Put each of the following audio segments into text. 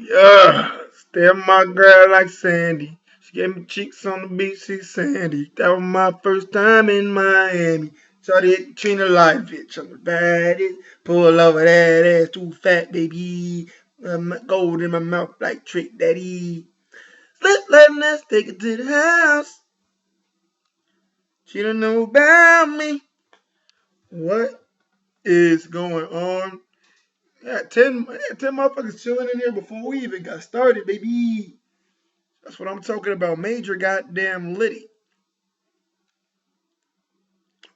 Yeah, stare my girl like Sandy. She gave me cheeks on the beach, she's Sandy. That was my first time in Miami. Shawty hit Trina live, bitch. I'm the baddest. Pull over that ass, too fat, baby. Gold in my mouth like Trick Daddy. Slip, let's take it to the house. She don't know about me. What is going on? Yeah, 10 motherfuckers chilling in here before we even got started, baby. That's what I'm talking about. Major goddamn litty.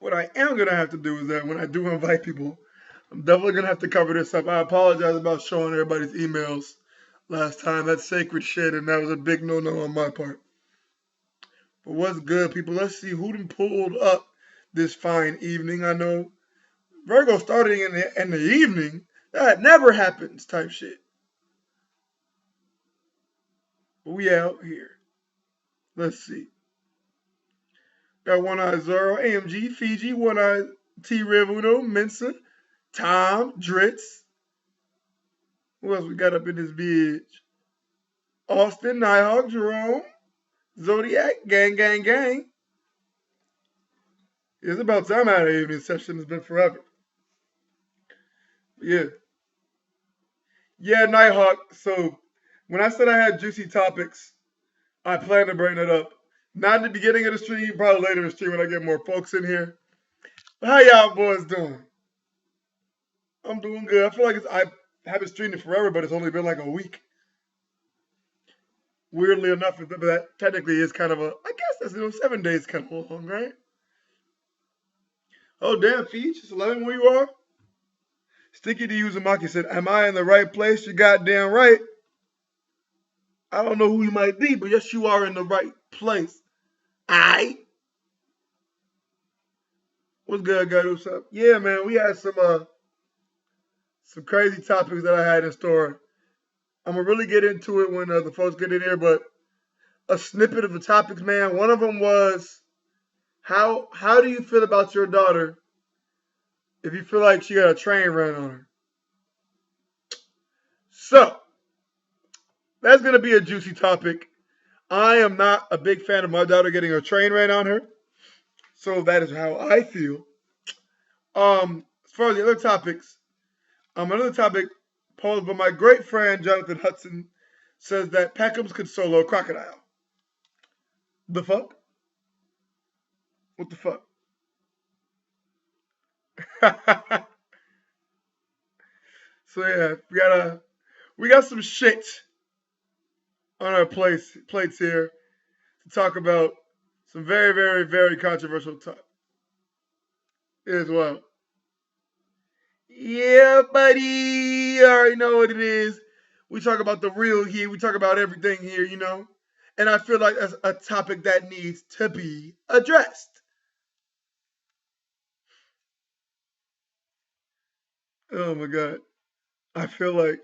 What I am gonna have to do is that when I do invite people, I'm definitely gonna have to cover this up. I apologize about showing everybody's emails last time. That's sacred shit, and that was a big no-no on my part. But what's good, people? Let's see who done pulled up this fine evening. I know Virgo starting in the evening. That never happens, type shit. But we out here. Let's see. Got One Eye Zoro, AMG, Fiji, One Eye T Revuno, Mensa, Tom, Dritz. Who else we got up in this bitch? Austin, Nighthawk, Jerome, Zodiac, Gang, Gang, Gang. It's about time I had an evening session. It's been forever. Yeah. Yeah, Nighthawk. So when I said I had juicy topics, I plan to bring it up. Not at the beginning of the stream, probably later in the stream when I get more folks in here. But how y'all boys doing? I'm doing good. I feel like I haven't streamed it forever, but it's only been like a week. Weirdly enough, that technically is kind of I guess that's 7 days kind of long, right? Oh, damn, Feech, it's 11 where you are? Sticky to Uzumaki said, am I in the right place? You goddamn right. I don't know who you might be, but yes, you are in the right place. Aight? What's good, guys? What's up? Yeah, man, we had some crazy topics that I had in store. I'm gonna really get into it when the folks get in here, but a snippet of the topics, man. One of them was how do you feel about your daughter if you feel like she got a train run on her? So that's gonna be a juicy topic. I am not a big fan of my daughter getting a train ran on her, so that is how I feel. As far as the other topics, another topic posed by my great friend Jonathan Hudson says that Peckhams could solo Crocodile. The fuck? What the fuck? So yeah, we got some shit on our plates here to talk about some very, very, very controversial topics as well. Yeah, buddy. You already know what it is. We talk about the real here. We talk about everything here. And I feel like that's a topic that needs to be addressed. Oh my god. I feel like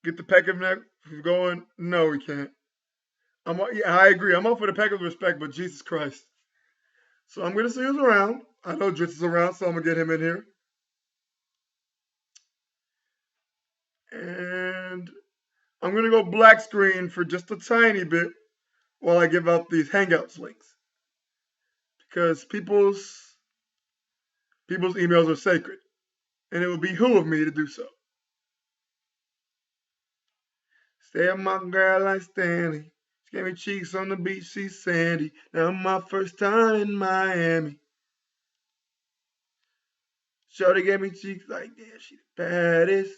get the peck of neck going. No, we can't. Yeah, I agree. I'm all for the peck of respect, but Jesus Christ. So I'm gonna see who's around. I know Dritz is around, so I'm gonna get him in here. And I'm gonna go black screen for just a tiny bit while I give out these Hangouts links because people's emails are sacred, and it would behoove me to do so. Stay with my girl like Stanley. She gave me cheeks on the beach, she's Sandy. Now my first time in Miami. Shorty gave me cheeks like yeah, she the baddest.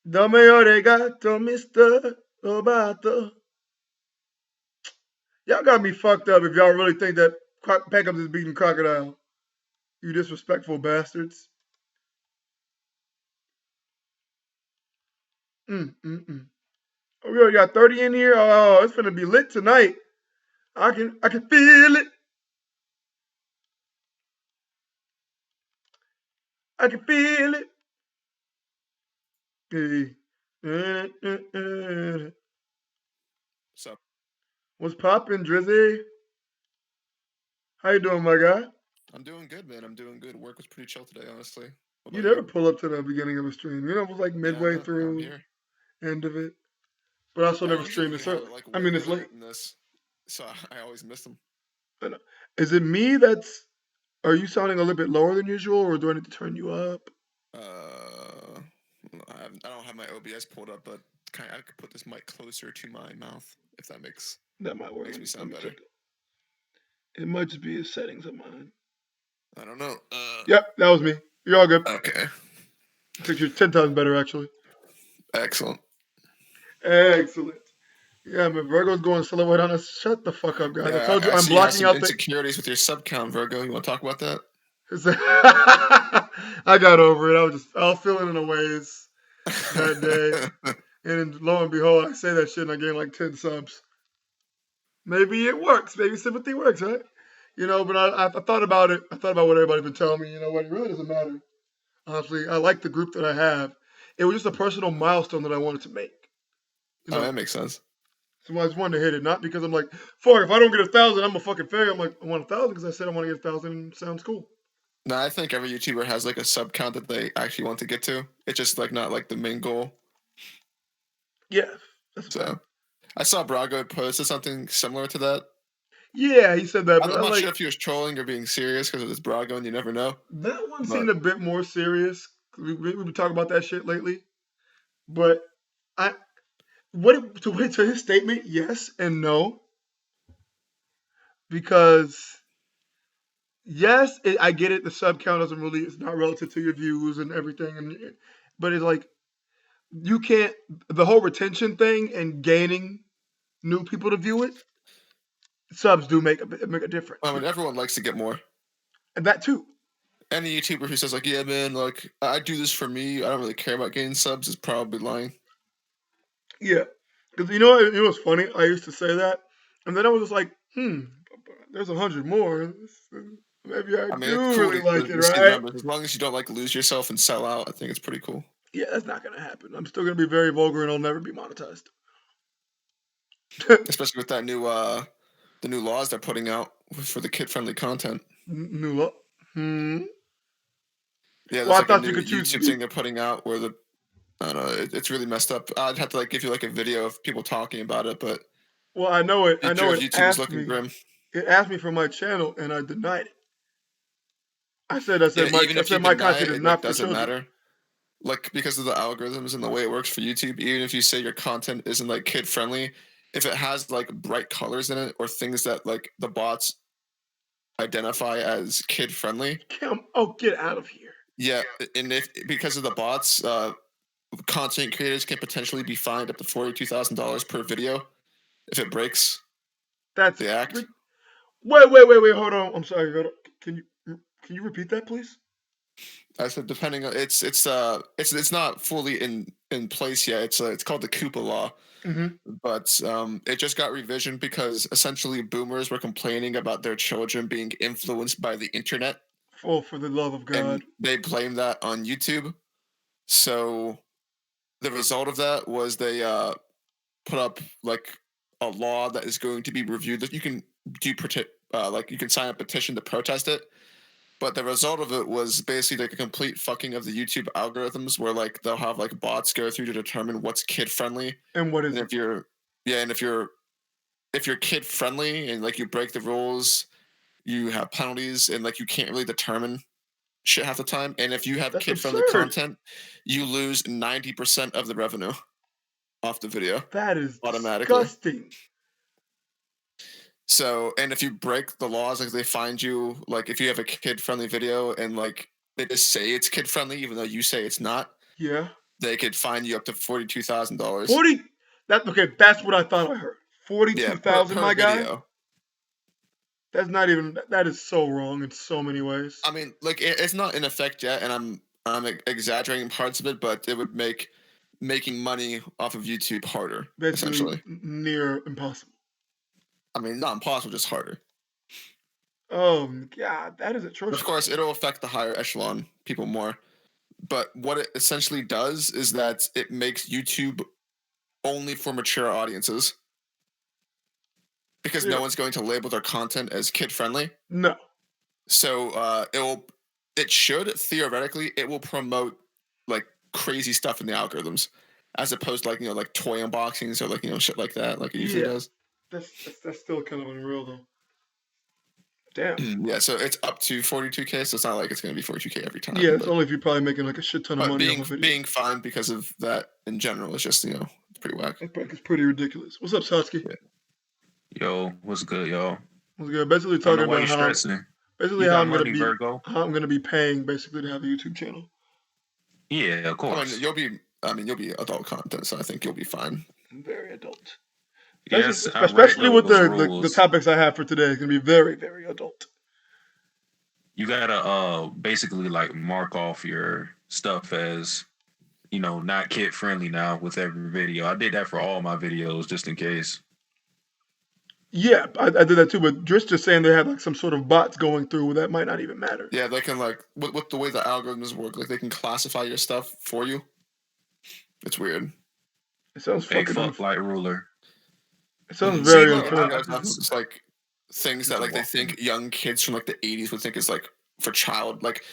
Dame oregato, Mr. Roboto. Y'all got me fucked up if y'all really think that Peckhams is beating Crocodile. You disrespectful bastards. Mm. Oh, we already got 30 in here. Oh, it's gonna be lit tonight. I can feel it. I can feel it. Hey. So What's poppin', Drizzy? How you doing, my guy? I'm doing good, man. I'm doing good. Work was pretty chill today, honestly. What You about you? never pull up to the beginning of a stream. You know, it was like Yeah, I midway know. I'm through, here. end of it. But I also Yeah, never usually stream you this have early. it like I way mean, it's earlier late. than this, so I always miss them. But is it me that's? Are you sounding a little bit lower than usual, or do I need to turn you up? Uh, I don't have my OBS pulled up, but I could put this mic closer to my mouth if that That might work. makes me Let sound me better. check. It might just be the settings of mine. I don't know. Yep, that was me. You're all good. Okay. Picture's 10 times better, actually. Excellent. Excellent. Yeah, man, Vergo's going silhouette on us. Shut the fuck up, guys. I Yeah, told you I I'm see you have blocking some out the. insecurities with your sub count, Vergo. You want to talk about that? I got over it. I was feeling in a ways that day, and then, lo and behold, I say that shit and I gain like 10 subs. Maybe it works. Maybe sympathy works, right? But I thought about it. I thought about what everybody's been telling me. You know what? It really doesn't matter. Honestly, I like the group that I have. It was just a personal milestone that I wanted to make. You Oh, know, that makes sense. so I just wanted to hit it, not because I'm like, fuck, if I don't get 1,000, I'm a fucking failure. I'm like, I want 1,000 because I said I want to get 1,000. Sounds cool. No, I think every YouTuber has like a sub count that they actually want to get to. It's just like not like the main goal. Yeah, that's a fact. So I saw Brago posted something similar to that. Yeah, he said that, but I'm I not like sure if he was trolling or being serious because it's Brago and you never know. that one But seemed a bit more serious. We've been talking about that shit lately, but I to his statement, yes and no, because yes, I get it. The sub count doesn't really it's not relative to your views and everything, but it's like you can't the whole retention thing and gaining new people to view it. Subs do make a difference, I mean, everyone likes to get more. and that too. Any YouTuber who says like, "Yeah, man, like I do this for me. I don't really care about getting subs," is probably lying. Yeah, because what's funny? I used to say that, and then I was just like, there's 100 more. Maybe I I mean, it's do cool really like it, to see the right? numbers as long as you don't like lose yourself and sell out. I think it's pretty cool. Yeah, that's not gonna happen. I'm still gonna be very vulgar, and I'll never be monetized. Especially with that new the new laws they're putting out for the kid friendly content. New law. Yeah, Well, there's I like a thought you new could choose YouTube thing they're putting out where I don't know, it's really messed up. I'd have to like give you like a video of people talking about it, but Well, I know it. I future know of it YouTube is asked looking me. grim. It asked me for my channel, and I denied it. I said, Yeah, Mike. even I if you said my deny content it, is it like not for doesn't children. matter. Like because of the algorithms and the way it works for YouTube, even if you say your content isn't like kid friendly, if it has like bright colors in it or things that like the bots identify as kid friendly, Get out of here. yeah, and if because of the bots, content creators can potentially be fined up to $42,000 per video if it breaks That's the act. wait. Hold on. I'm sorry. Hold on. Can you repeat that, please? I said depending on it's not fully in place yet. It's called the COPPA law, Mm-hmm. but it just got revision because essentially boomers were complaining about their children being influenced by the internet, Oh, for the love of and God. they blamed that on YouTube. So the result of that was they put up like a law that is going to be reviewed that you can like you can sign a petition to protest it. But the result of it was basically like a complete fucking of the YouTube algorithms where like they'll have like bots go through to determine what's kid friendly. And what And is it? if you're yeah, and if you're kid friendly and like you break the rules, you have penalties and like you can't really determine shit half the time. And if you have That's kid friendly absurd. content, you lose 90% of the revenue off the video That is automatically. disgusting. So, and if you break the laws, like they find you, like if you have a kid friendly video and like they just say it's kid friendly, even though you say it's not, Yeah. they could fine you up to $42,000. 40. That okay? That's what I thought I heard. Yeah, 42,000, per my guy. video. That's not even. That is so wrong in so many ways. I mean, like it's not in effect yet, and I'm exaggerating parts of it, but it would make making money off of YouTube harder, Basically, essentially. near impossible. I mean, not impossible, just harder. Oh God, that is Of atrocious. course, it'll affect the higher echelon people more. But what it essentially does is that it makes YouTube only for mature audiences because Yeah. no one's going to label their content as kid friendly. No. So it should theoretically it will promote like crazy stuff in the algorithms, as opposed to like like toy unboxings or like shit like that like it usually Yeah, does. that's still kind of unreal though. Damn. Yeah, so it's up to 42K, so it's not like it's going to be 42K every Yeah, time. it's only if you're probably making like a shit ton of But money off a video. being fine because of that in general is just it's pretty whack. It's pretty ridiculous. What's up, Satsuki? Yeah. Yo, what's good, y'all? What's good? Basically I don't know talking why about you how stressing. basically You how got I'm gonna money, be Vergo? how I'm gonna be paying basically to have a YouTube channel. Yeah, of I mean, course. you'll be adult content, so I think you'll be fine. Very adult. Yes, I read Especially with those the rules. topics I have for today. It's gonna be very, very adult. You gotta basically like mark off your stuff as not kid friendly now with every video. I did that for all my videos just in case. Yeah, I did that too, but just saying they had like some sort of bots going through that might not even matter. Yeah, they can like with the way the algorithms work, like they can classify your stuff for you. It's weird. It sounds Big fucking fuck light ruler. It sounds See, very look, unfair. It's like things that like they think young kids from like the 80s would think is like for child like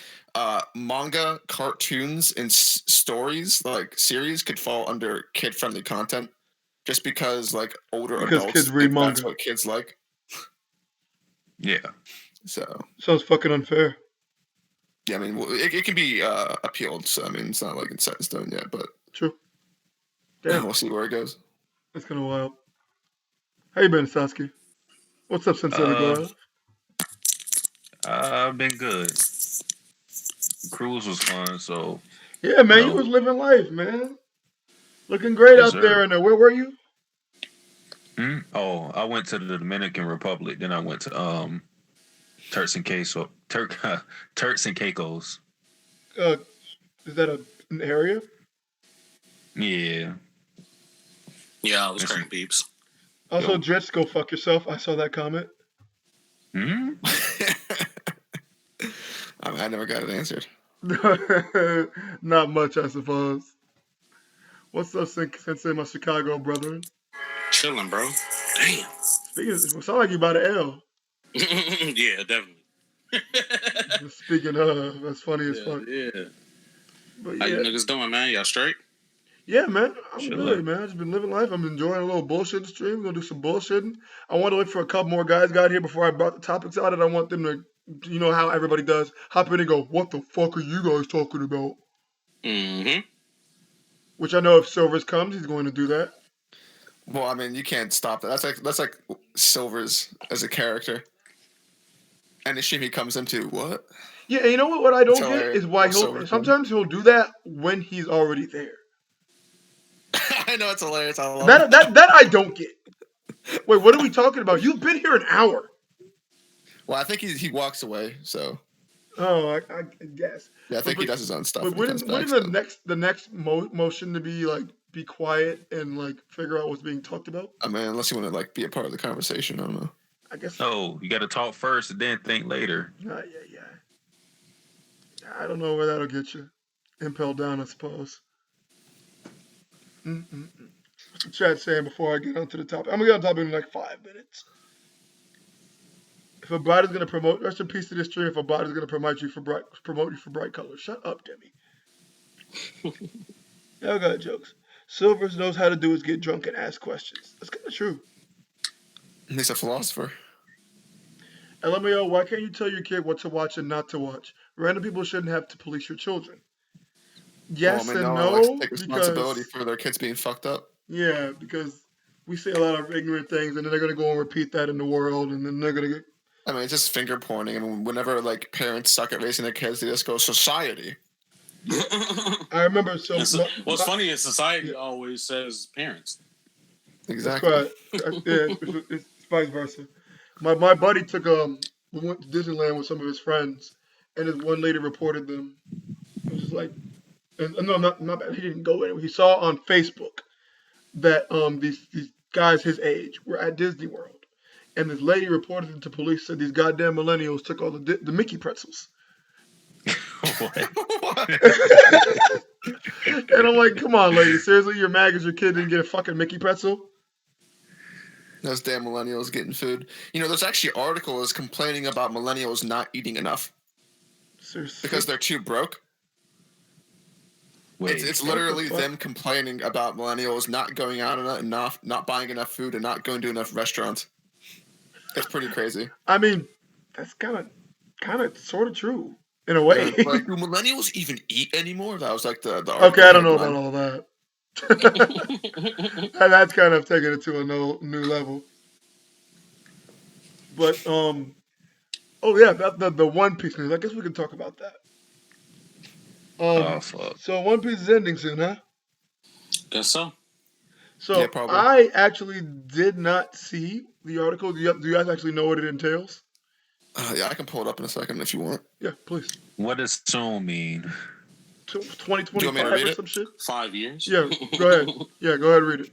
manga, cartoons, and stories like series could fall under kid friendly content just because like older Because kids adults read think that's manga. what kids like. Yeah. So Sounds fucking unfair. yeah, I mean it can be appealed. So I mean it's not like it's set in stone yet, but True. Damn, we'll see where it goes. that's kind of wild. How you been, Sasuke? What's up, Sensei Miguel? I've been good. Cruise was fun, so Yeah, man, you no. was living life, man. Looking great Yes, out sir. there. And where were you? Oh, I went to the Dominican Republic. Then I went to Turks and Turks and Caicos. Is that an area? Yeah. Yeah, I was cracking peeps. Also, Yo. Dritz, go fuck yourself. I saw that comment. Hmm? I mean, I never got it answered. Not much, I suppose. What's up, Sensei, my Chicago brethren? Chilling, bro. Damn. Speaking of, it sound like you about to L. Yeah, definitely. Speaking of, that's funny as fuck. Yeah. But How you yeah, niggas doing, man? Y'all straight? yeah, man, I'm Chill good, out. man. I've just been living life. I'm enjoying a little bullshit stream. We're gonna do some bullshitting. I want to wait for a couple more guys got here before I brought the topics out, and I want them to, you know how everybody does, hop in and go, "What the fuck are you guys talking about?" Mm-hmm. Which I know if Silvers comes, he's going to do that. Well, I mean, you can't stop that. That's like Silvers as a character. And the shit he comes into what? Yeah, and you know what I don't It's get hilarious. is why sometimes he'll do that when he's already there. I know it's hilarious. I love it. That I don't get. Wait, what are we talking about? You've been here an hour. Well, I think he walks away. So Oh, I guess. yeah, I think he does his own stuff. But When he comes back, wouldn't the next motion to be like be quiet and like figure out what's being talked about? I mean, unless you want to like be a part of the conversation, I don't know. I guess. No, you got to talk first and then think later. Yeah. I don't know where that'll get you. Impel down, I suppose. What's the chat saying before I get onto the topic? I'm gonna get on topic in like 5 minutes. If a bot is gonna promote, rest in peace to this stream. If a bot is gonna promote you for bright colors, shut up, Demi. Y'all got jokes. Silvers knows how to do is get drunk and ask questions. That's kind of true. He's a philosopher. LMAO, why can't you tell your kid what to watch and not to watch? Random people shouldn't have to police your children. Yes well, I mean, and no one likes to no, take responsibility because for their kids being fucked up. yeah, because we say a lot of ignorant things, and then they're gonna go and repeat that in the world, and then they're gonna get. I mean, it's just finger pointing. I mean, whenever like parents suck at raising their kids, they just go society. I remember so. What's funny is society always says parents. Exactly. That's correct. Yeah, it's vice versa. My buddy took we went to Disneyland with some of his friends, and this one lady reported them. It was just like, no, not bad. He didn't go anywhere. He saw on Facebook that these guys his age were at Disney World, and this lady reported them to police. Said these goddamn millennials took all the Mickey pretzels. And I'm like, come on, lady, seriously, you're mad because your kid didn't get a fucking Mickey pretzel? Those damn millennials getting food. You know, there's actually articles complaining about millennials not eating enough. because they're too broke. Wait, It's literally them complaining about millennials not going out enough, not buying enough food, and not going to enough restaurants. It's pretty crazy. I mean, that's kind of sort of true in a way. Like, do millennials even eat anymore? That was like the Okay, I don't know about all that. That's kind of taking it to a new level. But oh yeah, the One Piece news. I guess we can talk about that. Oh fuck. So One Piece is ending soon, huh? Guess so. So Yeah, probably. I actually did not see the article. Do you guys actually know what it entails? Yeah, I can pull it up in a second if you want. Yeah, please. What does soon mean? 2025 or some shit? 5 years. Yeah, go ahead. Yeah, go ahead and read it.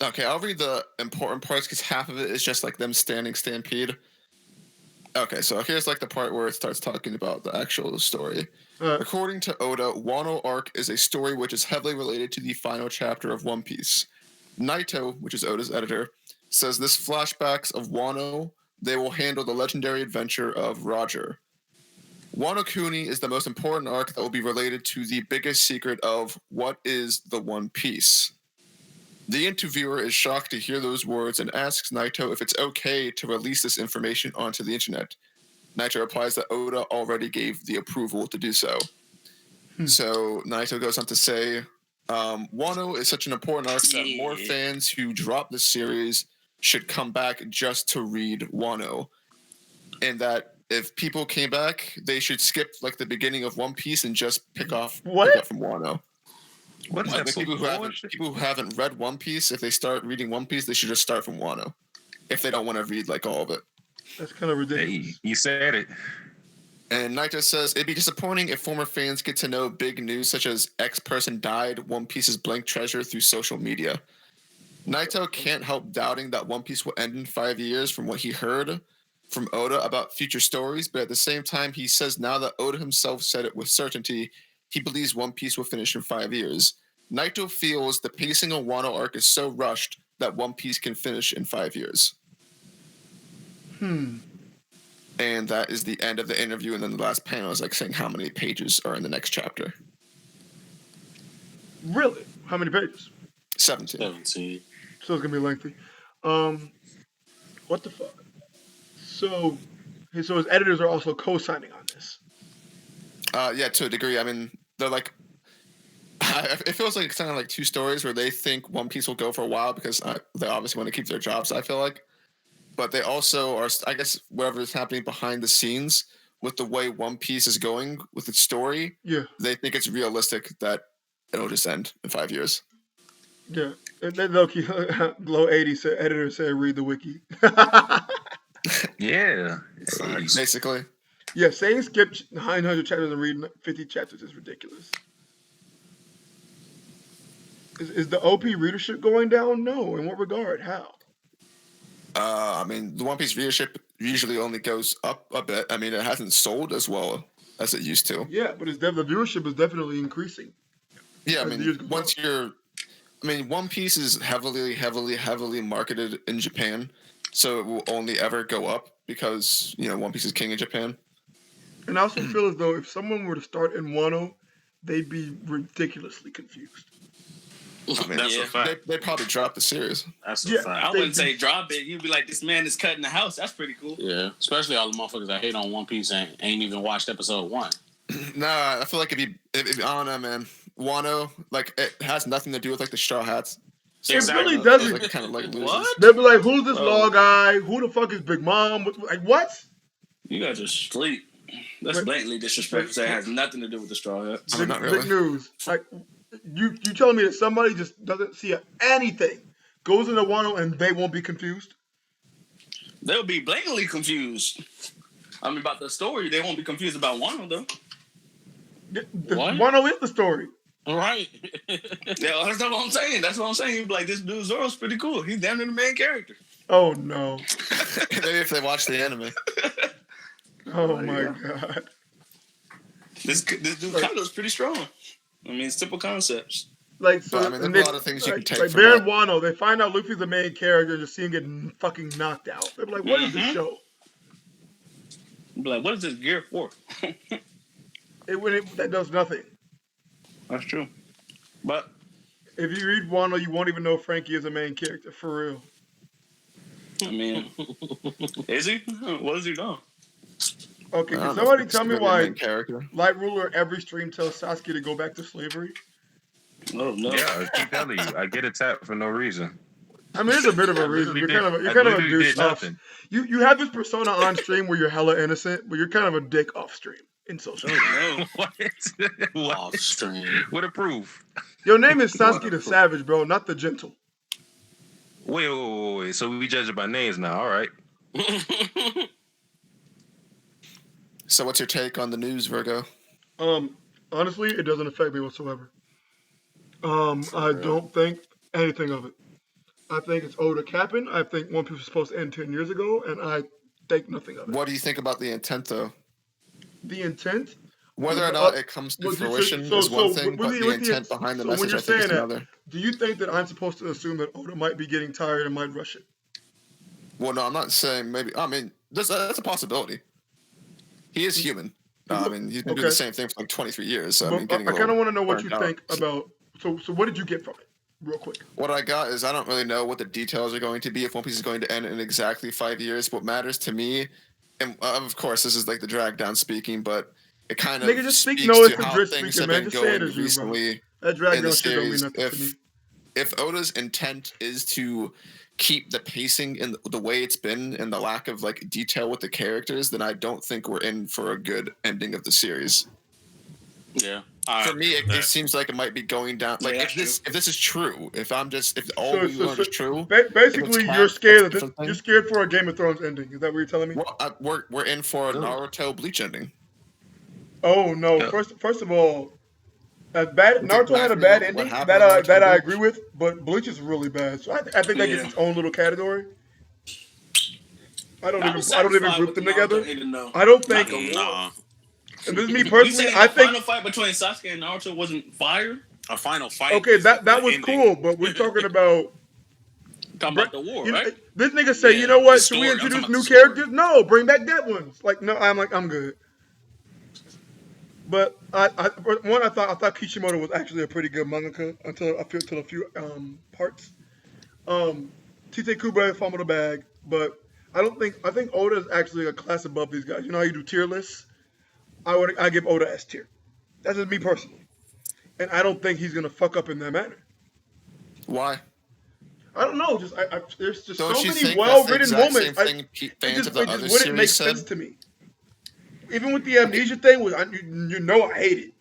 Okay, I'll read the important parts because half of it is just like them standing stampede. Okay, so here's like the part where it starts talking about the actual story. According to Oda, Wano arc is a story which is heavily related to the final chapter of One Piece. Naito, which is Oda's editor, says this flashbacks of Wano, they will handle the legendary adventure of Roger. Wano Kuni is the most important arc that will be related to the biggest secret of what is the One Piece. The interviewer is shocked to hear those words and asks Naito if it's okay to release this information onto the internet. Naito replies that Oda already gave the approval to do so. So Naito goes on to say, Wano is such an important arc that more fans who drop the series should come back just to read Wano. And that if people came back, they should skip like the beginning of One Piece and just pick up from Wano. What is Like, that? people who haven't read One Piece, if they start reading One Piece, they should just start from Wano. If they don't want to read like all of it. That's kind of ridiculous. Hey, you said it. And Naito says, it'd be disappointing if former fans get to know big news such as X person died, One Piece's blank treasure through social media. Naito can't help doubting that One Piece will end in 5 years from what he heard from Oda about future stories, but at the same time, he says now that Oda himself said it with certainty, he believes One Piece will finish in 5 years. Naito feels the pacing of Wano arc is so rushed that One Piece can finish in 5 years. And that is the end of the interview, and then the last panel is like saying how many pages are in the next chapter. Really? How many pages? 17. 17. So it's gonna be lengthy. What the fuck? So his editors are also co-signing on this. Yeah, to a degree. I mean, they're like, it feels like it's kind of like two stories where they think One Piece will go for a while because they obviously want to keep their jobs, I feel like. But they also are, I guess, whatever is happening behind the scenes with the way One Piece is going with its story, they think it's realistic that it'll just end in 5 years. Yeah. And then Loki, below 80, said, editor said, read the wiki. Yeah. Basically. Yeah, saying skip 900 chapters and read 50 chapters is ridiculous. Is the OP readership going down? No. In what regard? How? I mean, the One Piece readership usually only goes up a bit. I mean, it hasn't sold as well as it used to. Yeah, but the viewership is definitely increasing. Yeah, I mean, One Piece is heavily marketed in Japan, so it will only ever go up because, One Piece is king in Japan. And I also feel as though if someone were to start in Wano, they'd be ridiculously confused. I mean, That's a fact. They'd probably drop the series. That's a fact. I wouldn't say drop it. You'd be like, this man is cutting the house. That's pretty cool. Yeah, especially all the motherfuckers that hate on One Piece and ain't even watched episode 1. Nah, I feel like I don't know, man. Wano, like, it has nothing to do with like the Straw Hats. So it really doesn't. Like, kind of like What? They'll be like, who's this law guy? Who the fuck is Big Mom? Like, what? You guys are sleep. That's blatantly disrespectful. That has nothing to do with the Straw Hats. Not really. Big news. Like, you telling me that somebody just doesn't see anything, goes into Wano and they won't be confused? They'll be blatantly confused. I mean, about the story, they won't be confused about Wano, though. What? Wano is the story. Right. Yeah, that's not what I'm saying. That's what I'm saying. You'd be like, this dude Zoro's pretty cool. He's damn near the main character. Oh, no. Maybe if they watch the anime. Oh, my God. This dude Kando's pretty strong. I mean, it's simple concepts. Like, so, but, I mean, there's a lot of things you can take like from they're that. in Wano, they find out Luffy's the main character and just see him get fucking knocked out. They're like, what is this show? You'd be like, what is this gear for? That does nothing. That's true. But If you read Wano, you won't even know Frankie is a main character for real. I mean, is he? What is he doing? Okay, I can don't know if somebody it's tell me gonna be a why main character. Light Ruler every stream tells Sasuke to go back to slavery? Oh no. Yeah, I keep telling you, I get attacked for no reason. I mean, it's a bit of I a reason. literally You're kind of a literally douche did off. nothing. You have this persona on stream where you're hella innocent, but you're kind of a dick off stream in social. Oh no. What? What? Off stream. What a proof. Your name is What Sasuke a the fool. Savage, bro, not the Gentle. Wait. So we judge it by names now. All right. So what's your take on the news, Vergo? Honestly, it doesn't affect me whatsoever. I don't think anything of it. I think it's Oda capping. I think One Piece was supposed to end 10 years ago, and I think nothing of it. What do you think about the intent, though? The intent? Whether or not it comes to fruition is one thing, but the intent behind the so when message, you're I think, is saying that, another. do you think that I'm supposed to assume that Oda might be getting tired and might rush it? Well, no, I'm not saying maybe. I mean, that's a possibility. He is human. I mean, he's been doing the same thing for like 23 years. So, I mean, But I kind of want to know what you burnt out. think about. So what did you get from it, real quick? What I got is I don't really know what the details are going to be if One Piece is going to end in exactly 5 years. What matters to me, and of course this is like the drag down speaking, but it kind of Nigga, just speak. speaks No, it's to the how Drit things speaking, have man. been Just say it going as you, bro. recently That drag in the down shit don't mean series. nothing to me. If Oda's intent is to keep the pacing in the way it's been and the lack of like detail with the characters, then I don't think we're in for a good ending of the series. Yeah. For me, it seems like it might be going down. Like Yeah, if this is true, if all we learned is true, Basically, capped, you're scared. that's a different thing. You're scared for a Game of Thrones ending. Is that what you're telling me? well, we're in for a Naruto Bleach ending. Oh no! Yeah. First of all, Naruto had a exactly bad what ending happened that in Naruto I Bleach. agree with, but Bleach is really bad. So I think that gets Yeah. its own little category. I don't even satisfied group with them the together. Naruto ending, though. I don't think. Not the war. Nah. And this is me You personally. saying I the think final fight between Sasuke and Naruto wasn't fire? A final fight. okay, is that the was ending. cool, but we're talking about. Talking about the war, You know, right? this nigga say, Yeah, you know what? the Should we story. I'm introduce talking new about the story. characters? No, bring back dead ones. Like no, I'm good. But I thought Kishimoto was actually a pretty good mangaka until a few parts. Tite Kubo fumbled the bag, but I think Oda is actually a class above these guys. You know how you do tier lists? I give Oda S tier. That's just me personally, and I don't think he's gonna fuck up in that manner. Why? I don't know. Just there's just Don't so you many think well-written that's the exact moments. same thing fans of the other It wouldn't make series sense said? to me. Even with the amnesia thing, you know I hate it.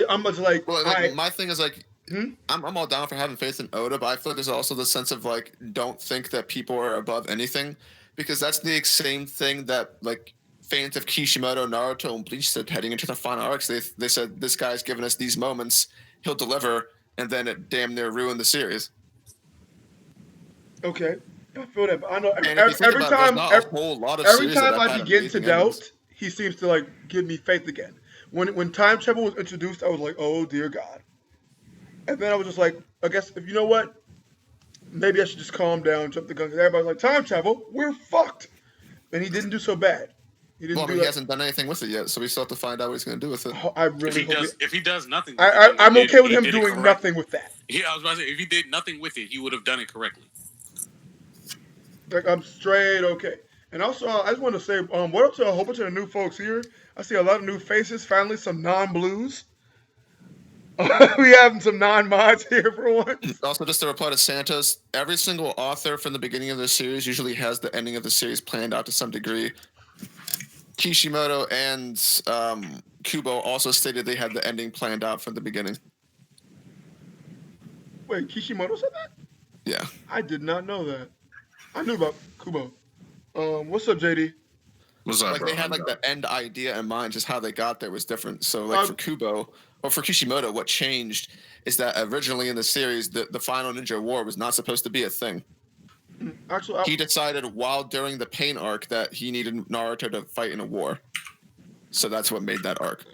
I'm just like, Well, like, my thing is like, Hmm? I'm all down for having faith in Oda, but I feel like there's also the sense of like, don't think that people are above anything, because that's the same thing that like fans of Kishimoto, Naruto, and Bleach said heading into the final arcs. They said this guy's given us these moments, he'll deliver, and then it damn near ruined the series. okay, I feel that, but I know And if you think every about it, time there's not a whole lot of every series that time have I had begin to amazing doubt, endings. he seems to like give me faith again. When time travel was introduced, I was like, oh dear God. And then I was just like, I guess if you know what, maybe I should just calm down, jump the gun. Because everybody's like, time travel, we're fucked. And he didn't do so bad. He didn't Well, I do mean, he that. hasn't done anything with it yet, so we still have to find out what he's going to do with it. I really hope If he does nothing, with it, then I'm he okay with he him did it doing correctly. nothing with that. Yeah, I was about to say, if he did nothing with it, he would have done it correctly. Like I'm straight okay. And also, I just want to say, what up to a whole bunch of the new folks here? I see a lot of new faces. Finally, some non-blues. We having some non-mods here for once. Also, just to reply to Santos, every single author from the beginning of the series usually has the ending of the series planned out to some degree. Kishimoto and Kubo also stated they had the ending planned out from the beginning. Wait, Kishimoto said that? Yeah. I did not know that. I knew about Kubo. What's up, JD? What's up, Like bro? they had like the end idea in mind, just how they got there was different. So like for Kubo or for Kishimoto, what changed is that originally in the series, the final Ninja War was not supposed to be a thing. Actually, He decided while during the Pain arc that he needed Naruto to fight in a war. So that's what made that arc.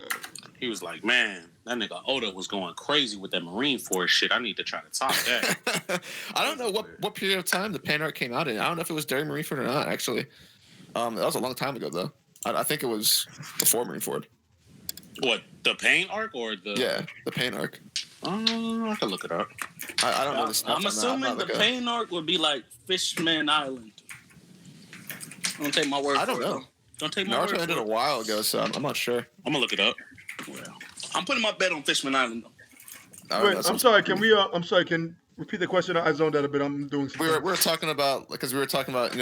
He was like, man, that nigga Oda was going crazy with that Marine Force shit. I need to try to top that. I don't know what period of time the Pain arc came out in. I don't know if it was during Marineford or not, actually. That was a long time ago, though. I think it was before Marineford. What, the pain arc or the? Yeah, the pain arc. I can look it up. I don't know the stats I'm on that. assuming the pain arc would be like Fishman Island. Don't take my word for it. I don't know. Don't take my word for it. Naruto ended a while ago, so I'm not sure. I'm gonna look it up. Well, I'm putting my bet on Fishman Island though. Wait, I'm sorry. Can we? I'm sorry. Can repeat the question? I zoned out a bit. I'm doing. We were talking about because we were talking about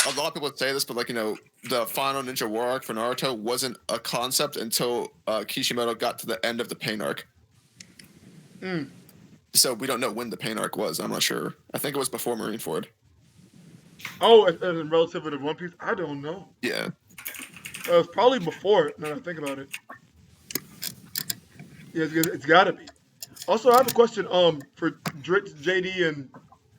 a lot of people would say this, but the final Ninja War arc for Naruto wasn't a concept until Kishimoto got to the end of the pain arc. So we don't know when the pain arc was. I'm not sure. I think it was before Marineford. Oh, and relative to One Piece, I don't know. Yeah. It's probably before it, now that I think about it. Yeah, it's got to be. Also, I have a question for Dritz, JD,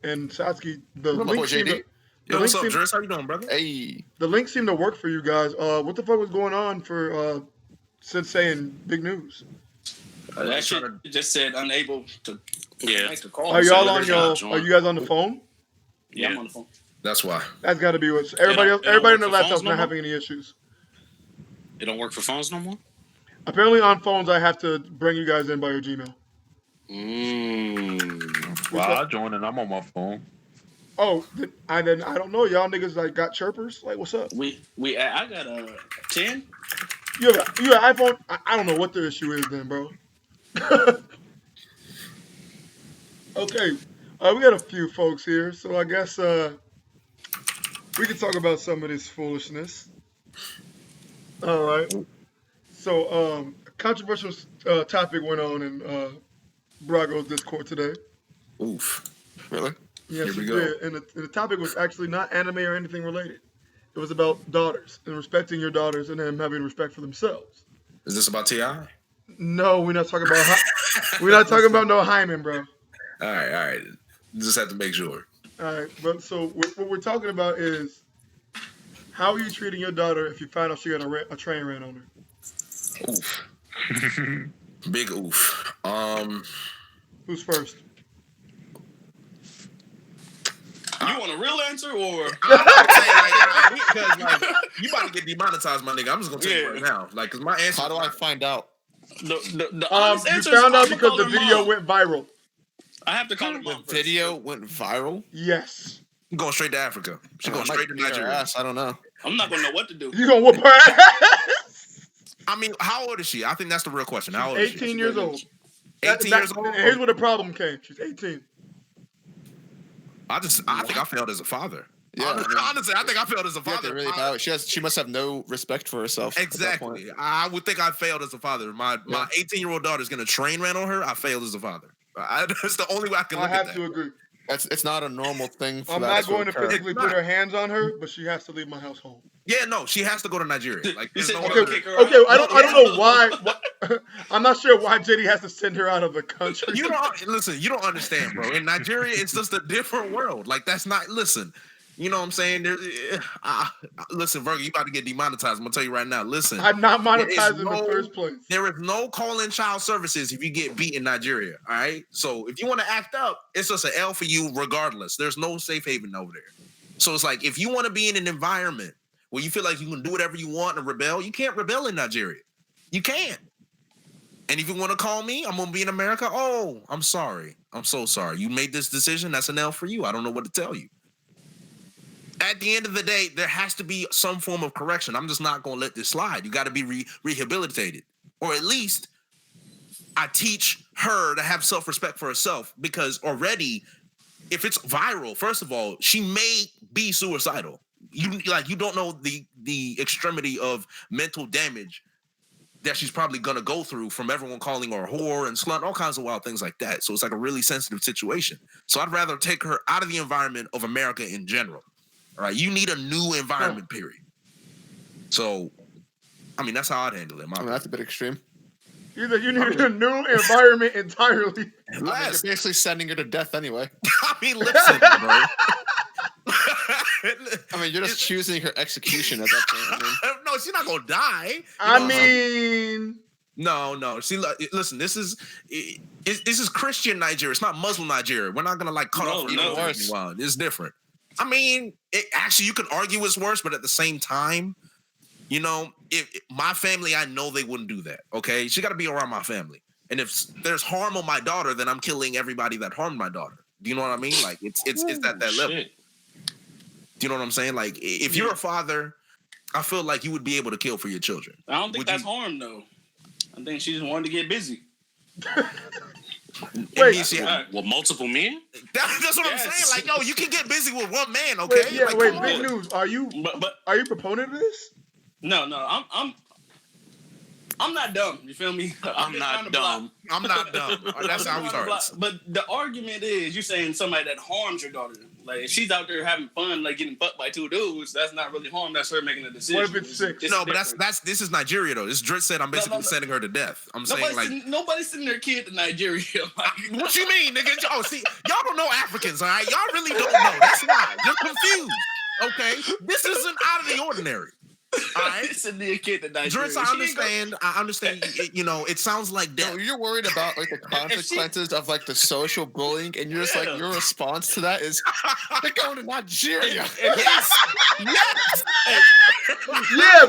and Satsuki. The link seemed to, Yo, what's up, Dritz? How you doing, brother? Hey. The link seemed to work for you guys. What the fuck was going on for Sensei and Big News? That shit just said unable to make the call. Are y'all on Are you guys on the phone? Yeah, I'm on the phone. That's why. That's got to be what everybody else. Everybody in their laptop's not having any issues. It don't work for phones no more? Apparently on phones, I have to bring you guys in by your Gmail. Well, I joined and I'm on my phone. Oh, I don't know. Y'all niggas got chirpers? Like, what's up? I got a 10. You have an iPhone? I don't know what the issue is then, bro. Okay. We got a few folks here, so I guess we can talk about some of this foolishness. All right. So, a controversial topic went on in Brago's Discord today. Oof. Really? Yes, Here we it go. did. And the topic was actually not anime or anything related. It was about daughters and respecting your daughters and them having respect for themselves. Is this about T.I.? No, we're not talking about. We're not talking about no hymen, bro. All right. Just have to make sure. All right, but so what we're talking about is how are you treating your daughter if you find out she got a train ran on her? Oof. Big oof. Who's first? You want a real answer or? Because you about to get demonetized, my nigga. I'm just gonna tell you right now. Cause my answer. How do I find out? The honest answer you found is out because the video went viral. I have to call her The mom. video went viral? Yes. I'm going straight to Africa. She's going straight to Nigeria. I don't know. I'm not gonna know what to do. You gonna whoop her ass? I mean, how old is she? I think that's the real question. How old is she? 18 years old. 18 years old? And here's where the problem came. She's 18. I think I failed as a father. Yeah, honestly, I think I failed as a father. Really bad. She must have no respect for herself. Exactly. I would think I failed as a father. My 18-year-old daughter's gonna train ran on her. I failed as a father. That's the only way I can look at that. I have to agree. It's not a normal thing for I'm that not going to occur. physically put her hands on her, but she has to leave my house home. Yeah, no, she has to go to Nigeria. Like, there's no Okay, other- I don't know why. I'm not sure why JD has to send her out of the country. You don't understand, bro. In Nigeria, it's just a different world. Like, that's not. Listen, you know what I'm saying? Listen, Vergo, you about to get demonetized. I'm gonna tell you right now. Listen, I'm not monetized in the first place. There is no call-in child services if you get beat in Nigeria. All right. So if you want to act up, it's just an L for you, regardless. There's no safe haven over there. So it's like if you want to be in an environment where you feel like you can do whatever you want and rebel, you can't rebel in Nigeria. You can't. And if you want to call me, I'm gonna be in America. Oh, I'm sorry. I'm so sorry. You made this decision. That's an L for you. I don't know what to tell you. At the end of the day, there has to be some form of correction. I'm just not going to let this slide. You got to be rehabilitated. Or at least I teach her to have self-respect for herself, because already, if it's viral, first of all, she may be suicidal. You don't know the extremity of mental damage that she's probably going to go through from everyone calling her a whore and slut, all kinds of wild things like that. So it's like a really sensitive situation. So I'd rather take her out of the environment of America in general. All right, you need a new environment, period. So, I mean, that's how I'd handle it. That's a bit extreme. You need a new environment entirely. You're basically sending her to death anyway. I mean, listen, bro. I mean, you're just choosing her execution at that point. No, she's not gonna die. No. See, listen. This is Christian Nigeria. It's not Muslim Nigeria. We're not gonna cut off. It's different. I mean, actually, you could argue it's worse, but at the same time, You know, if my family, I know they wouldn't do that. Okay, she got to be around my family. And if there's harm on my daughter, then I'm killing everybody that harmed my daughter. Do you know what I mean? Like it's at that level. Shit. Do you know what I'm saying? Like if you're a father, I feel like you would be able to kill for your children. I don't think that's harm though. I think she just wanted to get busy. Wait, Well, multiple men? That's what Yes. I'm saying. Like, yo, you can get busy with one man, okay? wait, Like, big news. Are you But proponent of this? no, I'm not dumb. You feel me? I'm not dumb. I'm not dumb. That's how we start. But the argument is, you're saying somebody that harms your daughter. Like, if she's out there having fun, like getting fucked by two dudes, that's not really harm. That's her making a decision. What if it's six? No, but that's this is Nigeria though. This Drit said I'm basically sending her to death. I'm saying like nobody's sending their kid to Nigeria. Like, what you mean, nigga? Oh, see, y'all don't know Africans, all right? Y'all really don't know. That's why you're confused. Okay, this isn't out of the ordinary. All right, sending your kid to Nigeria. Dritz, I understand. You know, it sounds like death. No, you're worried about like the consequences of like the social bullying, and you're just like your response to that is they're going to Nigeria. Yes, yes. Yeah,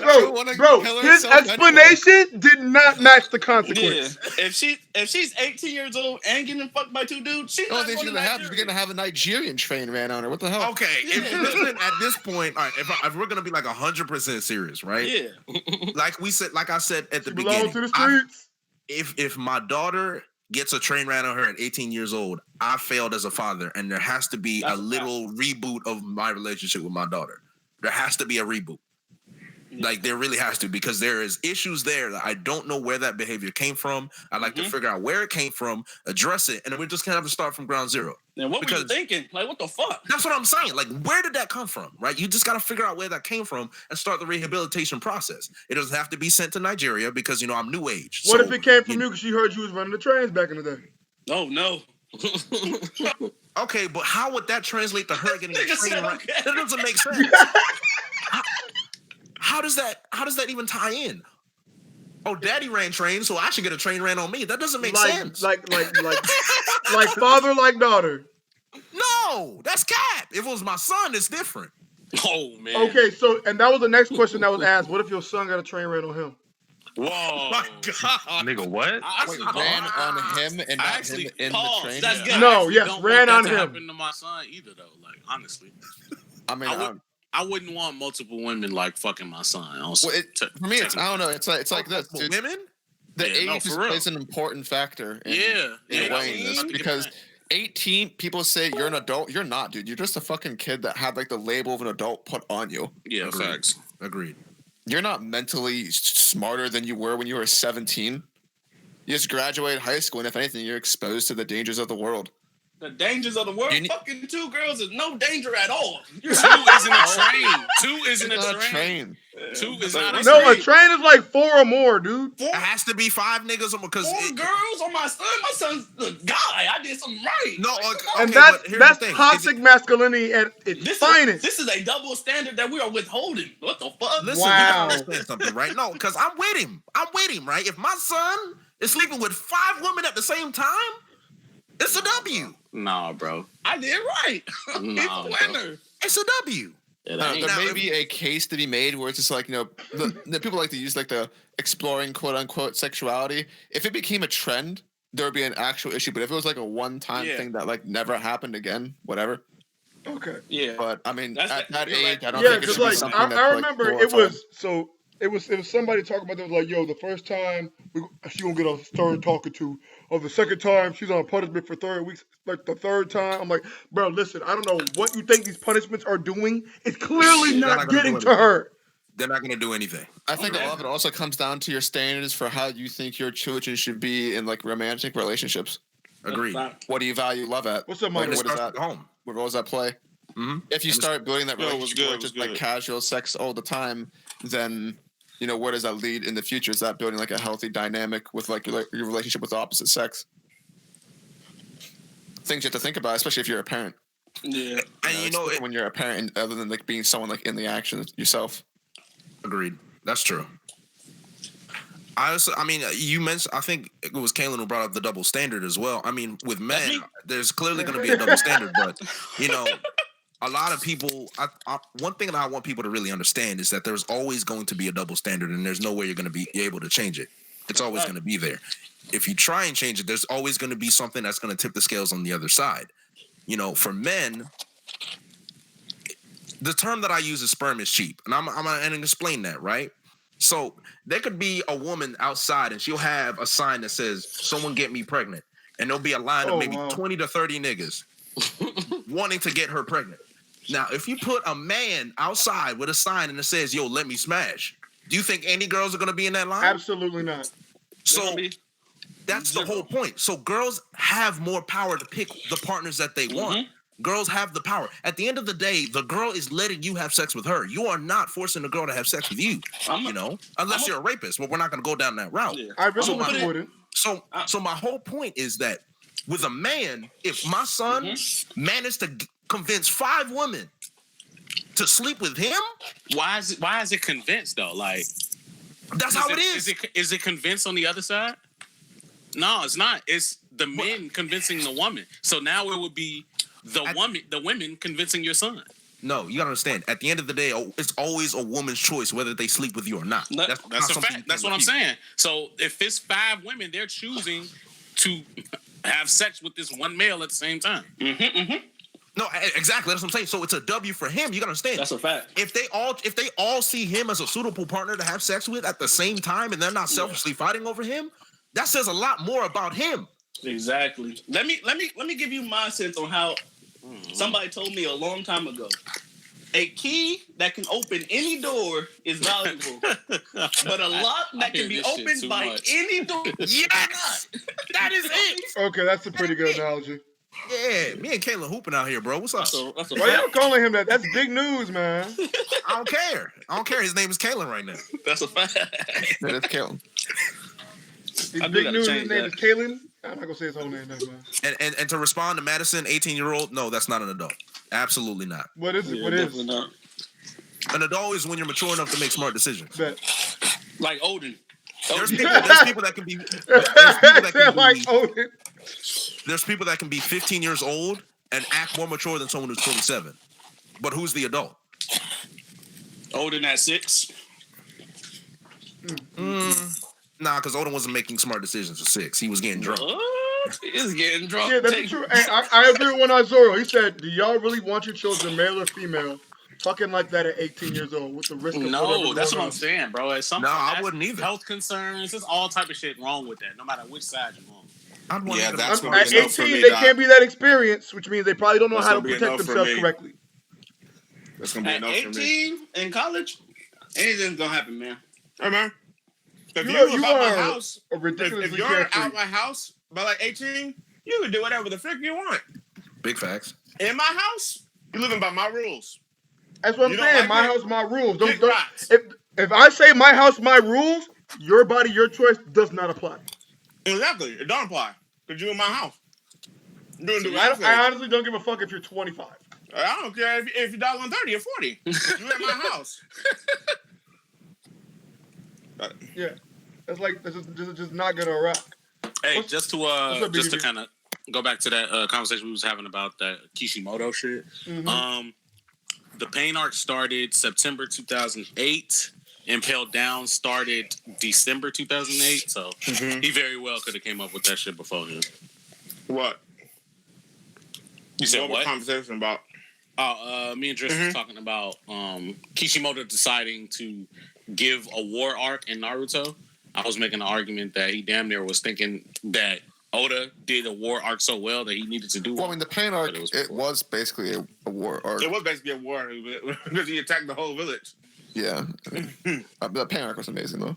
bro. His explanation did not match the consequence. Yeah. If she's 18 years old and getting fucked by two dudes, she's The only not thing's going to gonna happen is you're gonna have a Nigerian train ran on her. What the hell? Okay, listen, at this point, all right, if we're gonna be like 100% serious, right? Yeah. like I said at the She beginning, belongs to the streets. if my daughter gets a train ran on her at 18 years old, I failed as a father, and there has to be a little reboot of my relationship with my daughter. There has to be a reboot. Like there really has to, because there is issues there that I don't know where that behavior came from. I'd like to figure out where it came from, address it, and then we're just gonna have to start from ground zero. And what were you thinking? Like, what the fuck? That's what I'm saying. Like, where did that come from, right? You just got to figure out where that came from and start the rehabilitation process. It doesn't have to be sent to Nigeria because, you know, I'm new age. What if it came from you because she heard you was running the trains back in the day? Oh, no. Okay, but how would that translate to her getting a train run? That doesn't make sense. How does that even tie in? Oh, daddy ran trains, so I should get a train ran on me. That doesn't make sense. Like father, like daughter. No, that's cap. If it was my son, it's different. Oh, man. Okay, so, and that was the next question that was asked. What if your son got a train ran on him? Whoa. My God. Nigga, what? Wait, ran on him and not him in the train? That's good. No, yes, don't ran want on that to him. happen to my son either, though. Like, honestly. I mean, I wouldn't want multiple women like fucking my son. Also, well, for me, it's I don't know. It's like this. Dude. Women? The Yeah, no, age for real. plays an important factor in Yeah, weighing this that's a good because point. 18 people say you're an adult. You're not, dude. You're just a fucking kid that had like the label of an adult put on you. Yeah, facts. Agreed. You're not mentally smarter than you were when you were 17. You just graduated high school, and if anything, you're exposed to the dangers of the world. The dangers of the world. Fucking two girls is no danger at all. Two isn't a train. Two isn't It's a not train. Two is not a train. No, a train is like 4 or more, dude. It has to be 5 niggas because 4 girls on my son. My son's a guy. I did something right. No, And okay, but here's that's the thing. toxic masculinity at its finest. This is a double standard that we are withholding. What the fuck? Listen, Wow. you gotta understand something, right? No, because I'm with him. Right? If my son is sleeping with 5 women at the same time, it's a W. Nah, bro. I did right. He's Nah, a bro. winner. It's a W. It There ain't. may be a case to be made where it's just like, you know, the people like to use like the exploring quote unquote sexuality. If it became a trend, there would be an actual issue. But if it was like a one-time thing that like never happened again, whatever. Okay. Yeah. But I mean, That's at that you're age, right. I don't Yeah, think it because should be like something that's I like, remember glorified. it was somebody talking about that was like, yo, the first time she gonna get a stern talking to, or the second time she's on punishment for 3 weeks, like the third time. I'm like, bro, listen, I don't know what you think these punishments are doing. It's clearly They're not not gonna getting do to her. They're not gonna do anything. I think a lot of it also comes down to your standards for how you think your children should be in like romantic relationships. Agreed. What do you value love at? What's up, Like, Mike? what is that? Home. What role does that play? Mm-hmm. If you start building that Yo, it was relationship good, where it was it's just like good. casual sex all the time, then you know where does that lead in the future? Is that building like a healthy dynamic with like your relationship with the opposite sex? Things you have to think about, especially if you're a parent. Yeah. And you know, when you're a parent, other than like being someone like in the action yourself. agreed. That's true. I mean, you mentioned. I think it was Kalen who brought up the double standard as well. I mean, with men, there's clearly going to be a double standard, but you know, a lot of people. One thing that I want people to really understand is that there's always going to be a double standard, and there's no way you're going to be able to change it. It's always going to be there. If you try and change it, there's always going to be something that's going to tip the scales on the other side. You know, for men, the term that I use is sperm is cheap, and I'm going to explain that, right? So there could be a woman outside, and she'll have a sign that says, "Someone get me pregnant," and there'll be a line of maybe 20 to 30 niggas wanting to get her pregnant. Now, if you put a man outside with a sign and it says, "Yo, let me smash," do you think any girls are going to be in that line? Absolutely not. So that's the whole point. So girls have more power to pick the partners that they want. Girls have the power. At the end of the day, the girl is letting you have sex with her. You are not forcing the girl to have sex with you. Unless you're a rapist. But we're not going to go down that route. Yeah. I really wouldn't. So my whole point is that with a man, if my son managed to convince 5 women to sleep with him, why is it convinced though? Like, that's how it is. Is it convinced on the other side? No, it's not. It's the men convincing the woman. So now it would be the women convincing your son. No, you gotta understand. At the end of the day, it's always a woman's choice whether they sleep with you or not. That's a fact. That's what I'm saying. So if it's 5 women, they're choosing to have sex with this one male at the same time. No, exactly. That's what I'm saying. So it's a W for him. You gotta understand. That's a fact. If they all see him as a suitable partner to have sex with at the same time, and they're not selfishly fighting over him, that says a lot more about him. Exactly. Let me give you my sense on how somebody told me a long time ago. A key that can open any door is valuable, but a lock that can be opened by any door. Yes, that is it. Okay, that's a pretty good analogy. Yeah, me and Kalen hooping out here, bro. What's up? Why y'all calling him that? That's big news, man. I don't care. His name is Kalen right now. That's a fact. That is Kalen. Big news. His name is Kalen. I'm not gonna say his whole name, never mind. And to respond to Madison, 18-year-old, no, that's not an adult. Absolutely not. What is it? What is? Not. An adult is when you're mature enough to make smart decisions. Bet. Like Odin. There's people that can be. There's people that can be 15 years old and act more mature than someone who's 27. But who's the adult? Odin at 6. Nah, because Odin wasn't making smart decisions at 6. He was getting drunk. He is getting drunk. Yeah, that's true. And I agree with Zoro. He said, "Do y'all really want your children, male or female, fucking like that at 18 years old with the risk of No, that's what I'm saying, bro. It's something. No, I wouldn't either. Health concerns. There's all type of shit wrong with that, no matter which side you're on. That's at 18, they can't be that experienced, which means they probably don't know how to protect themselves correctly. That's gonna be enough for me. 18 in college, anything's gonna happen, man. Hey man, if You you're are out my house, a ridiculously if you're carefree. out my house by like 18, you can do whatever the frick you want. Big facts. In my house, you're living by my rules. That's what I'm You don't saying. like My it? house, my rules. Kick Don't rocks. if I say my house, my rules, your body, your choice does not apply. Exactly, it don't apply because you're in my house. I honestly don't give a fuck if you're 25. I don't care if you're doggone 30 or 40. You're in my house. Yeah, it's like this is just not gonna rock. Hey, What's just to BB? kind of go back to that conversation we was having about that Kishimoto shit. The pain arc started September 2008. Impaled Down started December 2008. So he very well could have came up with that shit before him. What? You said what? Conversation about? Me and Driss was talking about Kishimoto deciding to give a war arc in Naruto. I was making an argument that he damn near was thinking that Oda did a war arc so well that he needed to do. Well, I mean, the pain arc, it was basically a war arc. It was basically a war because he attacked the whole village. Yeah. The pain arc was amazing, though.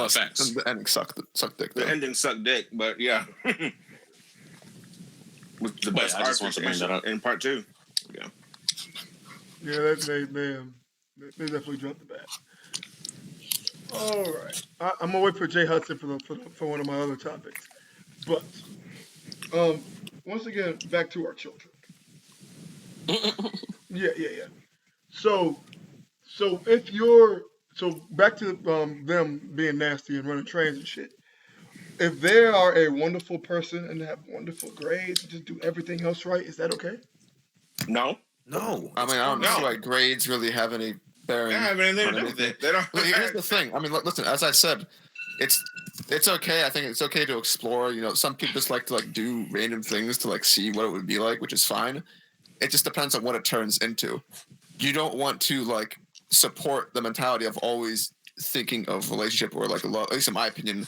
Facts. The ending sucked dick, though. The ending sucked dick, but yeah. With the best I just want to bring that up. in part 2. Yeah. Yeah, they definitely dropped the bat. All right, I'm gonna wait for Jay Hudson for one of my other topics, but once again, back to our children. Yeah. So if you're back to them being nasty and running trains and shit. If they are a wonderful person and have wonderful grades and just do everything else right, is that okay? No. No. I mean, I don't see why grades really have any bearing. They don't have anything on to do with anything. it. They don't. Look, here's the thing. I mean, listen. As I said, it's okay. I think it's okay to explore. You know, some people just like to like do random things to like see what it would be like, which is fine. It just depends on what it turns into. You don't want to like support the mentality of always thinking of relationship or like at least in my opinion,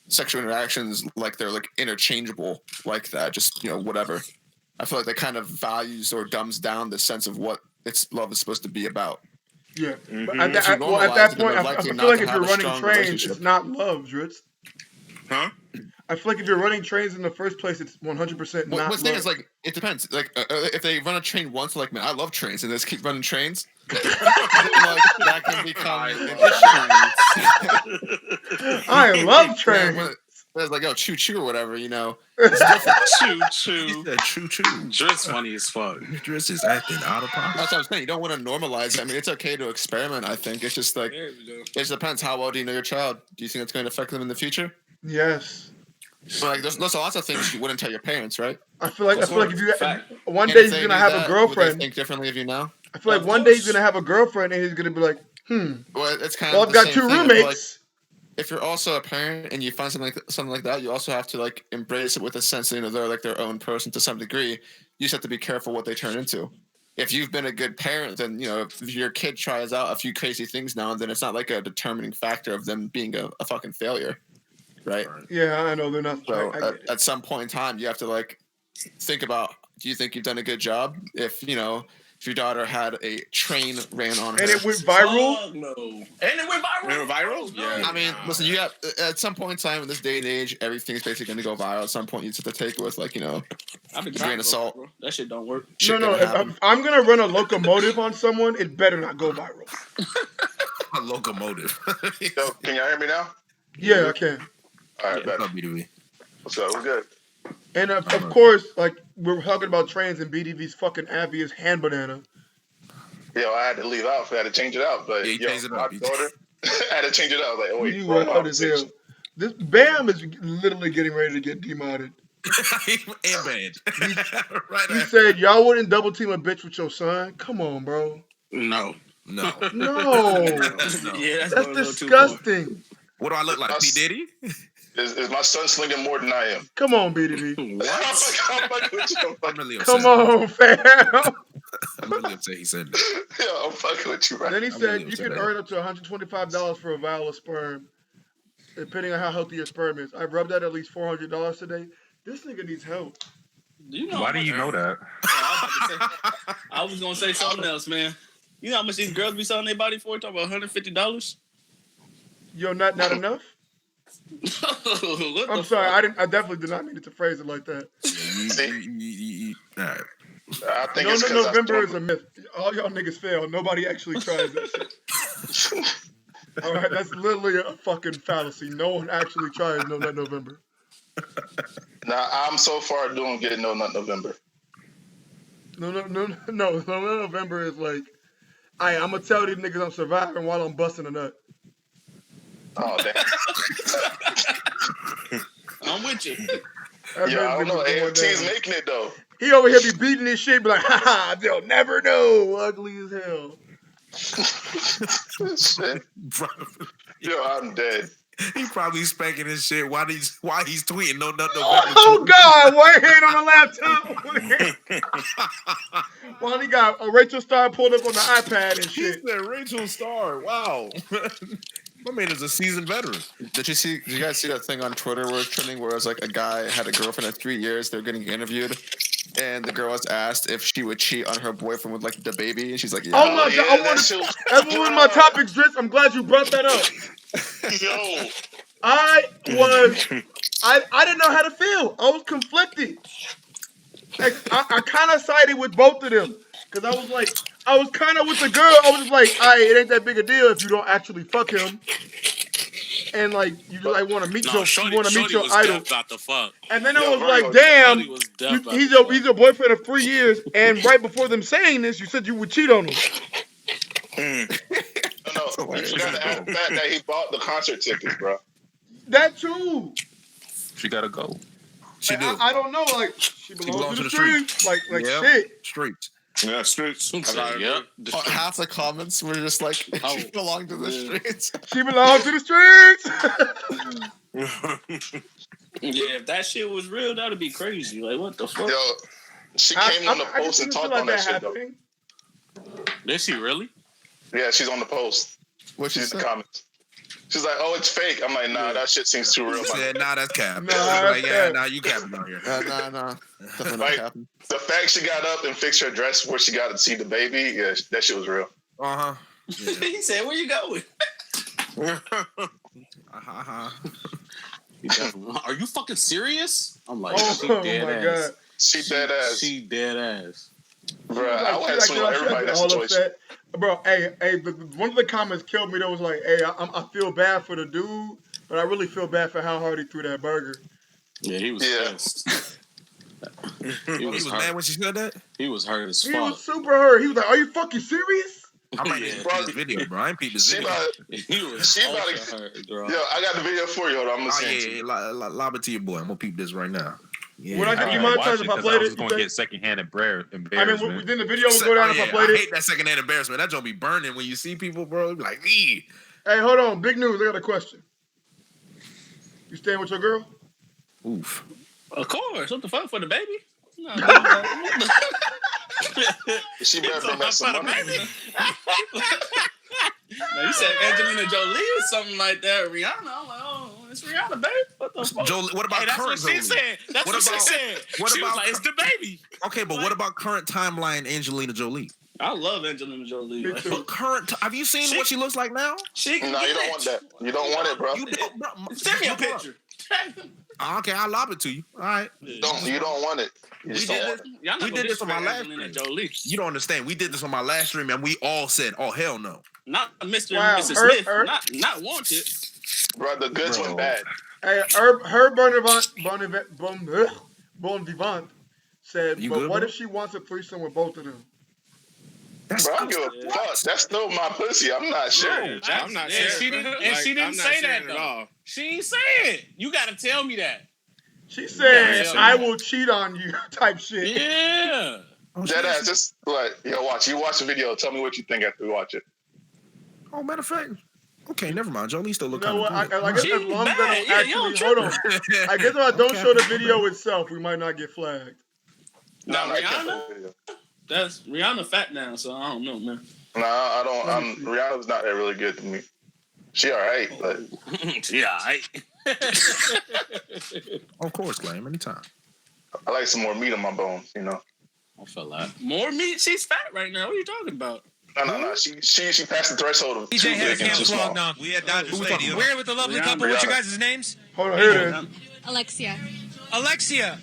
sexual interactions like they're like interchangeable like that. Just whatever. I feel like that kind of values or dumbs down the sense of what love is supposed to be about. Yeah, but Mhm. at If you that normalize it, then point, they're I likely feel not like to if have you're a running strong trains, relationship. it's not love, Dritz. Huh? I feel like if you're running trains in the first place, it's 100% not What's the thing love. is like it depends. Like if they run a train once, like man, I love trains, and they just keep running trains. Then, like, that can become I an love issue. I love When trains. it's like choo choo or whatever, Choo choo. He said choo choo. Drit's funny as fuck. Dress is acting out of pocket. That's what I'm saying. You don't want to normalize it. I mean, it's okay to experiment. I think it's just like There we go. it just depends. How well do you know your child? Do you think it's going to affect them in the future? Yes, But like, there's lots of things you wouldn't tell your parents, right? I feel like if you Fact. one And day if he's they gonna knew have that, a would they girlfriend. think differently of you now? I feel like Of one day he's course. gonna have a girlfriend and he's gonna be like, Well, it's kind well, of I've the got same two thing. I feel like roommates. if you're also a parent and you find something like that, you also have to like embrace it with a sense that they're like their own person to some degree. You just have to be careful what they turn into. If you've been a good parent, then if your kid tries out a few crazy things now and then, it's not like a determining factor of them being a fucking failure, right? Yeah, I know they're not. So I get it. at some point in time, you have to like think about: do you think you've done a good job? If your daughter had a train ran on her, And it went viral. Fuck no. And it went viral. It went viral? No. I mean, listen, you got at some point in time in this day and age, everything's basically going to go viral. At some point, you just have to take it with like I've been grain trying of to go, salt. bro. That shit don't work. shit No, gonna happen. if I'm gonna run a locomotive on someone, it better not go viral. A locomotive. Yo, can y'all hear me now? Yeah, I can. All right, What's bet. up, B2B? What's up? We're good. And of course, like we're talking about trains and BDV's fucking obvious hand banana. Yo, I had to leave out. I had to change it out. But Yeah, you changed it up. my daughter, I had to change it out. I was like, oh wait, You wrong wild as hell. conversation. This Bam is literally getting ready to get demodded. And banned. Right. He said, "Y'all wouldn't double team a bitch with your son? Come on, bro. No. No. No, Yeah, that's going a little too disgusting. What do I look like? P. Diddy? Is my son slinging more than I am? Come on, BDV. I'm fucking with you. I'm really upset. Come on, fam." I'm really upset he said that. Yeah, I'm fucking with you, right? Then he I'm said really you upset can at earn up to $125 for a vial of sperm, depending on how healthy your sperm is. I rubbed that at least $400 today. This nigga needs help. Do you know Why do you know that? I was gonna say something else, man. You know how much these girls be selling their body for? Talking about $150. Yo, not enough? What I'm the sorry, fuck? I definitely did not mean to phrase it like that. All right. I think No, it's no, because November is a myth. All y'all niggas fail. Nobody actually tries that shit. All right, that's literally a fucking fallacy. No one actually tries No Nut November. Nah, I'm so far doing good. No Nut November. No November is like, I'm gonna tell these niggas I'm surviving while I'm busting a nut. Oh damn. I'm with you. That Yo, I don't nigga's know. going AFT's down. making it though. He over here be beating this shit, be like, ha, they'll never know. Ugly as hell. Shit. Yo, I'm dead. He probably spanking his shit while he's tweeting no November. Oh God! One hand on the laptop. While he got a Rachel Starr pulled up on the iPad and He shit. said Rachel Starr. Wow. My man is a seasoned veteran. Did you guys see that thing on Twitter where it's trending where it was like a guy had a girlfriend of 3 years, they're getting interviewed, and the girl was asked if she would cheat on her boyfriend with like the baby, and she's like, yeah. Oh my yeah, God! that shit was- That's one of my topics, Dritz. I'm glad you brought that up. Yo, I didn't know how to feel. I was conflicted. Like, I kind of sided with both of them because I was kind of with the girl. I was just like, it ain't that big a deal if you don't actually fuck him, and like you just like want to meet your idol. About the fuck. And then I Yo, was Vergo, like, damn, Shorty was deaf about he's the fuck. your boyfriend of 3 years, and right before them saying this, you said you would cheat on him. no, you forgot to add the fact that he bought the concert tickets, bro. That too. She gotta go. She Like, do. I don't know. Like she belongs to the streets. Like Yep. shit. Streets. Yeah, streets. Yep. Half the comments were just like, she belonged to the streets. She belongs to the streets. Yeah, if that shit was real, that'd be crazy. Like, what the fuck? Yo, she came on the post and talked on that shit though. Did she really? Yeah, she's on the post. She's in the comments. She's like, "Oh, it's fake." I'm like, "Nah, that shit seems too real." She said, "Nah, that's cap." Nah, Like, yeah, nah, you capping on here. Nah. Definitely not Like, happened. the fact she got up and fixed her dress where she got to see the baby, yeah, that shit was real. Yeah. He said, "Where you going?" Are you fucking serious? I'm like, Oh, she dead my ass. God. She dead ass. She dead ass. Bro, I would have swing on everybody. That's the choice. Bro, hey, one of the comments killed me. That was like, "Hey, I feel bad for the dude, but I really feel bad for how hard he threw that burger." Yeah, he was pissed. He was mad when she said that? He was hurt as fuck. He was super hurt. He was like, "Are you fucking serious?" I might need to see this video, bro. I ain't peeped this video. He was hurt, bro. Yo, I got the video for you. Hold on, I'm gonna send it to you. Lob it to your boy. I'm gonna peep this right now. Yeah. Would I get demonetized if I played it? I was going to get secondhand embarrassment. I mean, then the video would go down if I played I it. hate that secondhand embarrassment. That don't be burning when you see people, bro. Be like, me. Hey, hold on. Big news. I got a question. You staying with your girl? Oof. Of course. What the fuck for the baby? No. She better bring back some money. No, you said Angelina Jolie or something like that. Rihanna. I'm like, oh, it's Rihanna, baby. What the fuck? Jolie, what about That's current what she Jolie? said. That's what she said. What She was about like, it's the baby. Okay, but what about current timeline Angelina Jolie? I love Angelina Jolie. Me too. But current, have you seen what she looks like now? She can No, you get don't it. want that. You don't want it, bro. You don't, bro. Send me a picture. Okay, I'll lob it to you. All right. You don't want it. You just don't want it. Y'all We did this on my last Angelina stream. Jolie. You don't understand. We did this on my last stream, and we all said, "Oh hell no." Not Mr. Wow, and Mrs. Herb, Smith. Herb. Not wanted. Bro, the goods went bad. Hey, Herb Bon Vivant said, You "But good, what bro? if she wants a threesome with both of them?" That's Bro, I don't give a fuck. That's still my pussy. I'm not sure. I'm not And sharing. she didn't I'm not say sharing that at though. all. She ain't say it. You gotta tell me that. She said, Yeah. "I will cheat on you," type shit. Yeah. That ass, just like, yo, watch. You watch the video. Tell me what you think after we watch it. Oh, matter of fact. Okay, never mind. Jolie still You look know kind what? of I guess as long as bad. I Yeah, don't you don't actually hold on. I guess if I don't show the video itself, we might not get flagged. Now I can't Rihanna, play the video. that's Rihanna fat now, so I don't know, man. Nah, I don't. Rihanna's not that really good to me. She alright, but Yeah, Of course, Glam. Anytime. I like some more meat on my bones. You know. I feel like. more meat. She's fat right now. What are you talking about? No. She passed the threshold of too DJ had big a and too small. camera on. We at Dodger Stadium. We're here with the lovely Rihanna. couple. What's your guys' names? Hold on, here it is. Alexia. Alexia,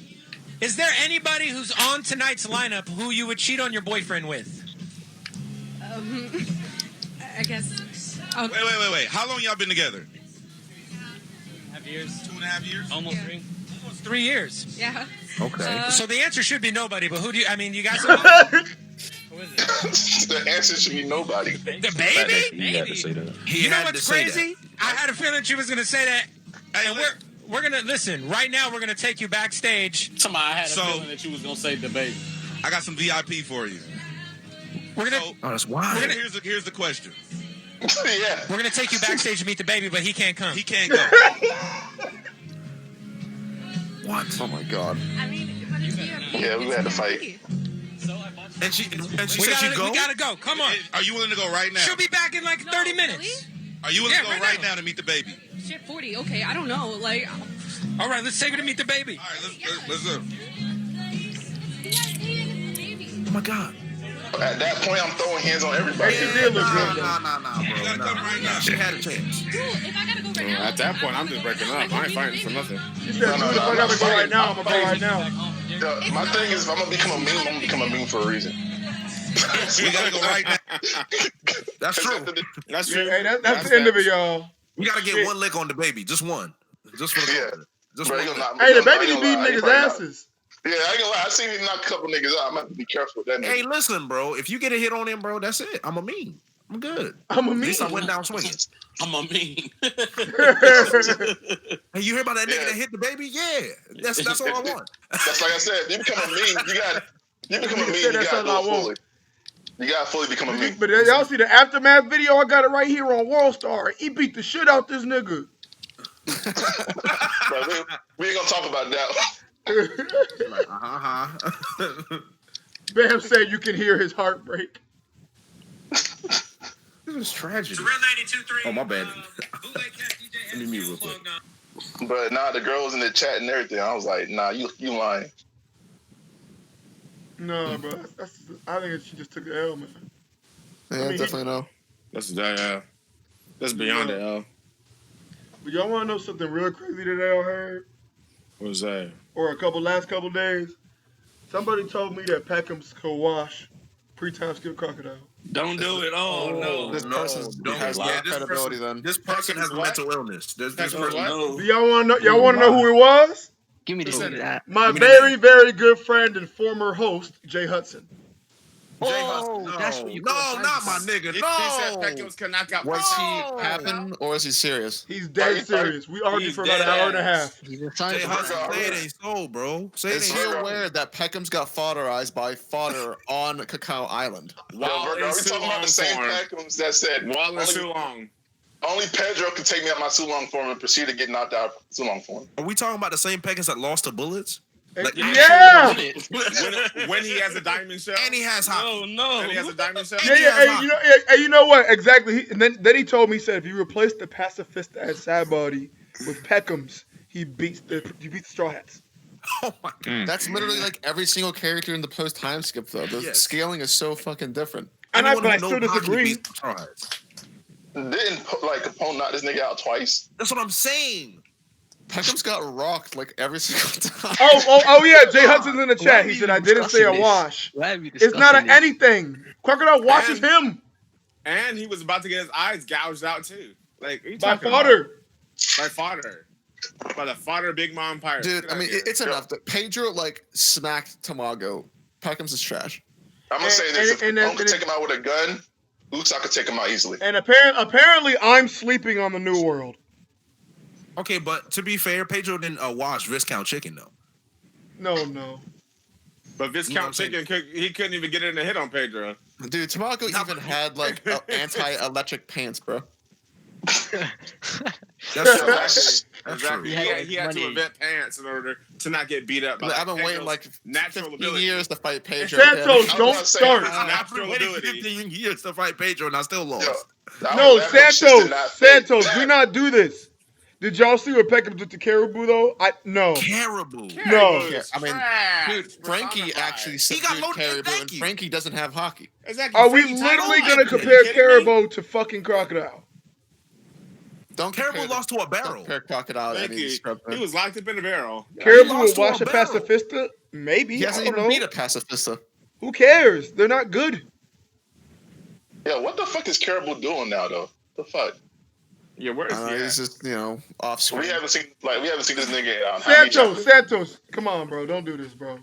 is there anybody who's on tonight's lineup who you would cheat on your boyfriend with? I guess. Wait. How long y'all been together? 2.5 years. 2.5 years? Almost 3. Almost 3 years. Yeah. Okay. So the answer should be nobody, but who do you, I mean, you guys know? Who is it? The answer should be nobody. The baby? He had to say that. You know what's crazy? I had a feeling she was going to say that. Hey, And we're going to, listen, right now we're going to take you backstage. Somebody had a So- feeling that you was gonna say the baby. I got some VIP for you. We're going to, So, Oh, that's wild. here's the question. Yeah. we're going to take you backstage to meet the baby, but he can't come. He can't go. What? Oh my god. I mean, but it's Yeah, we had to fight. And she We said she'd go? gotta go. Come on. Are you willing to go right now? She'll be back in like 30 minutes. Really? Are you willing to Yeah, go right right now to meet the baby? Shit, 40. Okay, I don't know. Like, All right, let's take her to meet the baby. All right, let's go. Oh my God. At that point, I'm throwing hands on everybody. Hey, she did look good, though. Nah, bro. You gotta come right now. She had a chance. dude, if I gotta go right now. At that point, I'm just breaking up. I ain't fighting for nothing. She said, "Dude, if I gotta go right now, I'm gonna go right now." My thing is, if I'm gonna become a meme, I'm gonna become a meme for a reason. We gotta go right now. That's true. That's true. Hey, that's the end of it, y'all. We gotta get one lick on the baby. Just one. Just for the Yeah. culture. Just Bro, one you lick. gonna knock- Hey, the you gonna baby knock- be you beating gonna niggas' knock- asses. Yeah, I ain't gonna lie. I seen him knock a couple niggas out. I'm gonna have to be careful with that nigga. Hey, listen, bro. If you get a hit on him, bro, that's it. I'm a meme. I'm good. I'm a At meme. least I went down swinging. I'm a mean. Hey, you hear about that nigga Yeah. that hit the baby? Yeah. That's all I want. That's like I said. If you become a meme, You become a Nigga meme, said you that's gotta all I do it want. fully. You gotta fully become a meme. But y'all see the aftermath video? I got it right here on Worldstar. He beat the shit out this nigga. Bro, we ain't gonna talk about that. Like, Bam said you can hear his heartbreak. This is tragedy. Real 92.3. Oh, my bad. Bootleg Cat DJ Let me mute real quick. But nah, the girls in the chat and everything, I was like, nah, you lying. No, bro. I think she just took the L, man. Yeah, I mean, definitely no. That's beyond the L. But y'all want to know something real crazy that I heard? What was that? Or last couple days? Somebody told me that Peckham's could wash pre-time skip crocodile. Don't do it. Oh, no. This person has no credibility then. This person has mental illness. This person. Do y'all want to know? Y'all want to know who it was? Give me that. My very, very good friend and former host, Jay Hudson. That's what you not my nigga. He said Peckham's could knock out. Was he happen or is he serious? He's dead serious. We argued for about an hour and a half. He's a Jay Hudson, say it ain't so, bro. Is he aware that Peckham's got fodderized by fodder on Cacao Island? Yo, Vergo, are we talking about the same Peckhams that said only Pedro could take me out my Sulong form and proceed to get knocked out of Sulong form? Are we talking about the same Peckhams that lost to bullets? Like, yeah. When he has a diamond shell, and he has hockey. No. And he has a diamond shell. Yeah. You know what? Exactly. And then he told me, he said, if you replace the pacifist at Scabbard with Peckham's, he beats the Straw Hats. Oh my god. That's literally like every single character in the post time skip though. The scaling is so fucking different. But I still disagree. Didn't Capone knock this nigga out twice? That's what I'm saying. Peckham's got rocked like every single time. Oh yeah, Jay Hudson's in the chat. He said I didn't say a wash. It's not an anything. Crocodile washes him. And he was about to get his eyes gouged out too. Like by fodder. By fodder. By the fodder Big Mom Pirate. Dude, I mean it's enough that Pedro smacked Tamago. Peckham's is trash. I'm gonna say this: if Capone could take him out with a gun, Usopp could take him out easily. And apparently I'm sleeping on the New World. Okay, but to be fair, Pedro didn't wash Viscount Chicken though. No. But Viscount Chicken, he couldn't even get in a hit on Pedro. Dude, Tamago even had anti-electric pants, bro. That's exactly. He had to invent pants in order to not get beat up. I've been waiting like 15 years to fight Pedro. Santos, don't start. I've been waiting 15 years to fight Pedro, and I still lost. No, Santos, do not do this. Did y'all see what Peckham did to Caribou though? No. Caribou. No. I mean, dude, Frankie actually said Caribou, and Frankie doesn't have hockey. Exactly. Are we literally gonna compare Caribou to fucking Crocodile? Caribou lost to a barrel. Compare Crocodile. He was locked up in a barrel. Caribou will wash a pacifista? Maybe. He hasn't even beat a pacifista. Who cares? They're not good. Yeah, what the fuck is Caribou doing now though? The fuck? Yeah, where is he? He's just off screen. We haven't seen this nigga. Santos, come on, bro, don't do this, bro.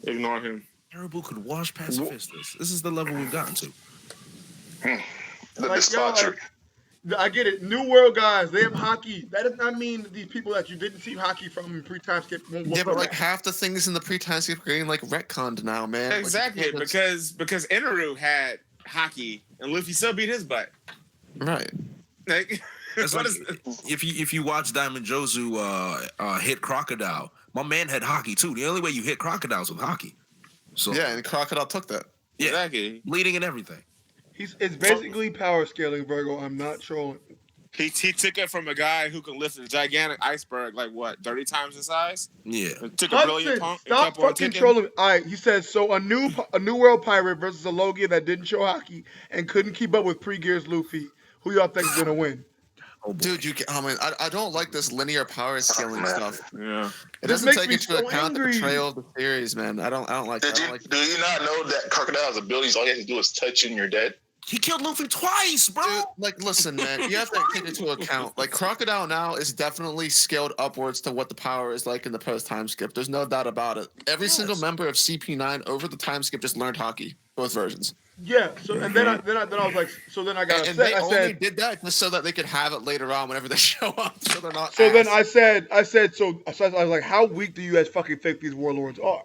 Ignore him. Caribou could wash pacifistas. This is the level we've gotten to. I get it. New World guys, they have hockey. That does not mean that these people that you didn't see hockey from in pre-time skip won't Yeah, but like half the things in the pre-time skip are getting like retconned now, man. Exactly, like, because Inaru had hockey and Luffy still beat his butt. Right. Like, if you watch Diamond Jozu hit Crocodile, my man had hockey too. The only way you hit crocodiles with hockey. So yeah, and Crocodile took that. Yeah, exactly. Bleeding and everything. It's basically power scaling, Vergo. I'm not trolling. He took it from a guy who can lift a gigantic iceberg like what, 30 times the size? Yeah. Took a brilliant punk. Stop fucking trolling. All right, he says so. A new world pirate versus a Logia that didn't show hockey and couldn't keep up with pre-Gears Luffy. Who y'all think is gonna win? Oh, dude, I don't like this linear power scaling stuff. Yeah, it doesn't take into account the betrayal of the series, man. I don't like that. Do you not know that Crocodile's abilities? All you have to do is touch and you're dead. He killed Luffy twice, bro. Dude, like, listen, man, you have to take into account. Like, Crocodile now is definitely scaled upwards to what the power is like in the post time skip. There's no doubt about it. Every single member of CP9 over the time skip just learned hockey, both versions. Yeah. So and then I was like, so then I got upset. They only did that just so that they could have it later on whenever they show up. So they're not. So then I said, so I was like, how weak do you guys fucking think these warlords are?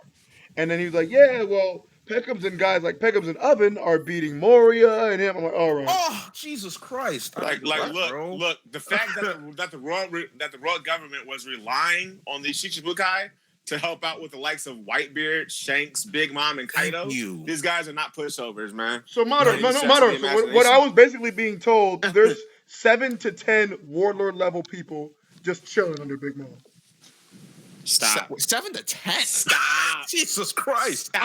And then he was like, yeah, well, Peckham's and guys like Peckham's and Oven are beating Moria and him. I'm like, all right. Oh, Jesus Christ! Look. The fact that the royal government was relying on these Shichibukai to help out with the likes of Whitebeard, Shanks, Big Mom, and Kaido. These guys are not pushovers, man. So, Mato, so what I was basically being told, there's 7 to 10 warlord level people just chilling under Big Mom. Stop. 7 to 10. Stop. Jesus Christ. Bro,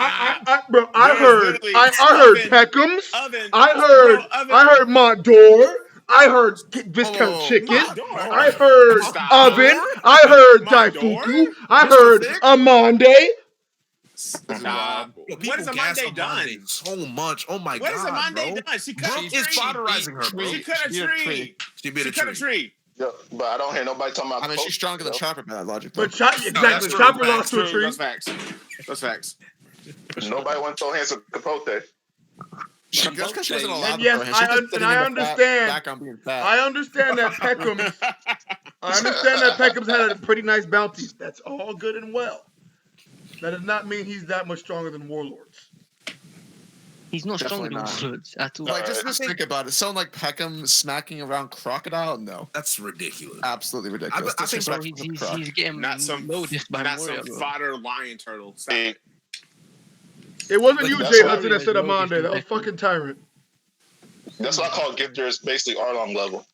I heard Peckham's. I heard Mondor. I heard Viscount Chicken. I heard Oven. I heard Daifuku. I heard Amande. Stop. What has Amande done? So much. Oh my God. What has Amande done? She cut a tree. Is fodderizing her, bro. She cut a tree. She cut a tree. Yeah, but I don't hear nobody talking about. I mean, she's stronger than Chopper by that logic. But exactly, Chopper lost to a tree. That's facts. That's facts. Nobody wants to throw hands with Capote. That's because she wasn't allowed And yes, I understand. I understand that Peckham's. I understand that Peckham's had a pretty nice bounty. That's all good and well. That does not mean he's that much stronger than Warlords. He's not stronger than Warlords at all. Like, just think about it. Someone like Peckham smacking around Crocodile? No. That's ridiculous. Absolutely ridiculous. I think he's getting not some fodder lion turtle. Stop it. It wasn't you, Jay Hudson, that said Amande. That was fucking Tyrant. That's what I call gifters, basically Arlong level.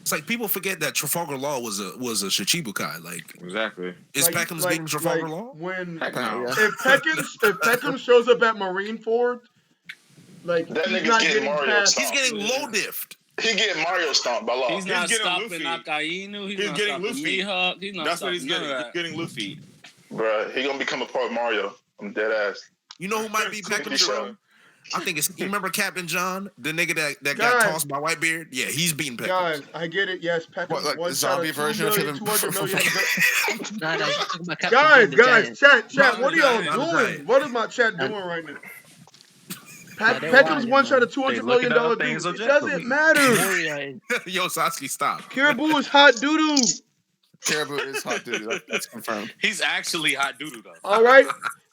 It's like people forget that Trafalgar Law was a Shichibukai. Like exactly. Is Peckham's beating Trafalgar Law? If Peckham shows up at Marineford, like that nigga's getting Mario stomped. He's getting low diffed. He getting Mario stomped by Law. He's not stopping Akainu. He's not getting stopping Luffy. Mihawk. He's not That's what he's stopping getting. none He's of that. getting Luffy. Bruh, he gonna become a part of Mario. I'm dead ass. You know who might be Peckham's show? I think it's. You remember Captain John, the nigga that got Guys. tossed by Whitebeard? Yeah, he's beating Peckham. Guys, I get it. Yes, Peckham. What, like the zombie version of him? 200 million. Nah, he's talking about Captain Guys, chat. No, What are y'all doing? What is my chat doing right now? Peckham's one shot a $200 million dude. It doesn't matter. Yo, Sasuke, stop. Caribou is hot doo-doo. Caribou is hot doo-doo. That's confirmed. He's actually hot doo-doo though. All right.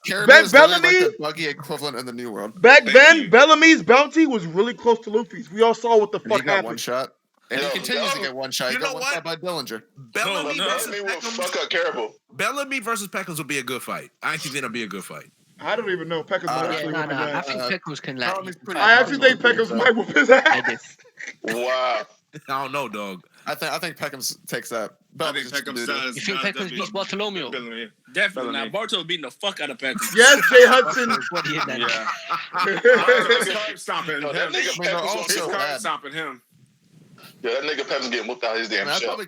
Caribou is like the buggy equivalent in the New World. Back then, Bellamy's bounty was really close to Luffy's. We all saw what the fuck He got happened. one shot. And he continues to get one shot. He got one shot by Dillinger. Bellamy will fuck up Caribou. Bellamy versus Peckham's would be a good fight. I actually think it'll be a good fight. I don't even know. Peckham's might actually whoop his I ass. think Peckham's can like. I actually think Peckham's might whoop his ass. Wow. I don't know, dog. I think Peckham's takes that. I think Peckham's does. You think Peckham's beats Bartolomeo? Definitely. Now Bartolo beating the fuck out of Peckham. Yes, Jay Hudson. He's card stomping him. He's card stomping him. Yeah, that nigga Peckham's getting whooped out his damn shell.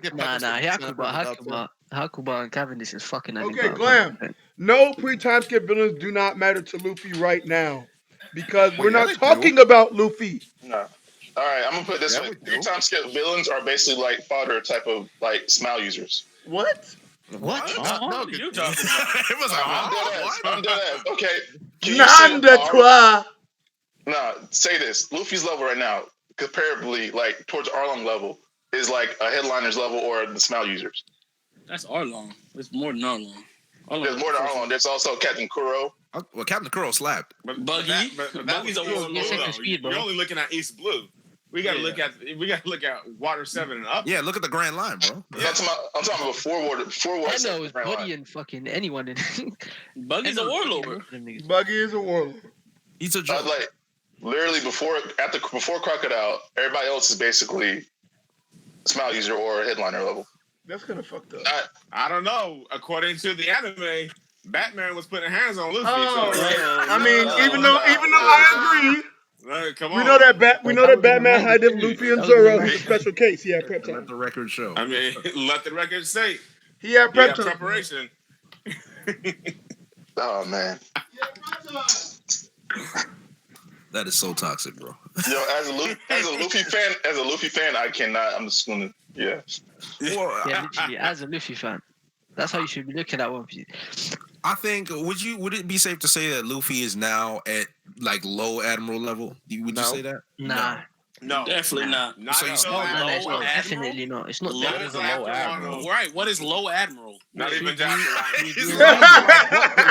Hakuba and Cavendish is fucking. Okay, Glam. No pre-time skip villains do not matter to Luffy right now because we're not talking about Luffy. No. All right, I'm gonna put it this way: pre-time skip villains are basically like fodder type of like smile users. What? What? No, you talking about? It was like, I'm dead ass. Okay. None de toi. Nah, say this: Luffy's level right now, comparably like towards Arlong level, is like a headliner's level or the smile users. That's Arlong. It's more than Arlong. There's more than Arlong. There's also Captain Kuro. Well, Captain Kuro slapped. Buggy. Buggy's a Blue, though. You're only looking at East Blue. We gotta look at Water 7 and up. Yeah, look at the Grand Line, bro. Yeah. I'm talking about four water. I know it's Buddy and fucking anyone in. Buggy's a warlord. Buggy is a warlord. He's a joke. Like literally before Crocodile, everybody else is basically smile user or headliner level. That's kind of fucked up. I don't know. According to the anime, Batman was putting hands on Luffy. I mean, even though I agree. Come on. We know that Batman had them Luffy and Zoro as a special case. He had prep time. Let the record show. I mean, let the record say. He had prep time. Preparation. Oh man. That is so toxic, bro. Yo, as a Luffy fan, I cannot. I'm just gonna, yeah. Literally, as a Luffy fan, that's how you should be looking at One Piece. I think would it be safe to say that Luffy is now at like low admiral level? Would you say that? Nah. No, definitely not. Not So you until still- No, Admiral. it's not. Definitely not. It's not Low That is a low admiral. Right. What is low admiral? Not even Fuji- Jack. Fuji-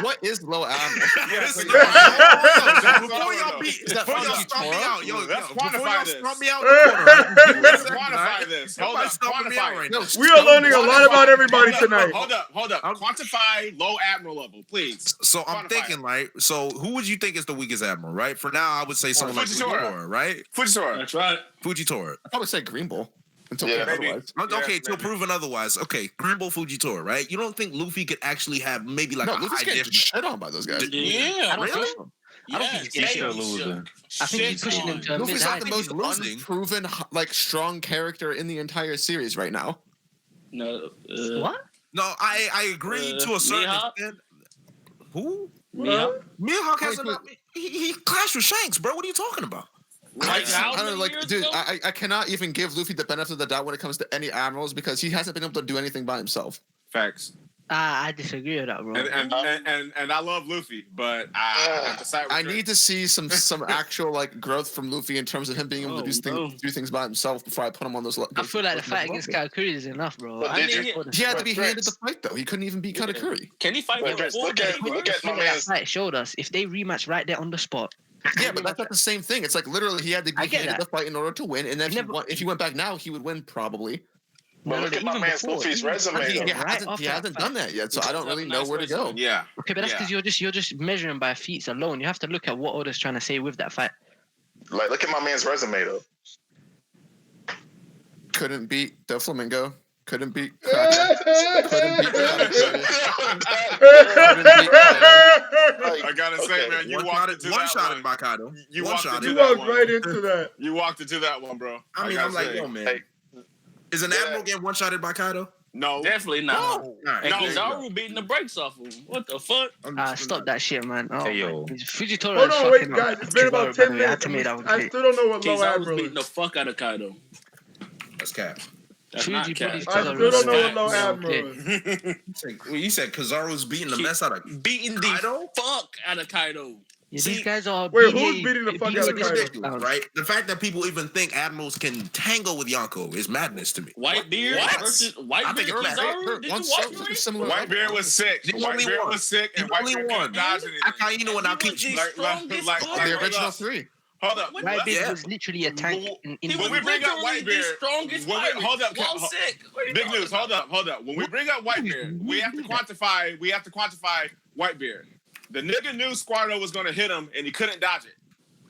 What is low admiral? Yes, Listen, That's before all I y'all know. beat, Is that before y'all Fuji stomp me Toro? out, Let's before quantify y'all this. stomp me out in the corner, right? Let's quantify this. Hold Everybody up. stomping me out Quantify right it. now. We are learning a lot about everybody tonight. Hold up. Quantify low admiral level, please. So I'm Quantify thinking, right? So who would you think is the weakest admiral, right? For now, I would say someone like Fujitora. Fujitora, right? Fujitora. That's right. Fujitora. I would say Green Bull until Yeah, proven maybe. otherwise. Okay, Yeah, till maybe. proven otherwise. Okay, Green Bull Fujitora, right? You don't think Luffy could actually have maybe like No, a Luffy's high getting diff? shit on by those guys. Yeah. I don't think Really? so. I don't think he's He's getting still shit. losing. I think he's pushing him to a Luffy's like mid-high. the most losing. unproven, like strong character in the entire series right now. No. What? No, I agree to a certain Mihawk? extent. Who? Mihawk? Mihawk hasn't. Wait. He clashed with Shanks, bro. What are you talking about? Like how I don't know, many like, years dude, ago? I cannot even give Luffy the benefit of the doubt when it comes to any admirals because he hasn't been able to do anything by himself. Facts. I disagree with that, bro. And I love Luffy, but I have to side with I Chris. need to see some actual like growth from Luffy in terms of him being able to do things by himself before I put him on those. I feel like the fight against Katakuri is enough, bro. But did He had to be handed the fight though. He couldn't even beat Katakuri. Can he fight But for Chris, four look at my That man's. fight showed us if they rematch right there on the spot. Yeah, but that's not the same thing. It's like literally he had to I be get handed that. the fight in order to win, and then Never- if he went back now, he would win probably. But look at my even man's before, Luffy's even- resume. But he though. Right hasn't, after he that hasn't fight. done that yet, so I don't really know where to go. Yeah. Okay, but that's because you're just measuring by feats alone. You have to look at what Oda's trying to say with that fight. Like, look at my man's resume though. Couldn't beat the Flamingo. Couldn't beat Kraken. Couldn't beat I gotta say, man, you walked into that one-shotted one. by Kaido. You walked One-shotted. into You that walked one. right into that. You walked into that one, bro. I mean, gotta I'm like, say. yo, man. Hey. Is an admiral getting one-shotted by Kaido? No. Definitely not. All right. And No. Kizaru beating the brakes off him. What the fuck? Stop that shit, man. Oh, Hey, yo. Fujitora Hold is on, wait, fucking guys. up. It's been about Kizaru, 10 by the way. I had minutes. to make that one I clear. still don't know what low Kizaru's admiral beating the is. fuck out of Kaido. That's cap. That's Fuji not cat. Bodies I still don't know what low Yeah, admiral is. You said Kizaru's beating the mess out of Beating the Kaido? fuck out of Kaido. Yeah, See- these guys are Wait, BDA who's beating the fuck out of BDA Kaido? discounts. right? The fact that people even think admirals can tangle with Yonko is madness to me. Whitebeard What? versus I Whitebeard think it's Kizaru? Did you watch the similar. Whitebeard was sick. The only Whitebeard one. was sick, and The only Whitebeard one. couldn't dodge anything. Akainu and He was Akechi. the strongest like- guard. The hold original up. three. Hold up. Whitebeard Yeah. was literally a tank. In He When was we bring up literally the Whitebeard- strongest when we- pirate. hold up, While ho- sick. What are you Big talking news. about? Hold up. When we bring up Whitebeard, we have to quantify. We have to quantify Whitebeard. The nigga knew Squardo was going to hit him, and he couldn't dodge it.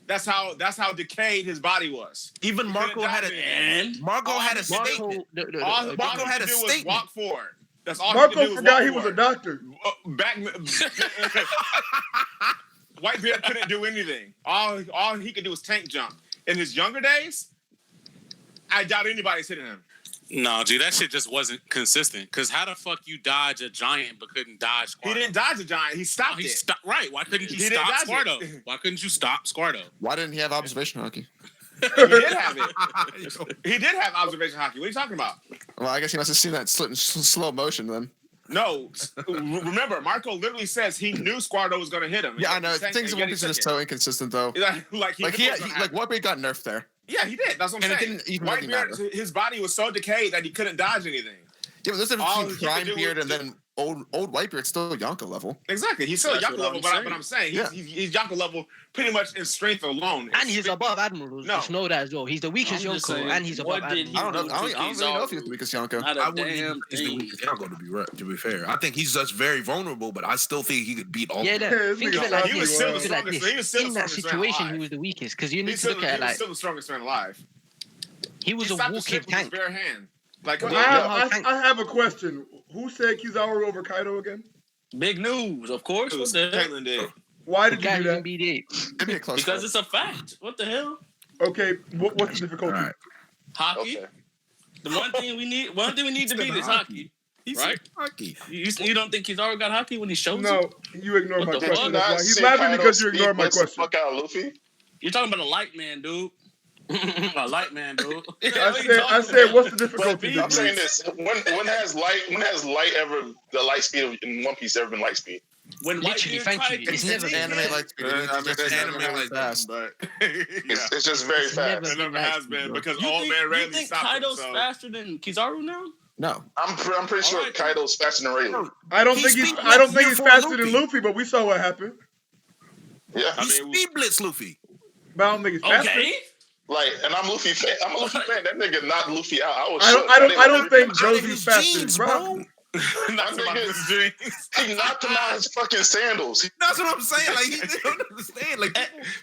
That's how decayed his body was. Even Marco had a And Marco had a Marco, statement. All Marco he had could a do was statement. walk forward. That's all he Marco could do. forgot walk he was a forward. doctor. Back. Whitebeard couldn't do anything. All he could do was tank jump. In his younger days, I doubt anybody's hitting him. No, G, that shit just wasn't consistent. Because how the fuck you dodge a giant but couldn't dodge Squardo? He didn't dodge a giant. He stopped He it. stopped. Right. Why couldn't you He didn't stop dodge Squardo? it. Why couldn't you stop Squardo? Why didn't he have observation hockey? He did have it. He did have observation hockey. What are you talking about? Well, I guess he must have seen that slit in slow motion then. No. Remember, Marco literally says he knew Squardo was going to hit him. Yeah, I know. Tank- Things in yet One he Piece are took just it. so inconsistent, though. Like Like Whitebeard got nerfed there. Yeah, he did. That's what I'm And it saying. didn't even really Whitebeard, his body was so decayed that he couldn't dodge anything. Yeah, but there's a All difference he between could do Primebeard was and then old Whitebeard still Yonka level. Exactly. He's still That's Yonka what level, I'm but I'm saying Yeah. he's Yonka level pretty much in strength alone. And he's above Admirals. No. Just know that as well. He's the weakest I'm just Yonko, saying, and he's above what did Admirals. he I don't know. do I don't to really know if he's Kizaru? the weakest Yonka. Not a I wouldn't even damn think he's the thing. weakest Yonko, to be fair. I think he's just very vulnerable, but I still think he could beat all Yeah, of them. this think of nigga it like he was this. still Think the of it like strongest. this. He was still the In that strongest man situation, alive. he was the weakest because you need He's to still, look at it he was like still the strongest man alive. he was a stopped the walking shit with his tank. bare hand. Like, But come on. I have a question. Who said Kizaru over Kaido again? Big news, of course. What the hell? Caitlyn did. Why The did you guy do who's in that? BD8. It'd be a close Because fight. it's a fact. What the hell? Okay, what's the difficulty? All right. Hockey. Okay. The one thing we need to beat is hockey. He's Right? hockey. You don't think he's already got hockey when he shows No, it? you ignore What my the Did question. you That's not why. He's see laughing Kaido because you ignored my speed the question. fuck out of Luffy? You're talking about a light man, dude. A light man, dude. I said, what's the But difficulty? I'm saying this: when has light ever the light speed in One Piece ever been light speed? When Literally, Whitebeard thank tried you. to It's save never been anime him, like speed. I mean, It's just anime anime like fast. but It's just very It's fast. never it never been has like been bro. because you old man you Rayleigh think stopped him. Kaido's So faster than Kizaru now? No. I'm pretty sure Alright, then. Kaido's faster than Rayleigh. I don't He think he's speed I don't blitzed think he's before faster than Luffy. Luffy, but we saw what happened. Yeah. I He mean, speed blitz Luffy. But I don't think he's faster. Okay. Like, and I'm Luffy fan. I'm a Luffy fan. That nigga knocked Luffy out. I was I shook. don't think Out of Josu's his faster jeans, than bro. Rob. not My about nigga- his dreams. He knocked him out his fucking sandals. That's what I'm saying. Like he don't understand. Like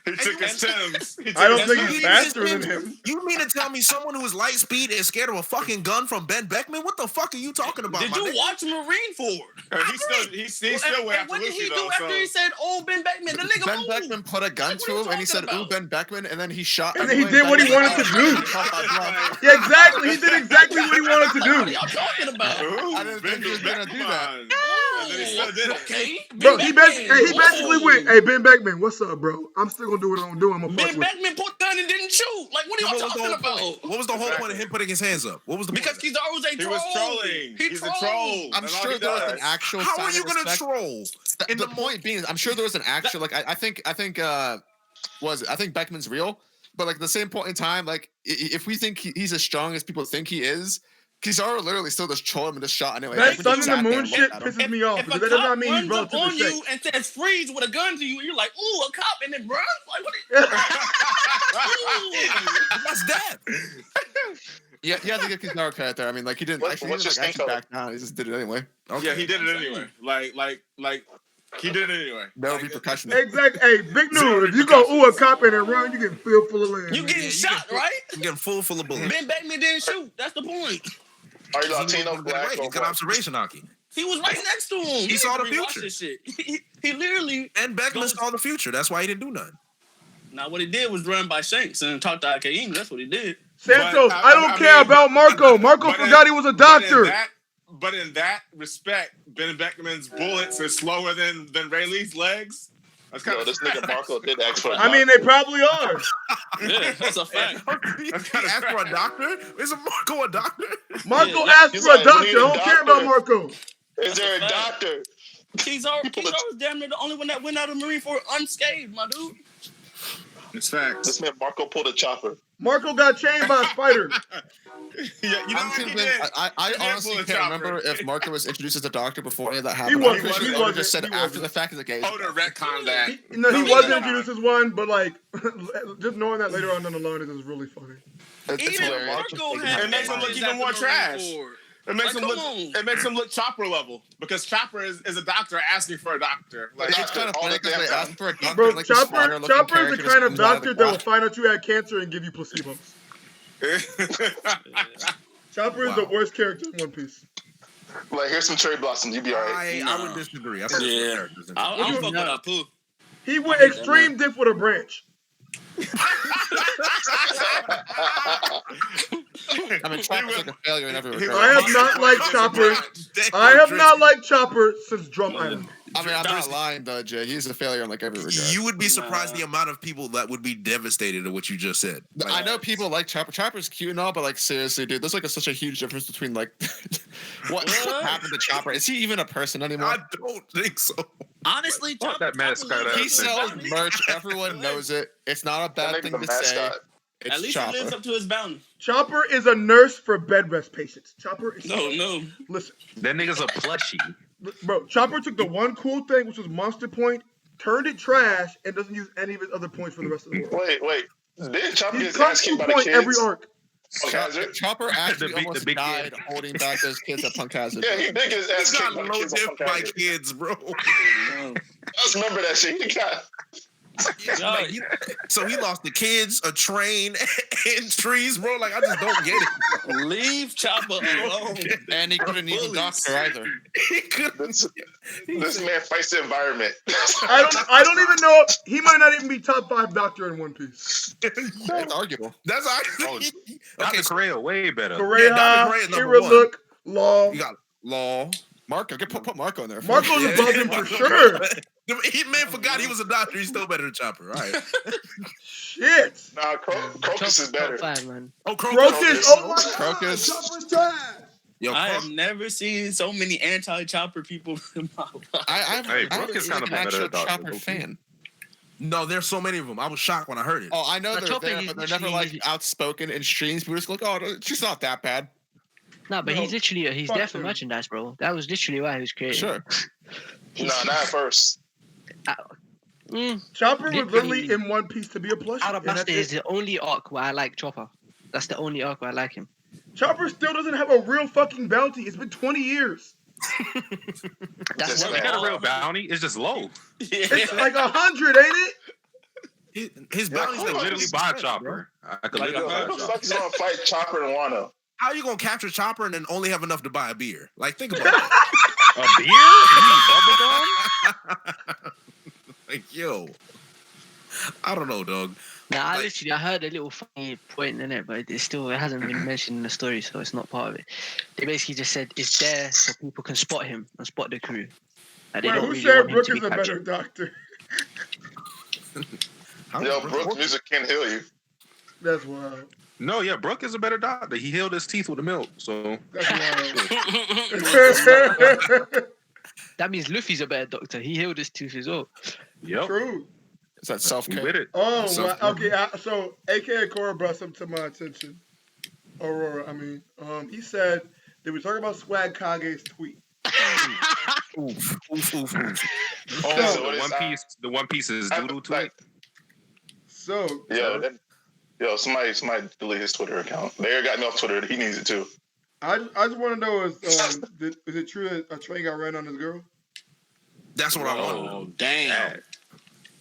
He took his Timbs. I don't think He he's needs faster his than him. You mean to tell me someone who is light speed is scared of a fucking gun from Ben Beckman? What the fuck are you talking about? Did my you nigga? watch Marineford? He still went And what after did he Luffy do though. after So he said, "Oh, Ben Beckman"? The nigga Ben moved. Beckman put a gun Like, what to are you him and he said, talking "Ooh, about? Ben Beckman," and then he shot. And then he everyone did what he Beckman wanted to out. do. Yeah, exactly. He did exactly what he wanted to What are do. y'all talking about? Ooh, I didn't think he was gonna do that. And then he still did it. Okay. Bro, Ben he Beckman. basically went, Whoa. "Hey, Ben Beckman, what's up, bro? I'm still gonna do what I'm gonna do. I'm gonna fuck Ben with you." Beckman put gun and didn't shoot. Like, what are y'all What was the talking whole about? point? What was the whole point of him putting his hands up? What was the Because point? Kizaru was a He troll. was trolling. He He's trolled. a troll. I'm That's all sure he there was an does. actual. How sign are you of gonna respect. troll? The point being, I'm sure there was an actual. Like I think I think Beckman's real, but like the same point in time, like if we think he's as strong as people think he is, Kizaru literally still just trolled him and just shot anyway. That People sun just and the sat there moon and shit looked at him. pisses me off If a because that does cop not mean he's runs up relatively on safe. you and says freeze with a gun to you, you're like, ooh, a cop, and then bruh, like what? That's death. Yeah, you have to give Kizaru credit there. I mean, like he didn't actually, what's your skin actually color? back down. He just did it anyway. Yeah, he did it anyway. Like he did it anyway. No Like, repercussions. Exactly. Hey, big news. If you go ooh a cop and run, you get filled full of land. You getting shot, right? You getting full of bullets. Ben Beckman didn't shoot. That's the point. Are you Latino, black, He's or got white? observation hockey. He was right next to him. He saw need the to rewatch future. this shit. He literally. And Beckman Goes- saw the future. That's why he didn't do nothing. Now what he did was run by Shanks and talk to Akainu. That's what he did. Santos, But, I don't care about Marco. Marco but in- forgot he was a doctor. But in that respect, Ben Beckman's bullets are slower than Rayleigh's legs. That's kind Yo, of this nigga Marco did ask for a I mean, they probably are. Yeah, that's a fact. He asked for a doctor? Isn't Marco a doctor? Marco Yeah, asked he's for a like, doctor. we I need a don't care about doctor. Marco. Is there a That's a fact. doctor? Kizaru was damn near the only one that went out of Marineford unscathed, my dude. It's facts. This man Marco pulled a chopper. Marco got chained by a spider. Yeah, you know I'm what he convinced. did? I He did honestly pull a can't chopper. remember if Marco was introduced as a doctor before any of that happened. wasn't, I think he Oda wasn't, just said he after wasn't. the fact that okay. Oda retconned that. No, he No, wasn't no. introduced as one, but like, just knowing that later on down the line is really funny. It's Even hilarious. Marco had It makes him look matches even after more trash. Marineford. It makes Like, him look. come on. It makes him look Chopper level because Chopper is a doctor asking for a doctor. Like It's kind of all funny the because they damn asked for a doctor. Bro, like this spider-looking Chopper is the character kind just of comes out doctor the that will ground. find out you had cancer and give you placebos. Chopper is the worst character in One Piece. Like, here's some cherry blossoms. You be alright. I would disagree. I think Yeah. characters in I don't fuck with Apu. He went extreme diff with a branch. I mean, Chopper's like a failure in every regard. I have not liked Chopper. I have not liked Chopper since Drum Island. I mean, I'm not lying though, Jay. He's a failure in like every regard. You would be surprised the amount of people that would be devastated at what you just said. Like, I know people like Chopper. Chopper's cute and all, but like seriously, dude, there's like such a huge difference between like what happened to Chopper. Is he even a person anymore? I don't think so. Honestly, Fuck that mascot He ass sells nigga. merch. Everyone knows it. It's not a bad That thing nigga's to the say. mascot. It's At least Chopper. he lives up to his bounty. Chopper is a nurse for bed rest patients. Chopper is No. Listen, That nigga's a plushie. bro. Chopper took the one cool thing, which was Monster Point, turned it trash, and doesn't use any of his other points for the rest of the world. Wait. Didn't Chopper He get his ass comes to kicked by the point kids? every arc. Chopper actually The big- almost the big died kid. holding back those kids at Punk Hazard. Yeah, he did get his ass He got kicked by the low kids. diff by kids, bro. I just remember that shit. He got Like, so he lost the kids, a train, and trees, bro. Like, I just don't get it. Leave Chopper alone. And he couldn't even doctor either. He couldn't. this man fights the environment. I don't even know. He might not even be top 5 doctor in One Piece. It's arguable. That's actually Dr. okay. Correa way better. Correa, Dr. Correa is number Ira one. Look, Law. You got Law. Marco, put Marco in there. Marco's Yeah. above him for sure. He man forgot he was a doctor. He's still better than Chopper. All right. Shit. Nah, Crocus is better. Top 5, man. Oh, Crocus. Oh my god. Crocus. Chopper's trash. I have never seen so many anti-Chopper people in my life. I'm Brooke is kind of an a actual better Chopper fan. No, there's so many of them. I was shocked when I heard it. Oh, I know Now, they're Chopper, there, he's but they're never like literally- outspoken in streams. We're just like, oh, she's not that bad. No, but No, he's literally he's fuck there for him. merchandise, bro. That was literally why he was created. Sure. No, not at first. Chopper was literally Literally. in One Piece to be a plushie. and Alabasta that's is it. the only arc where I like Chopper. That's the only arc where I like him. Chopper still doesn't have a real fucking bounty. It's been 20 years. That's Just what He got a real bounty. It's just low. It's like 100, ain't it? His I bounty's could like literally buy a Chopper. I could literally buy a Who the Chopper. fuck's gonna fight Chopper and Wano? How you gonna capture Chopper and then only have enough to buy a beer? Like, think about that. A beer? You mean bubblegum? Like, yo, I don't know, dog. Nah, I Like- heard a little funny point in it, but it hasn't been mentioned in the story, so it's not part of it. They basically just said it's there so people can spot him and spot the crew. Like, they Wait, don't who really said want him Brook to is be a better captured. doctor? Yo, Brooke music can heal you. That's wild. No, yeah, Brooke is a better doctor. He healed his teeth with the milk, so That's wild. That means Luffy's a better doctor. He healed his tooth as well. yep. True. Is that self We care? with it. Oh, So- wow. Okay. So, AKA Cora brought something to my attention. Aurora, I mean. He said they were talking about Swag Kage's tweet. Oof, oof, oof, oof. Oh, So- so The One Piece is doodle tweet. So, Yo, somebody delete his Twitter account. Larry got me off Twitter. He needs it too. I just want to know is it true that a train got ran on this girl? That's what I want to know. Oh, damn.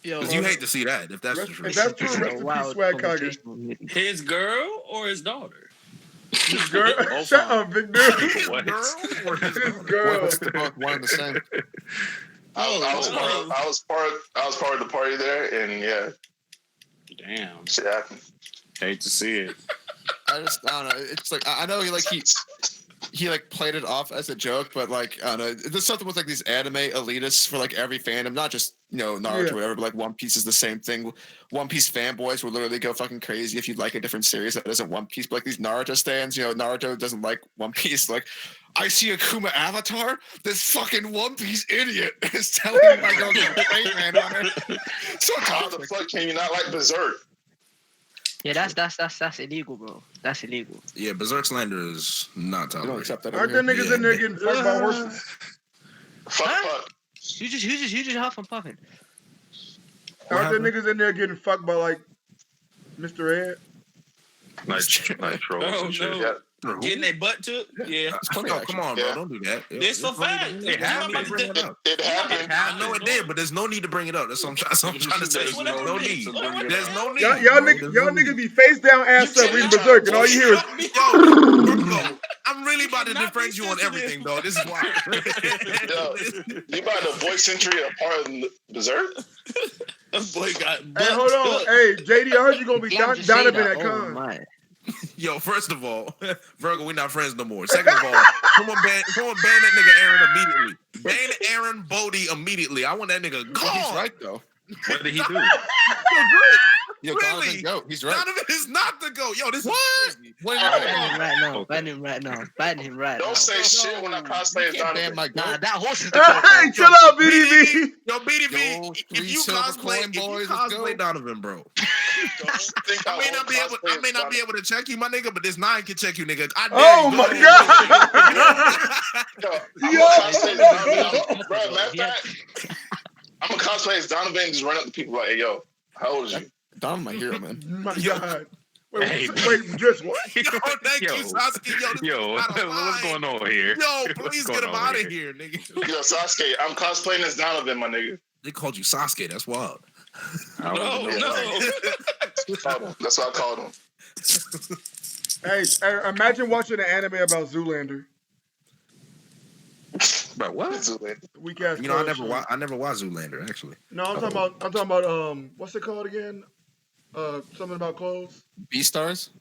Yo, Because you hate to see that, if that's the If truth. that's true, rest in peace, wild Swag Kage. conversation with me. His girl or his daughter? This girl, Oh, shut fine. up, big dude. What? Girl or his This girl? girl. What's the book? One and the same. I was part of the party there, and yeah, Damn. shit happened. Hate to see it. I don't know. It's like I know he played it off as a joke, but like I don't know. There's something with like these anime elitists for like every fandom, not just Naruto Yeah. or whatever. But like One Piece is the same thing. One Piece fanboys will literally go fucking crazy if you like a different series that isn't One Piece. But like these Naruto stands, Naruto doesn't like One Piece. Like I see a Kuma avatar. This fucking One Piece idiot is telling me I go get a great man on it. So How the toxic. fuck can you not like Berserk? Yeah, that's illegal, bro. That's illegal. Yeah, Berserk slander is not We don't tolerated. accept that. Aren't Over there here. niggas in there getting fucked by horses? Fuck. You just huff and puffing. Aren't there niggas in there getting fucked by like Mr. Ed? Like trolls Oh, and shit. no. Yeah. Getting their butt took? Yeah. It's funny, Oh, actually. come on, bro. Yeah. Don't do that. This for fact. It happened. I'm about to- Bring it up. It happened. I know it did, but there's no need to bring it up. That's what I'm trying to say. There's Whatever no it need. is. Whatever it There's is. no need. Y'all bro. There's no niggas need. be face down, ass up, reading Berserk, and all you hear is Yo, Vergo, I'm really about to Not defriend be you on sensitive. everything, though. This is why. Yo, you about to voice entry a part of Berserk? That boy got Hey, butt hold on. took. Hey, JD, I heard you gonna be Glad you say Donovan that. at Oh Con. my. Yo, first of all, Virgo, we not friends no more. Second of all, someone ban that nigga Aaron immediately. Ban Aaron Bodie immediately. I want that nigga But he's gone. right though. What did he do? Yo, Drake, Yo, Really? Donovan, go. He's right. Donovan is not the GOAT. Yo, this What? is crazy. What Ban are you Ban him right now. Okay. Ban him right now. Ban him right now. Don't say shit when I cosplay as You can't ban Donovan. my Nah, goat. that horse is the Hey, goat. chill out, BDB. Yo, BDB, Yo, if 3 you silver cosplay, coin, boys, let's cosplay go. Donovan, bro. Don't think I may won't not be able. cosplay I may as not be Donovan. able to check you, my nigga, but this 9 can check you, nigga. I dare Oh you. my Go ahead. god. Yo, I'm Yo. gonna cosplay as Donovan. Bro, matter of fact, I'm gonna cosplay as Donovan and just run up to people like, hey, yo, how old is you? Donovan's my hero, man. My Yo. god. Hey, Wait, just what? Yo, thank you, Sasuke. Yo, this Yo, is out of what's line. going on here? Yo, What's please going get him on out of here, nigga. Yo, Sasuke, I'm cosplaying as Donovan, my nigga. They called you Sasuke. That's wild. I don't No, even know. no. That's what I called him. Hey, imagine watching an anime about Zoolander. But what? Weak ass. You know, I never watched Zoolander actually. No, I'm talking about what's it called again? Something about clothes? B-Stars?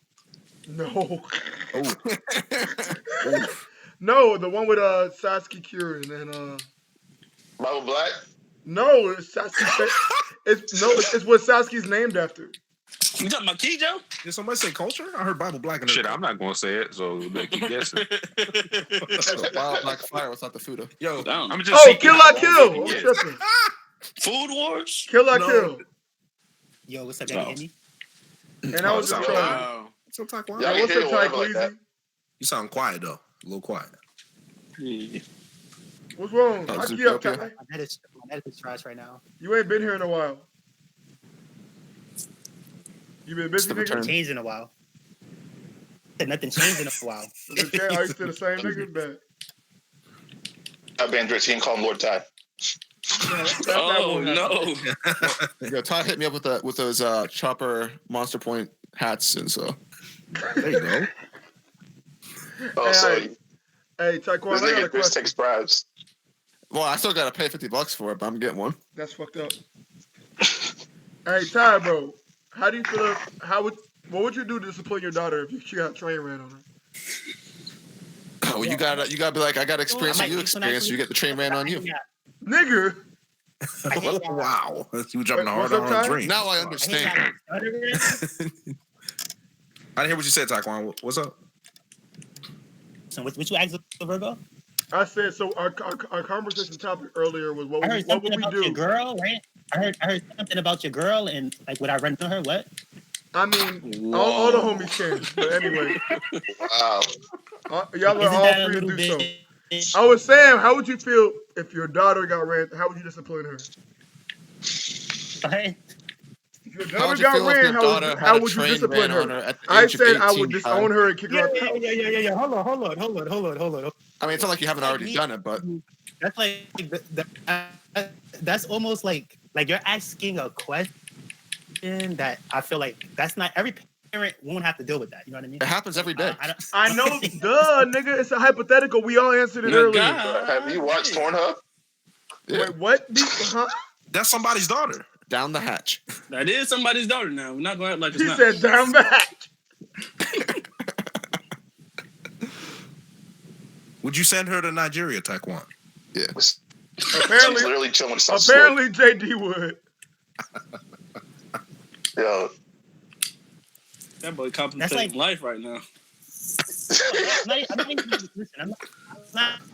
No. Oh, No, the one with Sasuke Kieran and Bible Black? no, it's Sasuke. It's what Sasuke's named after. You talking about Kijo? Did somebody say culture? I heard Bible Black. Shit, I'm not gonna say it, so they keep guessing. Wild Black Fire without the Fuda. Yo, I'm just Kill La Kill. I'm tripping. Food Wars? Kill La Kill. Yo, what's up, Danny? And I was just trolling. Wow. What's up, Taekwondo? Yeah, what's up, Taekwondo? You sound quiet though. A little quiet. Yeah. What's wrong? I keep up, Ty. My net is trash right now. You ain't been here in a while. You been busy, nigga? Changed in a while. Nothing changed in a while. Okay, are you still the same nigga? Bet. I've been dressed. He can call him Lord Ty. Oh no! Yo, Ty hit me up with those Chopper Monster Point hats, and so there you go. Oh, so hey, Taekwondo, this nigga just takes bribes. Well, I still gotta pay $50 for it, but I'm getting one. That's fucked up. Hey, Ty, bro, how do you feel? What would you do to discipline your daughter if she got a train ran on her? Well, you gotta be like, I got experience what you experience. You get the train ran on you. Nigga. Wow, you jumping hard on a dream. Now I understand. I didn't hear what you said, Taekwondo. What's up? So what you asked the Virgo? I said so. Our conversation topic earlier was what I heard would something we about do? your girl, right? I heard something about your girl and like would I run to her? What? I mean, all the homies can. But anyway, wow. Y'all are all free to do so. I was saying, how would you feel if your daughter got ran? How would you discipline her? Hey. If your daughter got ran, how would you discipline her? I said I would disown her and kick her out the house. Yeah. Hold on. I mean, it's not like you haven't already done it, but that's like that's almost like you're asking a question that I feel like that's not every parent won't have to deal with that. You know what I mean? It happens every day. I know, duh, nigga. It's a hypothetical. We all answered it earlier. Have you watched Pornhub? Yeah. Wait, what? That's somebody's daughter. Down the hatch. That is somebody's daughter now. We're not going to act like it's He not. said down the hatch. Would you send her to Nigeria, Taekwondo? Yeah. Apparently, literally chilling with some apparently JD would. Yo. That boy contemplating life right now. I'm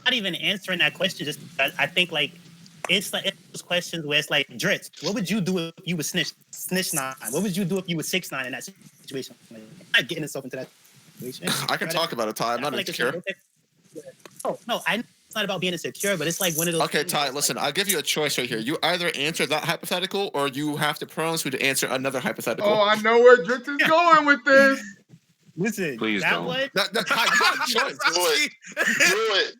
not even answering that question. Just I think like it's like those questions where it's like, Dritz, what would you do if you were snitch 9? What would you do if you were 6'9" in that situation? Like, I'm not getting yourself into that situation. I can talk about it, Ty. I'm not insecure. Oh no, it's not about being insecure, but it's like one of those. Okay, Ty, listen, I'll give you a choice right here. You either answer that hypothetical or you have to promise me to answer another hypothetical. Oh, I know where Dritz is going with this. Listen, please that don't. One, Ty, you got a choice. Do it.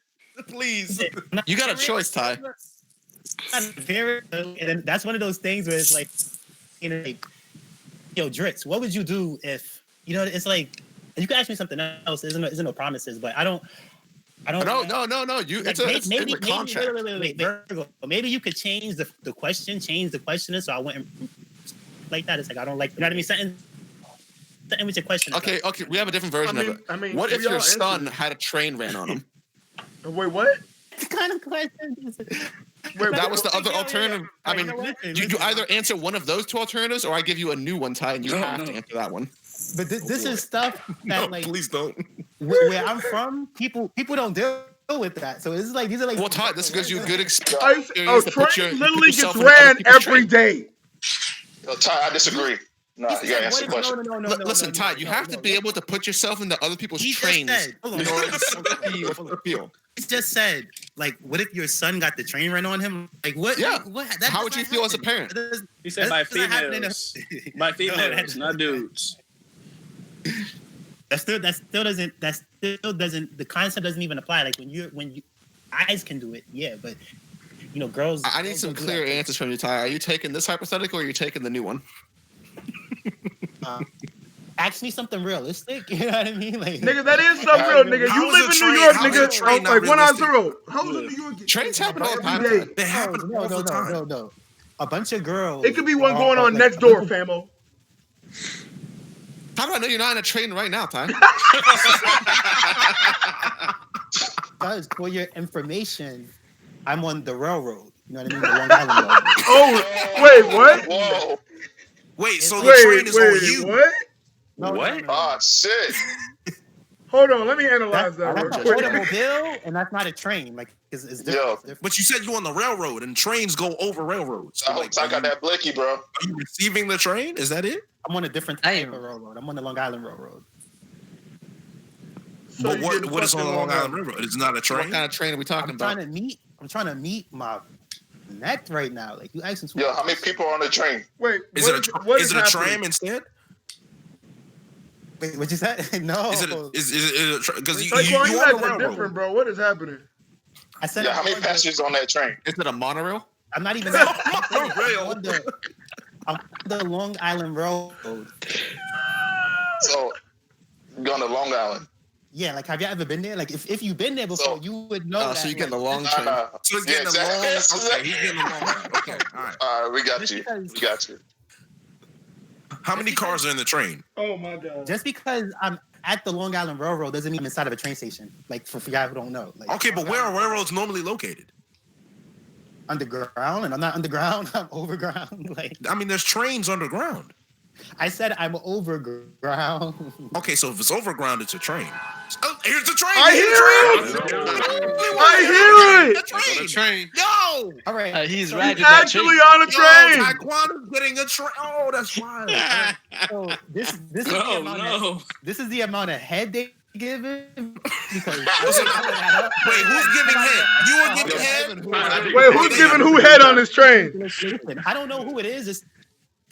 Please. You got a choice, Ty. And that's one of those things where it's like, you know, like, yo, Dritz, what would you do if, you know, it's like, you can ask me something else. There's no promises, but I don't. No. You, like, it's a contract. Wait. Vergo. Maybe you could change the question, so I wouldn't like that. It's like I don't like. You know what I mean? Something with your question. Okay. We have a different version of it. I mean, what if your son had a train ran on him? Wait, what? What kind of question? Wait, that was the other alternative. I mean, you either answer one of those two alternatives, or I give you a new one, Ty, and you have to answer that one. But this is stuff that like. Please don't. Where I'm from, people don't deal with that. So it's like these are like. Well, Ty, this gives you a good experience. Train literally gets ran every day. Yo, Ty, I disagree. No, you gotta answer the question. No, listen, Ty, you have to be able to put yourself into other people's trains in order to feel. He just said, like, what if your son got the train run on him? Like, what? Yeah. What? How would you feel as a parent? He said by females. By females, not dudes. That still doesn't. The concept doesn't even apply. Like when you guys can do it, yeah, but you know, girls. I need some clear answers from you, Ty. Are you taking this hypothetical or are you taking the new one? Ask me something realistic. You know what I mean? Like, nigga, that is something real, nigga. You live in New York, nigga. Like 1-0. How is it New York? Trains happen all the time. They happen all the time. No. A bunch of girls. It could be one going on next door, famo. How do I know you're not in a train right now, Ty? Because for your information, I'm on the railroad. You know what I mean? The Long Island Railroad. Oh, wait, what? Whoa. Wait, so the train is on you? What? What? Oh shit! Hold on, let me analyze that real That's an quick. automobile, and that's not a train. Like, it's different. But you said you on the railroad, and trains go over railroads. So I got that blicky, bro. Are you receiving the train? Is that it? I'm on a different type of railroad. I'm on the Long Island Railroad. So But what is on the Long Island Railroad? It's not a train. What kind of train are we talking about? I'm trying to meet my neck right now. Like, you asking too Yo, much. how many people are on the train? Wait, Is it a tram instead? Wait, what you said? No. Is it because you Taekwon, you on the acting railroad? different, bro. What is happening? I said, Yeah, how many passengers on that train? Is it a monorail? I'm not even Rail. I'm on the Long Island Railroad. So, going to Long Island. Yeah, like, have you ever been there? Like, if you've been there before, you would know. So you're getting the long train. So he's getting the long. Okay, he's getting the long. Okay, all right. All right, we got you. We got you. How many cars are in the train? Oh my god! Just because I'm at the Long Island Railroad doesn't mean I'm inside of a train station. Like, for y'all who don't know. Like, Okay, but where are railroads normally located? Underground, and I'm not underground. I'm overground. Like, I mean, there's trains underground. I said I'm overground. Okay, so if it's overground, it's a train. Oh, here's the train. I hear it. The train. Yo. All right. He's He's riding that actually train. on a train. Taekwondo is getting a train. Oh, that's wild. So this is the amount. This is the amount of head they give him. Because wait, who's giving head? You are giving head. Wait, who's giving who head on this train? Listen, I don't know who it is.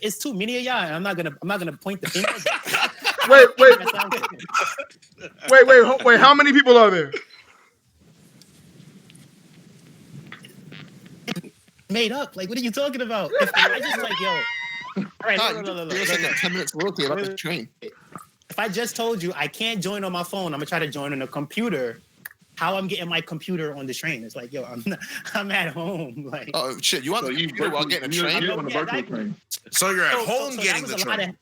It's too many of y'all, and I'm not gonna point the finger. Wait. How many people are there? Made up. Like, what are you talking about? If I just like, yo. All right, look. There's like a 10 minutes loyalty about the train. If I just told you I can't join on my phone, I'm gonna try to join on a computer. How I'm getting my computer on the train? It's like, yo, I'm at home. Like, oh shit, you on the computer while getting a train? On the virtual train. So you're at home getting the train.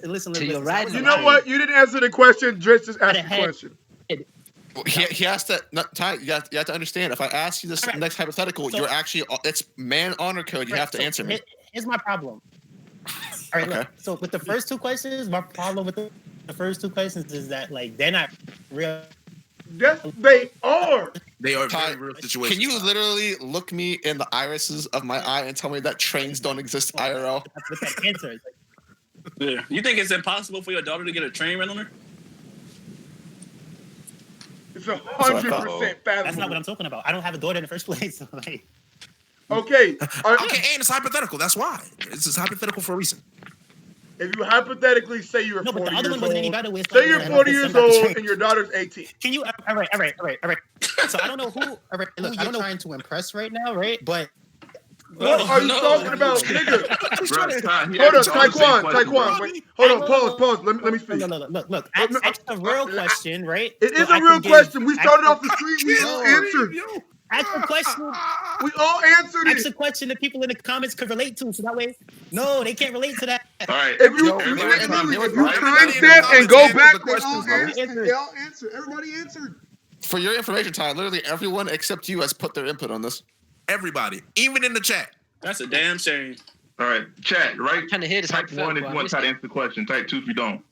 Listen. you're riding You know what? You didn't answer the question. Dritz just asked the question. He has to. Ty, you have to understand. If I ask you this next hypothetical, you're actually. It's man honor code. You have to answer me. Here's my problem. All right. Okay. Look, so with the first two questions, my problem with the first two questions is that, like, they're not real. Yes, they are. They are Ty, very real situations. Can you literally look me in the irises of my eye and tell me that trains don't exist IRL? With that answer. Yeah. You think it's impossible for your daughter to get a train rental? It's 100% fathomable. That's not what I'm talking about. I don't have a daughter in the first place. So, like, okay. Okay, and it's hypothetical. That's why. It's hypothetical for a reason. If you hypothetically say you're 40 but the other years one wasn't any old, better. say you're 40 years old and your daughter's 18. Can you? All right. So I don't know who. All right, look, I don't know trying to impress right now, right? But what are you talking about, nigga? Hold on, Taekwon. Wait, hold on, pause. Let me speak. Look. Ask a real question, right? It is a real question. We started off the street. We all answered. Ask a question. We all answered it. Ask a question that people in the comments could relate to, so that way, no, they can't relate to that. All right. If you timestamp and go back, they all answer. Everybody answered. For your information, Ty, literally everyone except you has put their input on this. Everybody, even in the chat. That's a damn shame. All right, chat, right? Trying to hear this Type 1 if you want to try to answer the question. Type 2 if you don't.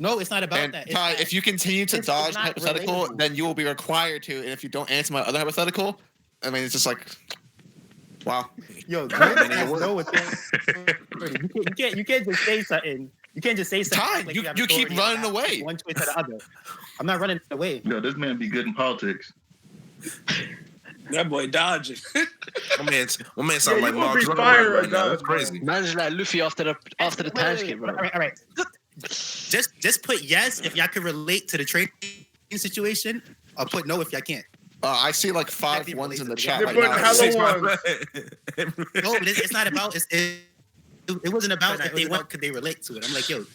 No, it's not about And that. Ty, if you continue to dodge hypothetical, then you will be required to. And if you don't answer my other hypothetical, I mean, it's just like, wow. Yo, you can't just say something. You can't just say something. Ty, like you keep running away. One choice to the other. I'm not running away. Yo, this man be good in politics. That boy dodging. My man sound like Mark Zuckerberg right now. That's crazy. Man's like Luffy after the time skip, bro. All right. Just put yes if y'all can relate to the trading situation, or put no if y'all can't. I see like 5 ones in the chat right They're now. hella ones. No, but it's not about. It wasn't about that. Could they relate to it? I'm like, yo,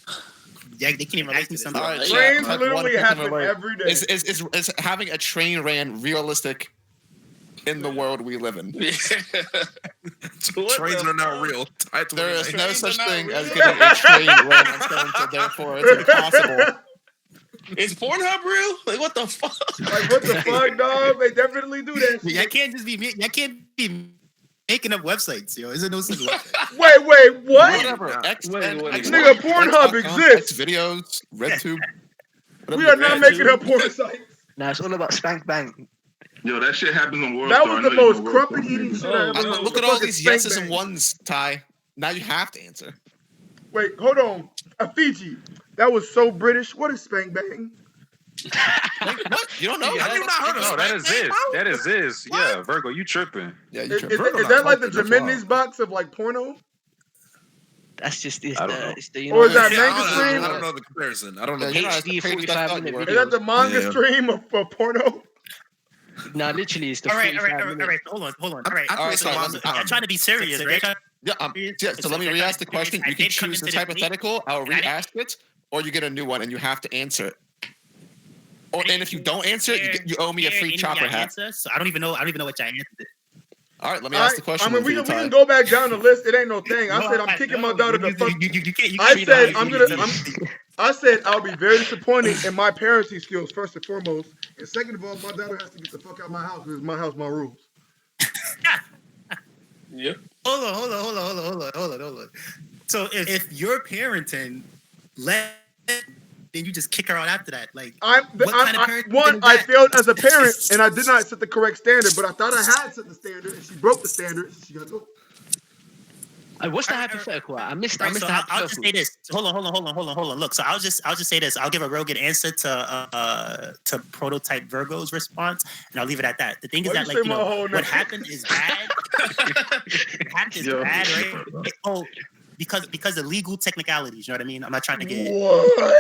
yeah, they can't even relate to something. Right, trains literally happen every day. Is having a train ran realistic in the world we live in? Trains are not real. There is no such thing as getting a train ran on stone, so therefore it's impossible. Is Pornhub real? Like, what the fuck? Like, what the fuck, dog? They definitely do that shit. Y'all can't just be. Y'all can't be making up websites, yo. Isn't no such website? Wait, what? Whatever. Nigga, Pornhub exists. Videos, RedTube. We are not making up porn sites. Nah, it's all about spank bang. Yo, that shit happens on World That Star. was the most crumpet eating shit I ever heard. Look at all these yeses and ones, Ty. Now you have to answer. Wait, hold on. Fiji. That was so British. What is spank bang? What? You don't know? Have you not heard of that is Spank this. Bang, That is this. Yeah, Virgo, you tripping. Yeah, you Is tripping. that like the Gemini's box of like porno? That's just I don't know. it's the Or is that Yeah, Manga stream? I don't know the comparison. I don't know. Yeah, HD 45-minute Is that videos. the manga Yeah. stream of porno? Nah, literally, it's the All right. 45-minute. Hold on. All I right. play some Alright, Manga. I'm trying to be serious, right? Yeah, so let me re-ask the question. You can choose this hypothetical, I'll re-ask it, or you get a new one and you have to answer it. And if you don't answer it, you owe me a free chopper hat. So I don't even know what I answered. All right, let me ask the question. I mean, we can go back down the list. It ain't no thing. I said I'm kicking my daughter to fuck. I said I'll be very disappointed in my parenting skills first and foremost, and second of all, my daughter has to get the fuck out of my house because it's my house, my rules. Yep. Hold on. So if you're parenting, then you just kick her out after that. Like, I failed as a parent, and I did not set the correct standard, but I thought I had set the standard, and she broke the standard. So she got to go. What's the hypothetical? I missed so the hypothetical. I'll just say this. Hold on. Look, so I'll just say this. I'll give a real good answer to prototype Virgo's response, and I'll leave it at that. The thing is that, like, you know, what happened is bad. What happened is bad, right? Oh, because of legal technicalities. You know what I mean? I'm not trying to get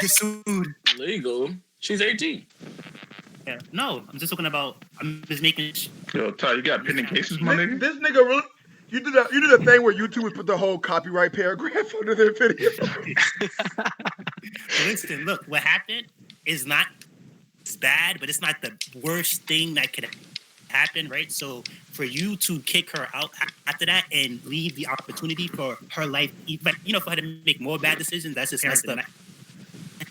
sued. Legal? She's 18. Yeah. No, I'm just talking about. I'm just making. Yo, Ty, you got pending cases, my nigga? This nigga really. You did a thing where YouTubers put the whole copyright paragraph under their video. Listen, look, what happened is not it's bad, but it's not the worst thing that could happen, right? So for you to kick her out after that and leave the opportunity for her life, but for her to make more bad decisions, that's just messed up.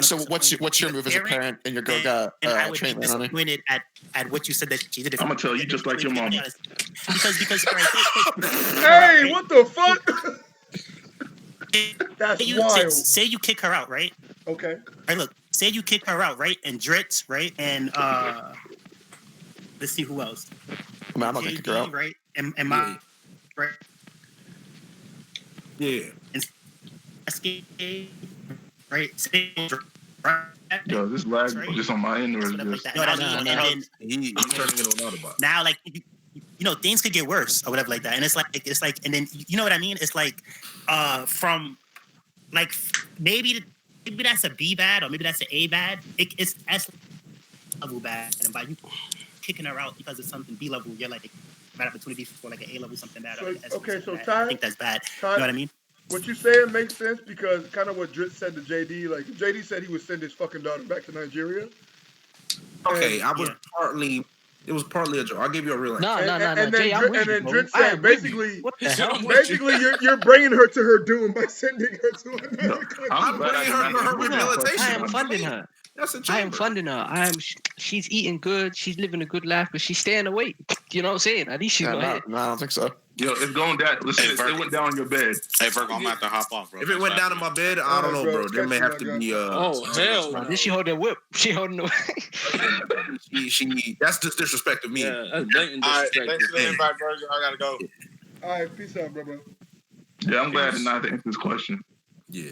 So what's your move as a parent and your I would be treatment, honey? disappointed at what you said that she did. I'm gonna tell you just like your mom. Because hey, what the fuck? That's wild. Say you kick her out, right? Okay. All right, look. Say you kick her out, right? And Dritz, right? And let's see who else. Man, I'm not gonna kick her out. Right? And my right. Yeah. And right? Yo, this lag just on my end or is just... No, that's he's turning it on about. Now, like, things could get worse or whatever like that, and it's like, and then you know what I mean? It's like, from, like, maybe that's a B bad or maybe that's an A bad. It's S level bad, and by you kicking her out because of something B level, you're like bad opportunity for like an A level something bad. So Ty, I think that's bad. You know what I mean? What you saying makes sense because kind of what Dritz said to JD, like JD said he would send his fucking daughter back to Nigeria. Okay, it was partly a joke. I'll give you a real answer. No. And Jay, then Dritz said basically you're bringing her to her doom by sending her to another country. I'm bringing her to her rehabilitation. I am funding her. I am funding her. She's eating good. She's living a good life, but she's staying awake. You know what I'm saying? At least she's No, I don't think so. Yo, it's going down. Listen, it went down on your bed. Hey, Virgo, I'm about to hop off, bro. If it went down in my bed, I don't know, bro. There may have to be oh hell! Did she hold that whip? She holding the she that's just disrespect of me. Yeah, that's blatant All right, disrespect. thanks for the invite, Virgo. I gotta go. All right, peace out, bro. Yeah, I'm glad to not answer this question. Yeah.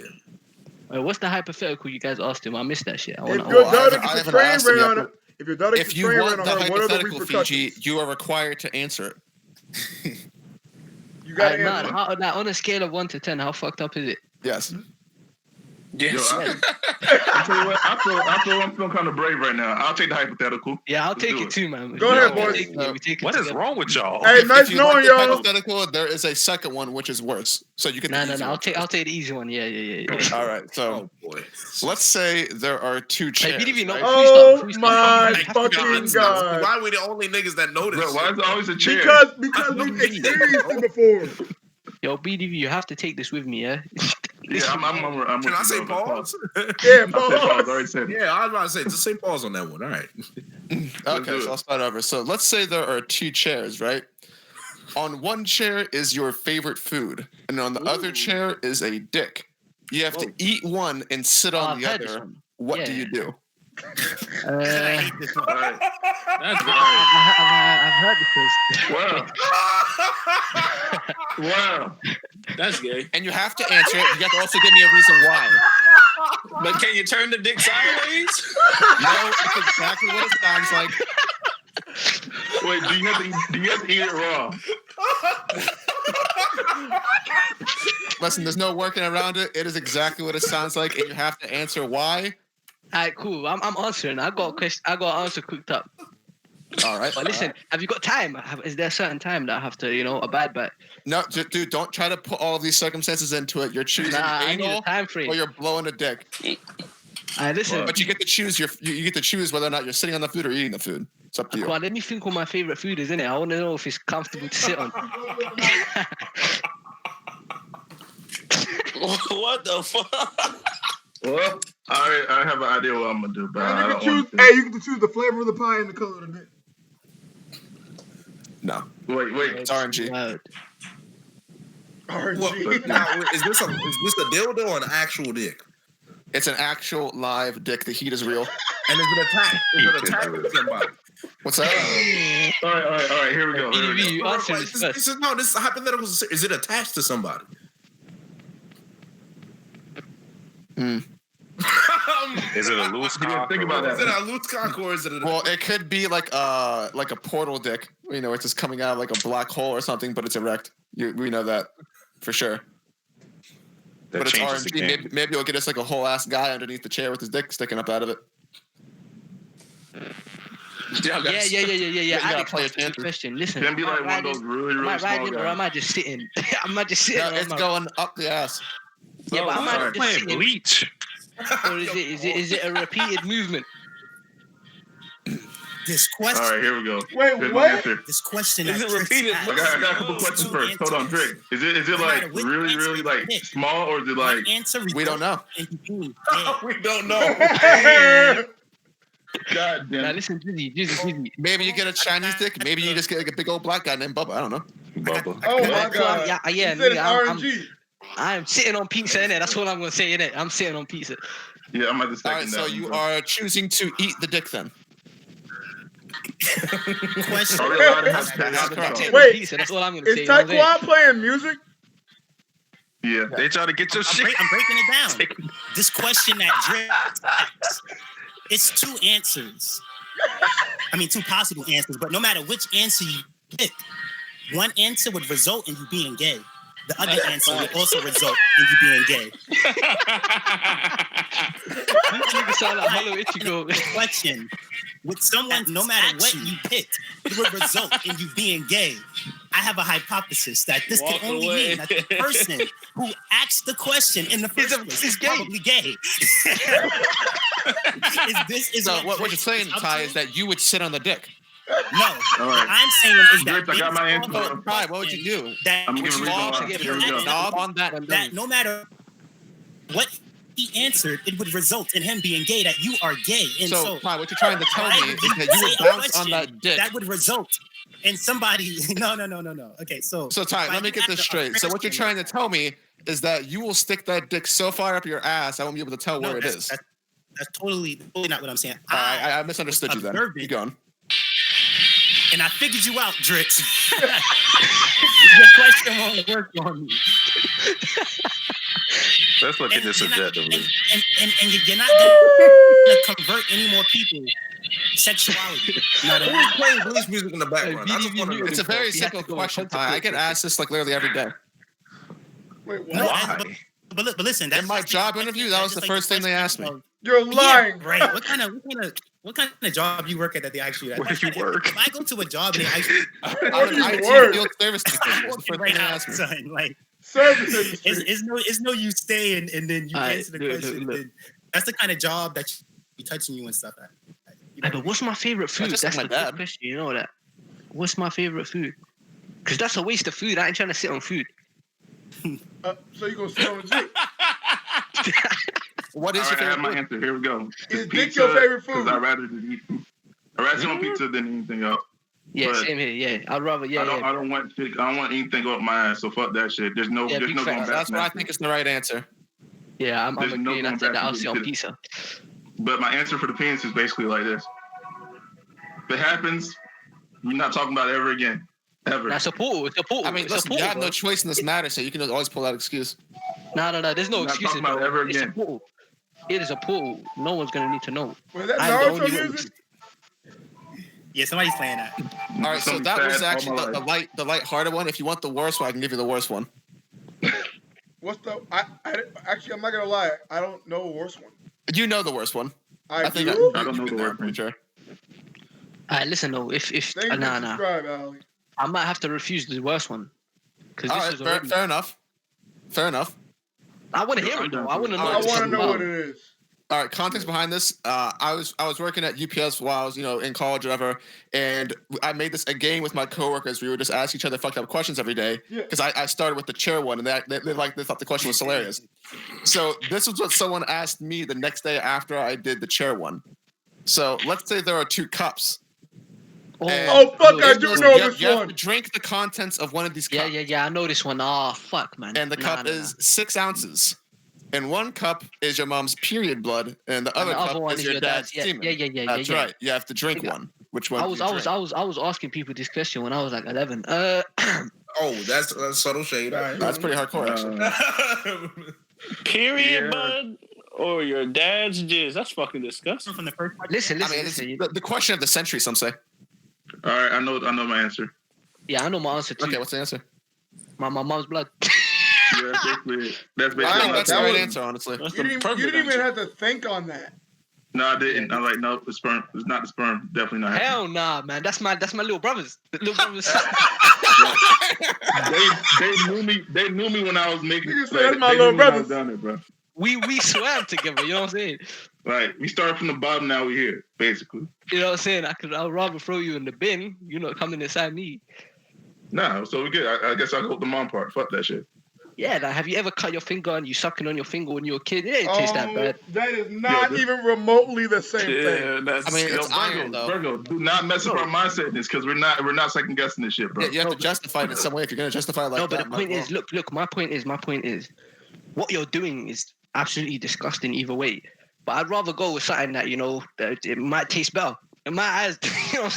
Wait, what's the hypothetical you guys asked him? I missed that shit. If your daughter gets a train ran on her, if you want the hypothetical, Fiji, you are required to answer it. You got to answer. On a scale of 1 to 10, how fucked up is it? Yes. Yes. Yo, I tell you what, I feel I'm feeling kind of brave right now. I'll take the hypothetical. Yeah, I'll take it too, man. Go ahead, boys. What is wrong with y'all? Hey, nice knowing y'all. Hypothetical, there is a second one which is worse. So you can. No. I'll take the easy one. Yeah. All right. So, let's say there are two chairs. Hey, right? Oh my fucking god! Why are we the only niggas that notice? Bro, why is there always a chair? Because we've experienced it before. Yo, BDV, you have to take this with me, yeah? Yeah, I'm Can I say pause? Yeah, pause. Yeah, I was about to say, just say pause on that one. All right. Okay, so I'll start over. So let's say there are two chairs, right? On one chair is your favorite food, and on the other chair is a dick. You have to eat one and sit on the other. What do you do? I hate this one. That's I've heard this. Wow. Wow. That's gay. And you have to answer it. You have to also give me a reason why. But can you turn the dick sideways? No, that's exactly what it sounds like. Wait, do you have to eat it raw? Listen, there's no working around it. It is exactly what it sounds like, and you have to answer why. All right, cool. I'm answering. I got a question. I got an answer cooked up. All right. But listen, have you got time? Is there a certain time that I have to, abide by? No, dude, don't try to put all of these circumstances into it. You're choosing I need a anal time frame. or you're blowing a dick. All right, listen. But you get to choose you get to choose whether or not you're sitting on the food or eating the food. It's up to you. Well, let me think what my favorite food is, innit? I want to know if it's comfortable to sit on. What the fuck? Well, I have an idea what I'm gonna do, but I don't you want can choose the flavor of the pie and the color of the dick. No. Wait. It's RNG. RNG. Now, is this a dildo or an actual dick? It's an actual live dick. The heat is real. And is it attached? Is it attached to somebody? What's that? All right. Here we go. This is hypothetical. Is it attached to somebody? Is it a loose cock? Think about that. Is it a loose cock or is it a... Well, it could be like a portal dick. It's just coming out of like a black hole or something, but it's erect. We know that for sure. But it's RNG. Maybe you'll get us like a whole ass guy underneath the chair with his dick sticking up out of it. Yeah. You gotta Alex, play ask me a question. Listen, Can be like one of those really am I small riding or guys. am I just sitting? Am I just sitting? No, it's going up the ass. Yeah, but am I just playing sitting? Bleach. Or is it a repeated movement? This question. All right, here we go. Wait, Here's what? my answer. This question. Is it repeated? I got a couple questions first. Hold on, Drake. Is it like really like small or is it like? We don't know. We don't know. God damn. Now listen, Jizzy. Maybe you get a Chinese dick. Maybe you just get like a big old black guy named Bubba. I don't know. Bubba. Oh my god. Yeah, He said it's RNG. I'm sitting on pizza, innit? That's what I'm gonna say, innit? I'm sitting on pizza. Yeah, I'm about to All right, so you are choosing to eat the dick then. Question. Are we allowed to have Wait, pizza. That's what I'm gonna say. Is Taekwondo playing music? Yeah. They try to get your shit. I'm breaking it down. This question that Drake asks, it's two answers. I mean, two possible answers, but no matter which answer you pick, one answer would result in you being gay. The other answer would also result in you being gay. Question. With someone, no matter what you picked, it would result in you being gay. I have a hypothesis that this could only mean that the person who asked the question in the first place is probably gay. What you're saying, Ty, is that you would sit on the dick. No, All right. what I'm saying is that I got my answer. Ty, what would you do? I'm giving reason why. that no matter what he answered, it would result in him being gay, that you are gay. And So, Ty, what you're trying to tell me is that you would bounce on that dick. That would result in somebody. No. Okay, so Ty, let me get this straight. So what you're trying to tell me is that you will stick that dick so far up your ass, I won't be able to tell where it is. That's totally not what I'm saying. I misunderstood you then. Keep going. And I figured you out, Drix. Your question won't work on me. Let's look at this objectively. And you're not going to convert any more people sexuality. Who's playing blues music in the background? It's a very simple question, Ty. I get asked this like literally every day. Wait, what? No, Why? But listen, that's in my job interview, that was the first thing they asked me. You're lying. Yeah, right. What kind of job you work at that they ask you that? Where do you work? If I go to a job and they ask you, IT field service technician. That's the first thing they asked me. son, like Service it's no you stay and then you answer the question. look. And that's the kind of job that you touching you and stuff. But what's my favorite food? just That's my the dad. good question. You know that. What's my favorite food? Because that's a waste of food. I ain't trying to sit on food. So you gonna sit on the dick? What is All your right, I have favorite my food? answer. Here we go. Is dick your favorite food? I'd rather sit on pizza than anything else. Yeah, same here. Yeah, I'd rather. I don't want anything up my ass. So fuck that shit. There's no going back. That's what I think is the right answer. Yeah, I'm agreeing. I said that I'll see on pizza. pizza. But my answer for the penis is basically like this: if it happens, you're not talking about it ever again. Ever. That's a portal. It's a portal. I mean, listen, you have no choice in this matter, so you can always pull that excuse. No. There's no excuses. About it ever It's a again. portal. It is a portal. No one's gonna need to know. Was that I'm the Naruto only music? Yeah, somebody's playing that. All right, so that was actually the light-hearted one. If you want the worst one, I can give you the worst one. What's the? Actually, I'm not gonna lie. I don't know a worse one. You know the worst one. I think do? I don't know the worst one. Sure. Listen though, if subscribe, Ali. I might have to refuse the worst one. All right, fair enough. Fair enough. I want to hear it though. I want to know. I want to know what it is. All right, context behind this. I was working at UPS while I was in college or whatever, and I made this a game with my coworkers. We would just ask each other fucked up questions every day because I started with the chair one, and they thought the question was hilarious. So this was what someone asked me the next day after I did the chair one. So let's say there are 2 cups. Oh fuck! I do know this you have one. to drink the contents of one of these cups. Yeah. I know this one. Oh fuck, man. And the cup is 6 ounces. And 1 cup is your mom's period blood, and the other cup is your dad's semen. Yeah. That's right. You have to drink one. Which one? I was asking people this question when I was like 11. Oh, that's subtle shade. All right. That's pretty hardcore, actually. Period, bud, or your dad's jizz. That's fucking disgusting. From the first listen. I mean, it's the question of the century. Some say. All right, I know my answer. Yeah, I know my answer too. Okay, what's the answer? My mom's blood. Yeah, that's basically. I think that's the right answer, honestly. You didn't even have to think on that. No, I didn't. I'm like, no, the sperm. It's not the sperm. Definitely not. Hell nah, man. That's my little brothers. The little brothers. They knew me when I was making. That's my little brothers. Down there, bro. We swam together. You know what I'm saying? Right. We started from the bottom. Now we're here, basically. You know what I'm saying? I'd rather throw you in the bin. You know, coming inside me. Nah, so we good. I guess I'll go with the mom part. Fuck that shit. Yeah, like, have you ever cut your finger and you sucking on your finger when you were a kid? It didn't taste that bad. That is not even remotely the same thing. It's iron, though. Virgo, do not mess up our mindset in this because we're not second guessing this shit, bro. Yeah, you have to justify it in some way if you're gonna justify it like that. No, but the point is, look. My point is, what you're doing is absolutely disgusting either way. But I'd rather go with something that that it might taste better. In my eyes, you know.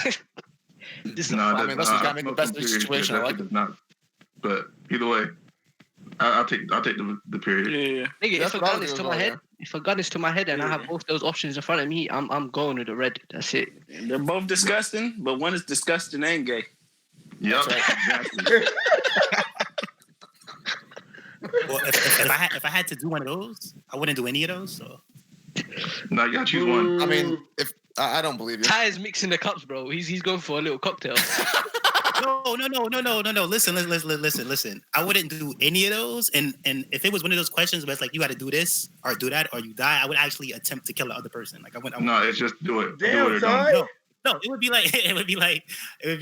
That's what gotta make the best of the situation. I like it. Not, but either way. I'll take the period. Yeah. Nigga, if a gun is to my head and I have both those options in front of me, I'm going with the red. That's it. And they're both disgusting, but one is disgusting and gay. Yep. Right. Well, if I had to do one of those, I wouldn't do any of those. So. No, you gotta choose one. I mean, if I don't believe you. Ty is mixing the cups, bro. He's going for a little cocktail. No. Listen. I wouldn't do any of those. And if it was one of those questions where it's like you got to do this or do that or you die, I would actually attempt to kill the other person. Like I wouldn't. No, it's just do it. Damn, do it Ty. No, it would be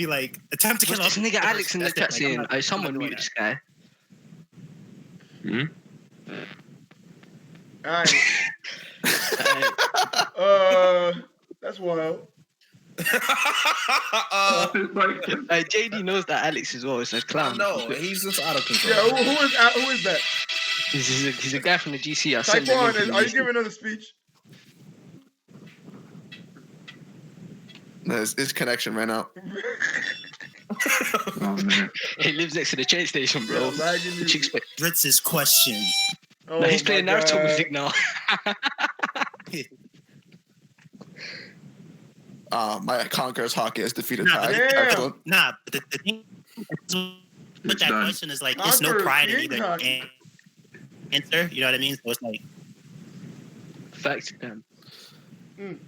like attempt to kill. This nigga Alex in the chat saying, "Someone mute this guy." All right. That's wild. JD knows that Alex as well. It's a clown. No, he's just out of control. Yeah, who is that? He's a guy from the GC. Taekwon, are you giving another speech? No, his connection ran out. Oh, man. He lives next to the train station, bro. Dritz's question. No, he's playing Naruto music now. My Conqueror's hockey has defeated Ty. Excellent. Nah, but the thing with that question is like, it's no pride in either answer. You know what I mean? So it's like facts, man.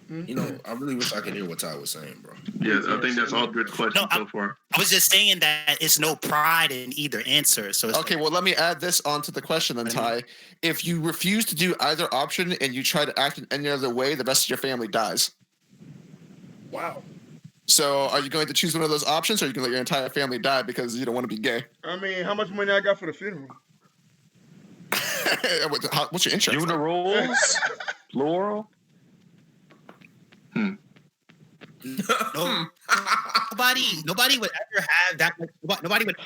You know, I really wish I could hear what Ty was saying, bro. Yeah, I think that's all good questions so far. I was just saying that it's no pride in either answer. So it's okay, well, let me add this onto the question then, Ty. If you refuse to do either option and you try to act in any other way, the rest of your family dies. Wow. So, are you going to choose one of those options, or are you going to let your entire family die because you don't want to be gay? I mean, how much money I got for the funeral? What's your insurance? Funerals, plural. Nobody would ever have that much. Nobody would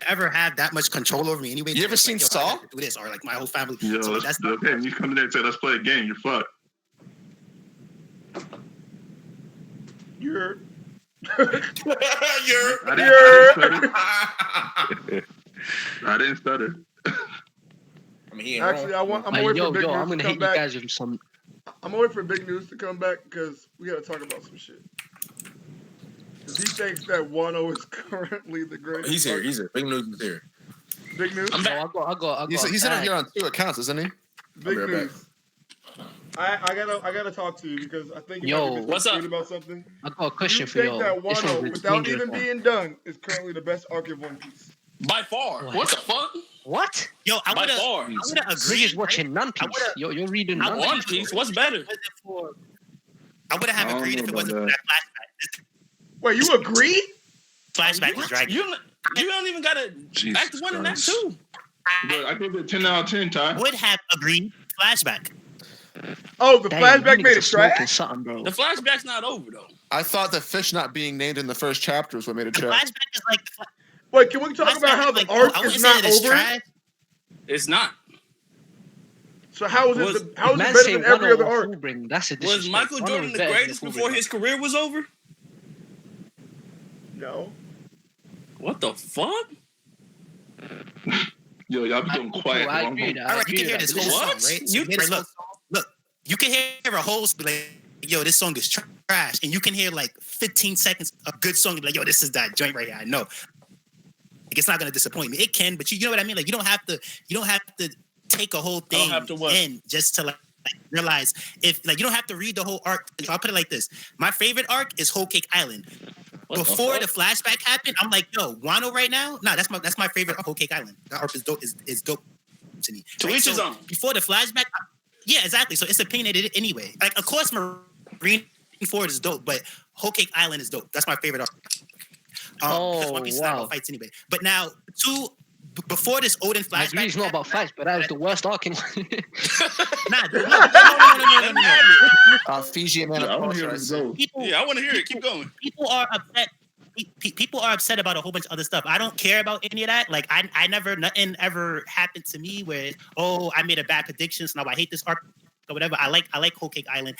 ever have that much control over me anyway. You ever seen Saw? Do this or like my whole family. Yo, So that's not okay. You come in there and say, "Let's play a game." You're fucked. You're. I didn't stutter. Actually, I'm waiting for big news I'm gonna to hit come you back. guys with some. I'm waiting for big news to come back because we gotta talk about some shit. He thinks that Wano is currently the greatest. He's here. He's here. Big news is here. Big news. I got. He's in here on 2 accounts, isn't he? Big news. I gotta talk to you because I think you might be what's up about something. I got a question for you. you. Think that Wano, without even being done, is currently the best arc of One Piece? By far. What the fuck? What? Yo, I would have agreed. You're watching One Piece. You're reading One Piece. What's better? I would have agreed if it wasn't for that flashback. Wait, you agree? Flashback to Dragon. You don't even gotta act 1 and act 2. But I give it 10 out of 10, Ty. Would have agreed. Flashback. Oh, the flashback made it trash? Bro. The flashback's not over though. I thought the fish not being named in the first chapter is what made it The trash. flashback is like. Wait, can we talk about how the arc is not over? It's not. So how is it better than every other arc? Was Michael Jordan the greatest before his career was over? No. What the fuck? Yo, y'all be doing quiet. All right, you can hear this whole song, right? Look, you can hear a whole like, yo, this song is trash, and you can hear like 15 seconds of good song, like, yo, this is that joint right here. I know. Like, it's not gonna disappoint me. It can, but you know what I mean. Like, you don't have to take a whole thing in just to like realize if like you don't have to read the whole arc. I'll put it like this: my favorite arc is Whole Cake Island. Before the flashback happened, I'm like, yo, Wano right now? Nah, that's my favorite Whole Cake Island. That arc is dope to me. To each his own. Before the flashback, yeah, exactly. So it's opinionated anyway. Like, of course, Marineford is dope, but Whole Cake Island is dope. That's my favorite arc. Because One Piece is not about fights anyway. But now, before this Odin flashback, I agree it's not about fights, but that was the worst arc in. No. Fiji man. I want to hear it. Keep going. People are upset. People are upset about a whole bunch of other stuff. I don't care about any of that. Like nothing ever happened to me where I made a bad prediction, so now I hate this arc or whatever. I like Whole Cake Island.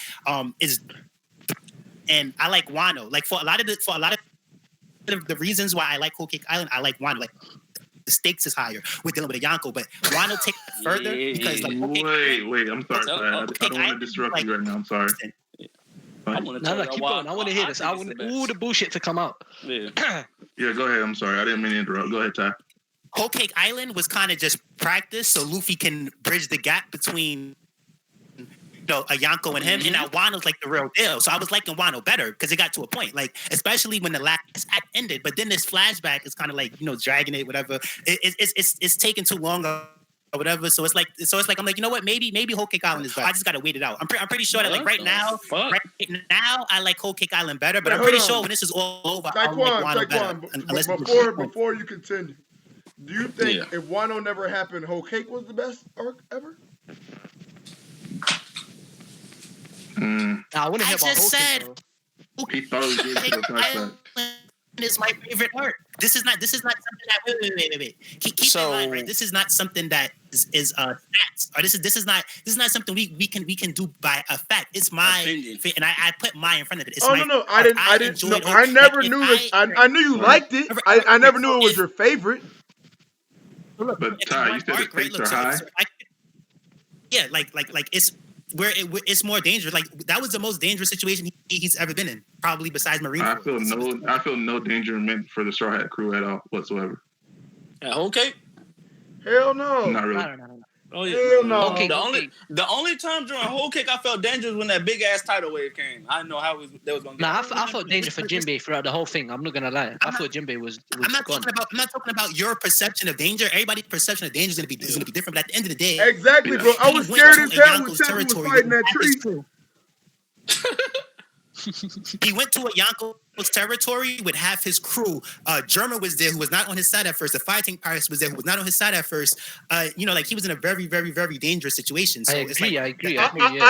And I like Wano. Like for a lot of the reasons why I like Whole Cake Island, I like Wano. Like the stakes is higher. We're dealing with a Yonko, but Wano take it further because like wait. I'm sorry. I don't want to disrupt you right now. I'm sorry. Keep going. I want to hear this. I want all the bullshit to come out. Yeah. Yeah, go ahead. I'm sorry. I didn't mean to interrupt. Go ahead, Ty. Whole Cake Island was kind of just practice so Luffy can bridge the gap between a Yonko and him, and now Wano's like the real deal. So I was liking Wano better because it got to a point, like especially when the last act ended. But then this flashback is kind of like dragging it, whatever. It's taking too long or whatever. So it's like I'm like, you know what? Maybe Whole Cake Island is better. I just gotta wait it out. I'm pretty sure that like right now I like Whole Cake Island better, but I'm pretty sure when this is all over, I'll like Wano better. Before you continue, do you think if Wano never happened, Whole Cake was the best arc ever? I want to hear about Whole Cake. He thought it was good for the flashback. Is my favorite art. This is not something that wait. Keep in mind, right? This is not something that is stats, or this is not something we can do by a fact. It's my and I put my in front of it. It's no, I didn't. No, I never knew this. I knew you liked it. I never knew it was your favorite. But Ty, you said the stakes are high. Yeah, like it's where it's more dangerous. Like that was the most dangerous situation he's ever been in, probably besides Marineford. I feel no danger meant for the Straw Hat crew at all whatsoever. At Whole Cake? Hell no. Not really. Oh yeah. Hell no. Okay, the only time during Whole Cake I felt danger was when that big ass tidal wave came. I didn't know how that was gonna. Nah, I felt danger for Jinbei throughout the whole thing. I'm not gonna lie. I thought Jinbei was I'm not talking about your perception of danger. Everybody's perception of danger is gonna be different. But at the end of the day, exactly, bro. I was scared as hell when Chapel was fighting that tree. He went to a Yonko's territory with half his crew. German was there, who was not on his side at first. The fighting Paris was there, who was not on his side at first. Like he was in a very, very, very dangerous situation. So I agree. I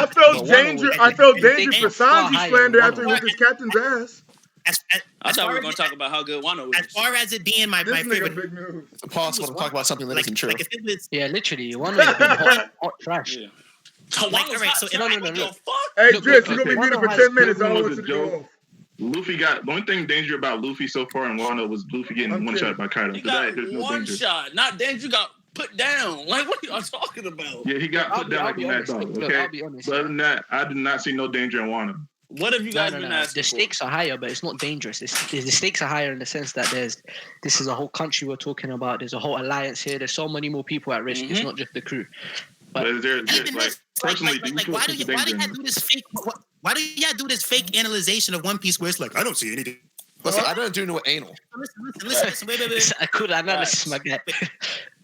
felt danger. I felt danger for Sanji slander after he whooped his captain's ass. I thought we were going to talk about how good Wano is. As far as it being my favorite. Big news. Possible to talk about something that isn't true. Like if it was, literally, Wano has been hot trash. Yeah. Like, all right, so no. Hey, Driss, you're gonna be muted for 10 minutes. I don't want you to go off. Luffy got the only thing danger about Luffy so far in Wano was Luffy getting one shot by Kaido. He got there's no one danger. shot, not danger. You got put down. Like, what are y'all talking about? Yeah, he got put down like a mad dog. Okay, but other than that, I did not see no danger in Wano. What have you guys been asking? The stakes are higher, but it's not dangerous. The stakes are higher in the sense that this is a whole country we're talking about. There's a whole alliance here. There's so many more people at risk. It's not just the crew. But is there personally, why do y'all do this fake? Why do y'all do this fake analyzation of One Piece where it's like I don't see anything? Listen, I don't do no anal. Listen, wait. It's a good analysis, my guy.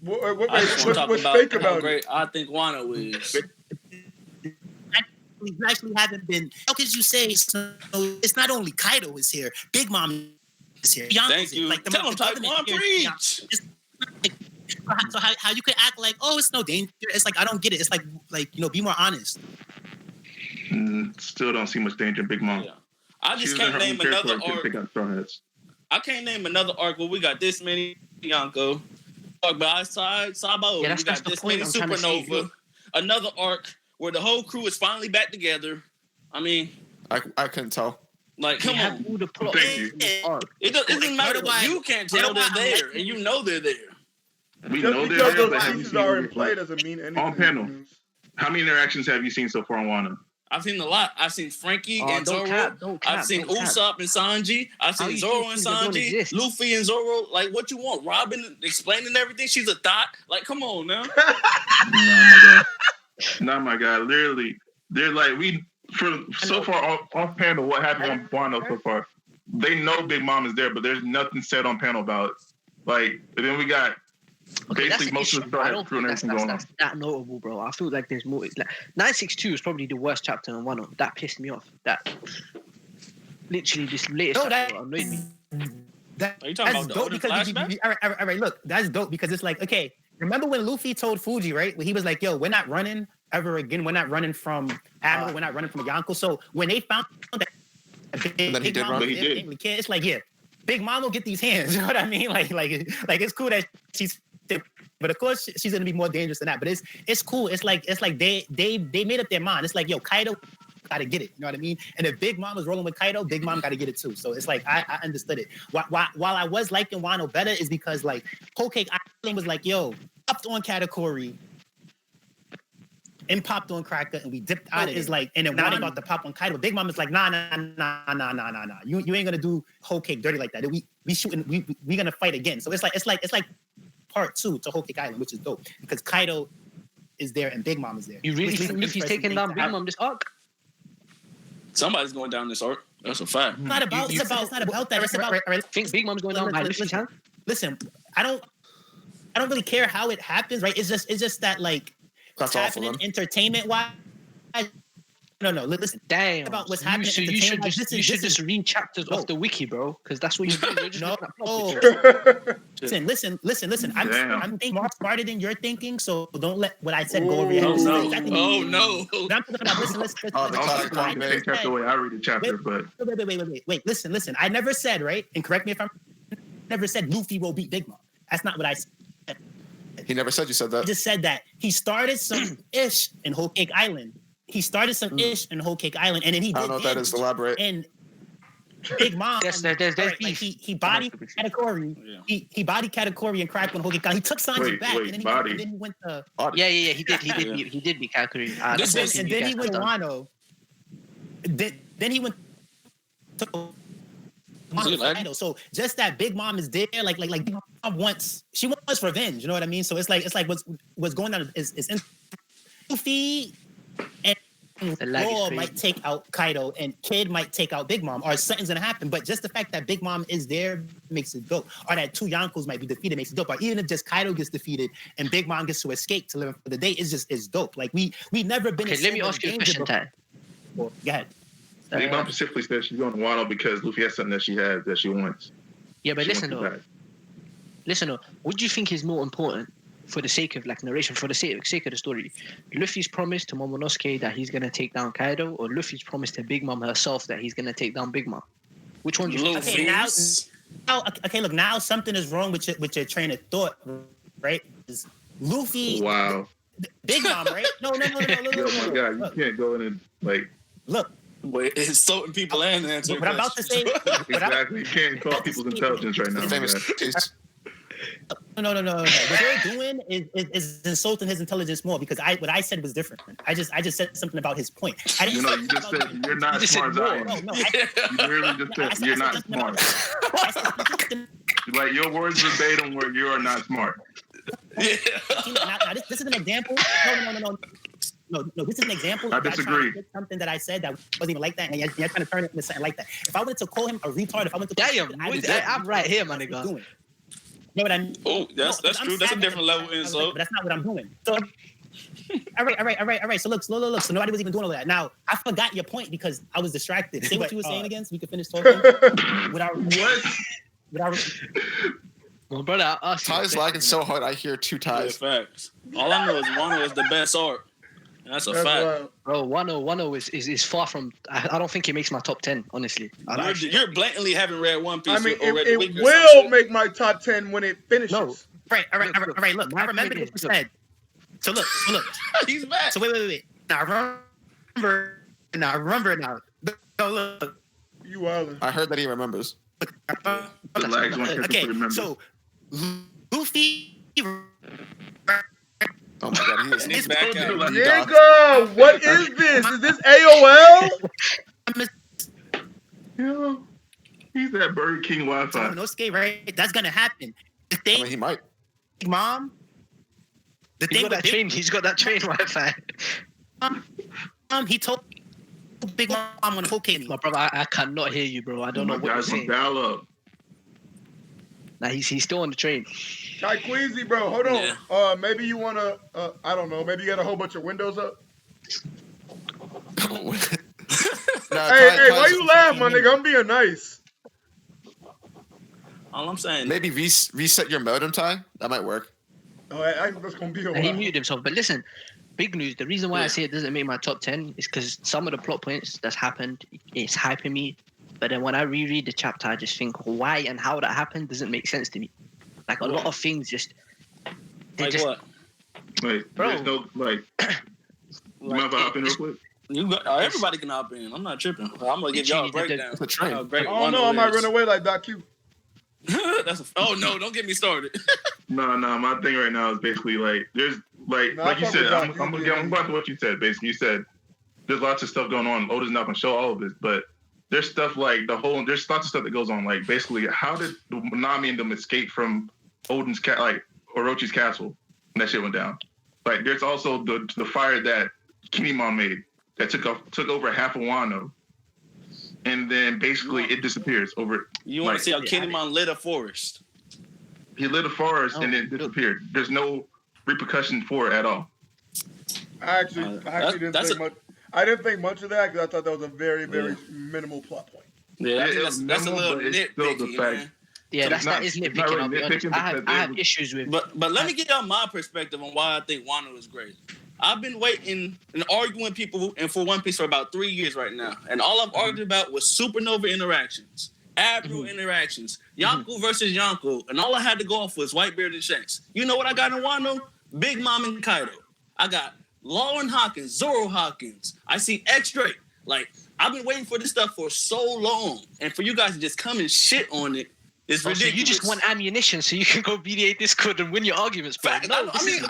What's fake about it? I think Wano is. You actually haven't been. How could you say so? It's not only Kaido is here. Big Mom is here. Thank you. Like Tell him type one, preach. So how you could act like, oh, it's no danger. It's like I don't get it. It's like be more honest. Still don't see much danger in Big Mom. Yeah. I just can't name another arc. I can't name another arc where we got this many Yonko. By side, Sabo, we got this many Supernova. Another arc where the whole crew is finally back together. I mean, I couldn't tell. Like, come on. Thank you. It doesn't matter why you can't tell they're there, and you know they're there. We know they're there, but have you pieces are in seen play doesn't mean anything. On panel? How many interactions have you seen so far on Wano? I've seen a lot. I've seen Frankie and Zoro. I've seen Usopp and Sanji. I've seen Zoro and Sanji. Luffy and Zoro. Like, what you want? Robin explaining everything. She's a thought. Like, come on now. No, my God. Literally, they're like so far off panel. What happened on Wano so far? They know Big Mom is there, but there's nothing said on panel about it. Like, and then we got. Basically, most of the I don't think that's that notable, bro. I feel like there's more. Like 962 is probably the worst chapter in Wano. That pissed me off. That literally this latest chapter annoyed me. Are you talking about the older flashback? All right, look, that's dope because it's like, okay, remember when Luffy told Fuji, right? When he was like, yo, we're not running ever again. We're not running from Admiral. We're not running from Yonko. So when they found that Big Mom it's like, yeah, Big Mom will get these hands. You know what I mean? Like it's cool that she's. But of course, she's gonna be more dangerous than that. But it's cool. It's like they made up their mind. It's like, yo, Kaido gotta get it. You know what I mean? And if Big Mom was rolling with Kaido, Big Mom gotta get it too. So it's like I understood it. While I was liking Wano better, is because like Whole Cake Island was like, yo, popped on Katakuri and popped on Cracker, and we dipped out of it. Is like, and then Wano about to pop on Kaido. Big Mom is like, nah. You ain't gonna do Whole Cake dirty like that. We shooting. We gonna fight again. So it's like part 2 to Whole Cake Island, which is dope because Kaido is there and Big Mom is there. You really think Luffy's taking down Big Mom this arc? Somebody's going down this arc. That's a fact. It's not about that. It's about. I think Big Mom's going down by Luffy's hand. Listen, I don't really care how it happens, right? It's just that like that's happening entertainment wise. No, listen. Damn. About what's happening. So you should just read chapters off the wiki, bro, because that's what you're doing. Listen. I'm thinking more smarter than you're thinking, so don't let what I said go over your head. No. I'm talking about listen. The way I read the chapter, but wait. Listen. I never said, right, and correct me if I'm. Never said Luffy will beat Big Mom. That's not what I said. He never said you said that. I just said that he started some ish in Whole Cake Island. He started some ish in Whole Cake Island, and then he did. I don't know what that is. Elaborate. And Big Mom, there's right, like he bodied Katakuri. Yeah. He bodied Katakuri and cracked on Whole Cake Island. He took Sanji back, and then he went to. Yeah. He did beat Katakuri. And then he went to Wano. Then he went to Wano. So just that Big Mom is there, like Big Mom wants revenge. You know what I mean? So it's like what's going on is in Luffy. And Law might take out Kaido and Kid might take out Big Mom, or something's gonna happen. But just the fact that Big Mom is there makes it dope. Or that 2 Yonkos might be defeated makes it dope. Or even if just Kaido gets defeated and Big Mom gets to escape to live for the day, it's dope. Like we never been. Okay, let me ask you a question, Ty. Go ahead. Big Mom specifically said she's going to Wano because Luffy has something that she has that she wants. Yeah, but She listen wants it though. back. Listen though. What do you think is more important for the sake of like narration, for the sake of the story? Luffy's promise to Momonosuke that he's gonna take down Kaido, or Luffy's promise to Big Mom herself that he's gonna take down Big Mom? Which one do you think? Okay, look, now something is wrong with your train of thought, right? Is Luffy, Wow. Big Mom, right? No. Oh my God, you can't go in and like. Look. Wait, insulting people and answering What I'm about to say. Exactly. You can't call people's intelligence right now. No. What you're doing is insulting his intelligence more because what I said was different. I just said something about his point. I didn't You just said you're not smart as I am. No. You literally just said you're not smart. Like your words verbatim were you are not smart. Yeah. Now this is an example. No, this is an example. I disagree. Of something that I said that wasn't even like that, and you're trying to turn it into something like that. If I wanted to call him a retard, if I wanted to I'm right here, my nigga. You know what I mean? Oh, that's true. That's a different level insult. But that's not what I'm doing. So, all right. So look. So nobody was even doing all that. Now I forgot your point because I was distracted. Say what you were saying again, so we could finish talking. Well, brother, Ty's lagging so hard. I hear two ties. Yeah, facts. All I know is Wano is the best art. That's a fact. Bro, Wano is far from. I don't think it makes my top 10. Honestly, You're blatantly haven't read One Piece. I mean, or read it will make my top 10 when it finishes. No. Right. All right. Look, I remember what you said. So look. He's back. So wait. Now I remember now. No, look. You wildin'. I heard that he remembers. Okay, so Luffy. Oh my God, he's back out. Nigga, what is this? Is this AOL? Yeah, he's that Burger King Wi-Fi. No skate, right? That's gonna happen. The thing, he might. Mom. He's got that train Wi-Fi. He told Big Mom on Pokemon. My brother, I cannot hear you, bro. I don't know what you're saying. Dial up. Nah, he's still on the train. Shy Queasy, bro, hold on. Yeah. Maybe you wanna, I don't know. Maybe you got a whole bunch of windows up. Hey, why you laugh, my nigga? I'm being nice. All I'm saying. Maybe reset your modem, Ty. That might work. Oh, that's gonna be a while. He muted himself. But listen, big news. The reason why I say it doesn't make my top 10 is because some of the plot points that's happened is hyping me. But then when I reread the chapter, I just think why and how that happened doesn't make sense to me. Like a lot of things just. What? Wait, bro. There's no like. You mind if I hop in real quick? Everybody can hop in. I'm not tripping. I'm gonna give y'all a breakdown. Oh no, I might run away like Doc Q. Oh no! Don't get me started. No. My thing right now is basically like there's like you said. I'm about to what you said. Basically, you said there's lots of stuff going on. Oda's not gonna show all of this, but there's stuff like there's lots of stuff that goes on. Like basically, how did Nami and them escape from Odin's Orochi's castle when that shit went down? Like there's also the fire that Kinemon made that took over half of Wano. And then basically it disappears over. You want to see how Kinemon lit a forest? He lit a forest and then disappeared. There's no repercussion for it at all. I actually didn't think much. I didn't think much of that because I thought that was a very, very minimal plot point. Yeah, that's a little nitpicky, man. Yeah, that is nitpicking. I'll be honest. I have issues with. But let me give y'all my perspective on why I think Wano is great. I've been waiting and arguing with people and for One Piece for about 3 years right now. And all I've argued about was supernova interactions, Admiral interactions, Yonko versus Yonko. And all I had to go off was Whitebeard and Shanks. You know what I got in Wano? Big Mom and Kaido. I got Law and Hawkins, Zoro Hawkins. I see X-Drake. Like, I've been waiting for this stuff for so long. And for you guys to just come and shit on it, it's ridiculous. So you just want ammunition so you can go mediate Discord and win your arguments, bro. No, I mean,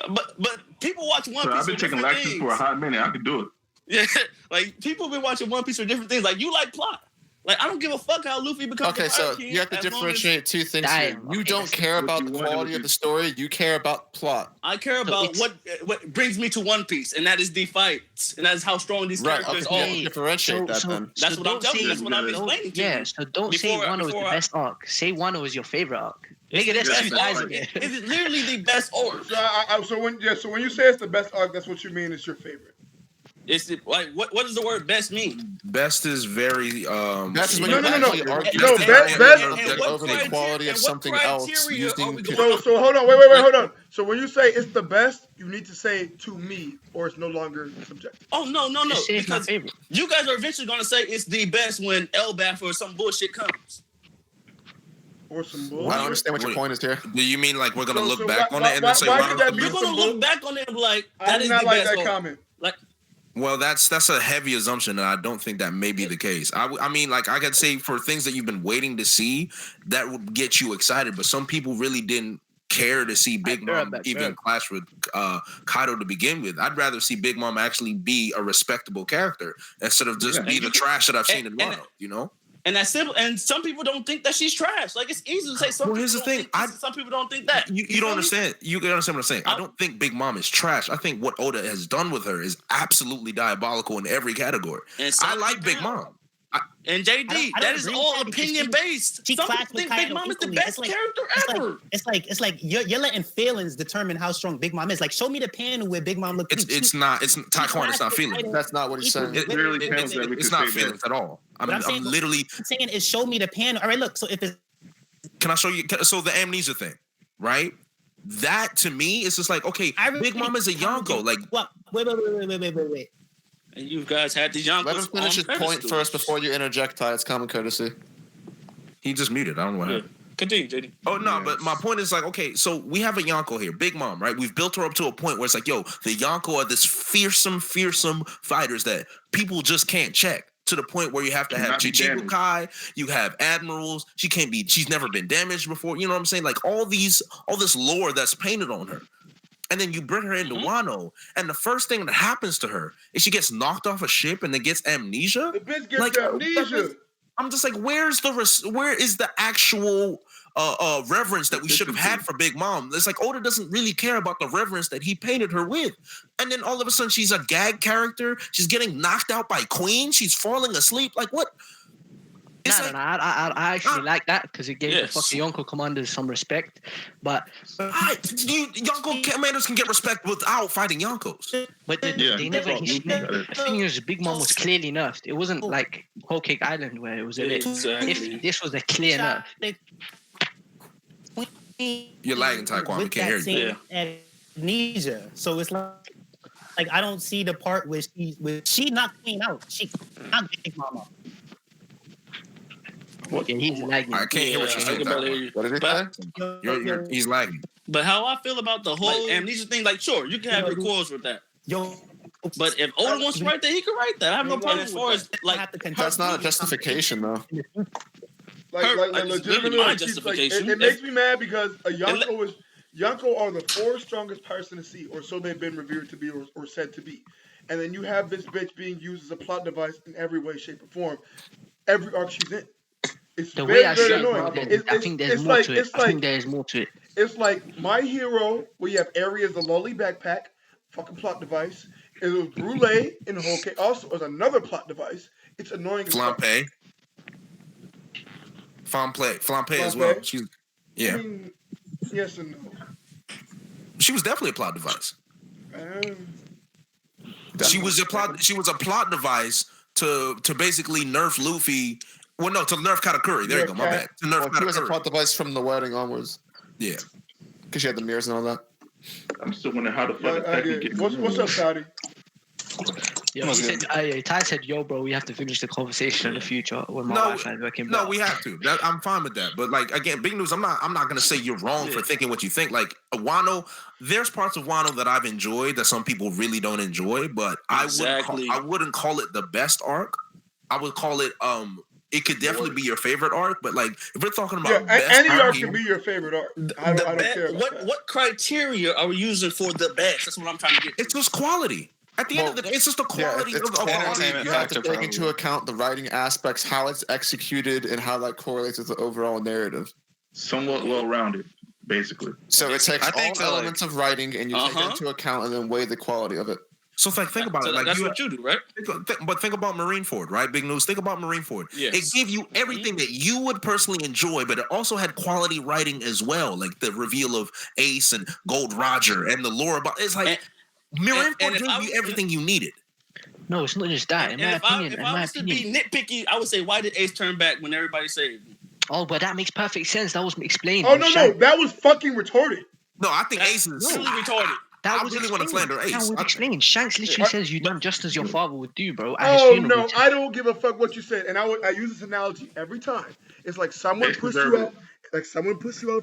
but people watch One Piece. I've been taking lectures for a hot minute. I could do it. Yeah, like people have been watching One Piece for different things. Like you like plot. Like I don't give a fuck how Luffy becomes. Okay, so you have to differentiate two things here. You don't care about the quality of the story. You care about plot. I care about what brings me to One Piece, and that is the fights, and that is how strong these characters are. Differentiate that then. That's what I'm telling you. That's what I'm explaining to you. Yeah, so don't say Wano is the best arc. Say Wano is your favorite arc. Nigga, that's two guys again. It's literally the best arc. So when you say it's the best arc, that's what you mean it's your favorite. It's like what does the word best mean? Best is very Best is when No, you no, no, no. actually argue No, best. over the quality of something else using. So hold on, wait, hold on. So when you say it's the best, you need to say to me, or it's no longer subjective. Oh no, because you guys are eventually gonna say it's the best when Elbath or some bullshit comes. Or some bullshit. I don't understand what your point is here. Do you mean like we're gonna look back on it and then say why did that you're gonna look back on it and be like I that did is not the like best that comment. Like, well, that's a heavy assumption, and I don't think that may be the case. I mean, like I could say for things that you've been waiting to see, that would get you excited, but some people really didn't care to see Big Mom even clash with Kaido to begin with. I'd rather see Big Mom actually be a respectable character instead of just be the trash that I've seen in Wano, you know? And that's simple. And some people don't think that she's trash. Like it's easy to say something. Well, here's the thing. Some people don't think that. You don't understand. You can understand what I'm saying. I don't think Big Mom is trash. I think what Oda has done with her is absolutely diabolical in every category. I like Big Mom. And JD, that is all opinion based. Some people think Big Mom is the best character ever. It's like you're letting feelings determine how strong Big Mom is. Like, show me the panel where Big Mom looks. It's not. It's Taekwon. It's not feelings. That's not what he's saying. It's not feelings at all. I'm literally saying is show me the panel. All right, look. So if it's can I show you? So the amnesia thing, right? That to me is just like okay. Big Mom is a Yonko. Like what? Wait. And you guys had the Yonkos. Let him finish his point first before you interject, Ty. It's common courtesy. He just muted. I don't know what happened. Continue, JD. Oh, no, but my point is like, okay, so we have a Yonko here, Big Mom, right? We've built her up to a point where it's like, yo, the Yonko are this fearsome fighters that people just can't check. To the point where you have to have Chichibukai, you have admirals. She's never been damaged before. You know what I'm saying? Like all this lore that's painted on her. And then you bring her into Wano, and the first thing that happens to her is she gets knocked off a ship and then gets amnesia. The bitch gets amnesia. I'm just like, where is the actual reverence that we should have had for Big Mom? It's like Oda doesn't really care about the reverence that he painted her with. And then all of a sudden she's a gag character. She's getting knocked out by Queen. She's falling asleep. Like what? I actually like that because it gave the fucking Yonko commanders some respect. But Yonko commanders can get respect without fighting Yonkos. But they never. The thing is, Big Mom was clearly nerfed. It wasn't like Whole Cake Island where it was a bit. If this was a clear nerf. You're lagging, Taekwon. We can't hear you. Amnesia. So it's like I don't see the part where she knocked Queen out. She knocked Big Mom out. He's lagging. I can't hear what you're saying. What did he say? He's lagging. But how I feel about the whole amnesia thing, like, sure, you can have your quarrels with that. But if Oda wants to write that, he can write that. I have no problem as far as like. That's not a justification, though. Like legitimately, my justification. It makes me mad because Yonko are the fourth strongest pirates in the sea, or so they've been revered to be, or said to be. And then you have this bitch being used as a plot device in every way, shape, or form. Every arc she's in. It's the very, way I very see annoying. it, I think there's more to it. I think there's more to it. It's like My Hero, where you have Eri as a lolly backpack, fucking plot device. It was Brûlé in the whole case. Also, as another plot device. It's annoying. Flampe as well. She's I mean, yes and no. She was definitely a plot device. She was a plot device to basically nerf Luffy. Well, no, to nerf Katakuri. There you go. My bad. To nerf Katakuri. She was a plot device from the wedding onwards. Yeah, because she had the mirrors and all that. I'm still wondering how the fuck What's up, Scotty? Yo, he said, Ty said, "Yo, bro, we have to finish the conversation in the future when my Wi-Fi is working." No, we have to. I'm fine with that. But like again, big news. I'm not gonna say you're wrong for thinking what you think. Like Wano, there's parts of Wano that I've enjoyed that some people really don't enjoy. But I wouldn't call it the best arc. I would call it It could definitely be your favorite arc, but like if we're talking about any arc can be your favorite arc. I don't care. What criteria are we using for the best? That's what I'm trying to get to. It's just quality. At the end of the day, it's just the quality of entertainment. You have to take into account the writing aspects, how it's executed, and how that correlates with the overall narrative. Somewhat well-rounded, basically. So it takes all elements of writing, and you take it into account, and then weigh the quality of it. So think about it. Like that's what you do, right? But think about Marineford, right? Big news. Think about Marineford. Yes. It gave you everything that you would personally enjoy, but it also had quality writing as well, like the reveal of Ace and Gold Roger and the lore about. It's like Marineford gave you everything you needed. No, it's not just that. In my opinion, if I was to be nitpicky, I would say, why did Ace turn back when everybody saved him? Oh, but that makes perfect sense. That was explained. Oh no, that was fucking retarded. No, I think Ace is really retarded. I really want to slander Ace. That was explained. Shanks literally says you done just as your father would do, bro. Oh no, I don't give a fuck what you said, and I use this analogy every time. It's like someone pushed you out,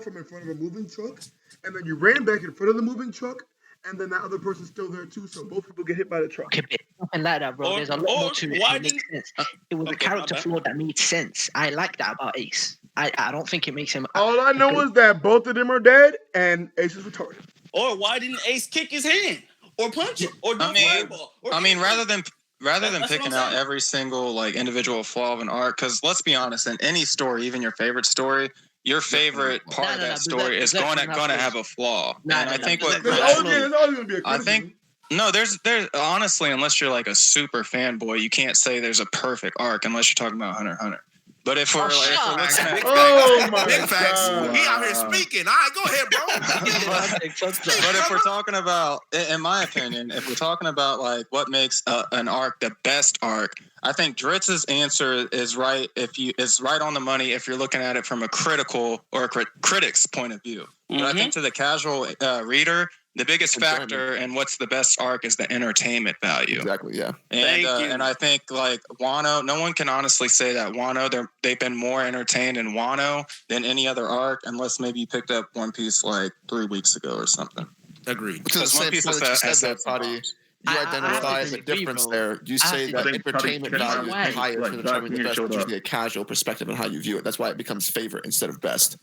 from in front of a moving truck, and then you ran back in front of the moving truck, and then that other person's still there too, so both people get hit by the truck. Okay, but nothing like that, bro. There's a lot more to it. It makes sense. It was a character flaw that made sense. I like that about Ace. I don't think it makes him. All I know is that both of them are dead, and Ace is retarded. Or why didn't Ace kick his hand or punch it or do a fireball? Rather than picking out every single like individual flaw of an arc, because let's be honest, in any story, even your favorite story, your favorite part of that story is going to have a flaw. And I think there's always going to be a criticism. No, there's honestly, unless you're like a super fanboy, you can't say there's a perfect arc unless you're talking about Hunter x Hunter. But if we're looking at big facts, he out here speaking. All right, go ahead, bro. But if we're talking about, in my opinion, if we're talking about like what makes an arc the best arc, I think Dritz's answer is right. It's right on the money if you're looking at it from a critical or critic's point of view. But I think to the casual reader, the biggest factor in what's the best arc is the entertainment value. Exactly, yeah. And I think like Wano, no one can honestly say that Wano, they've been more entertained in Wano than any other arc, unless maybe you picked up One Piece like 3 weeks ago or something. Agreed. Because One Piece has that body. You identify the difference there. You say that entertainment value is higher to determine the best, usually a casual perspective on how you view it. That's why it becomes favorite instead of best.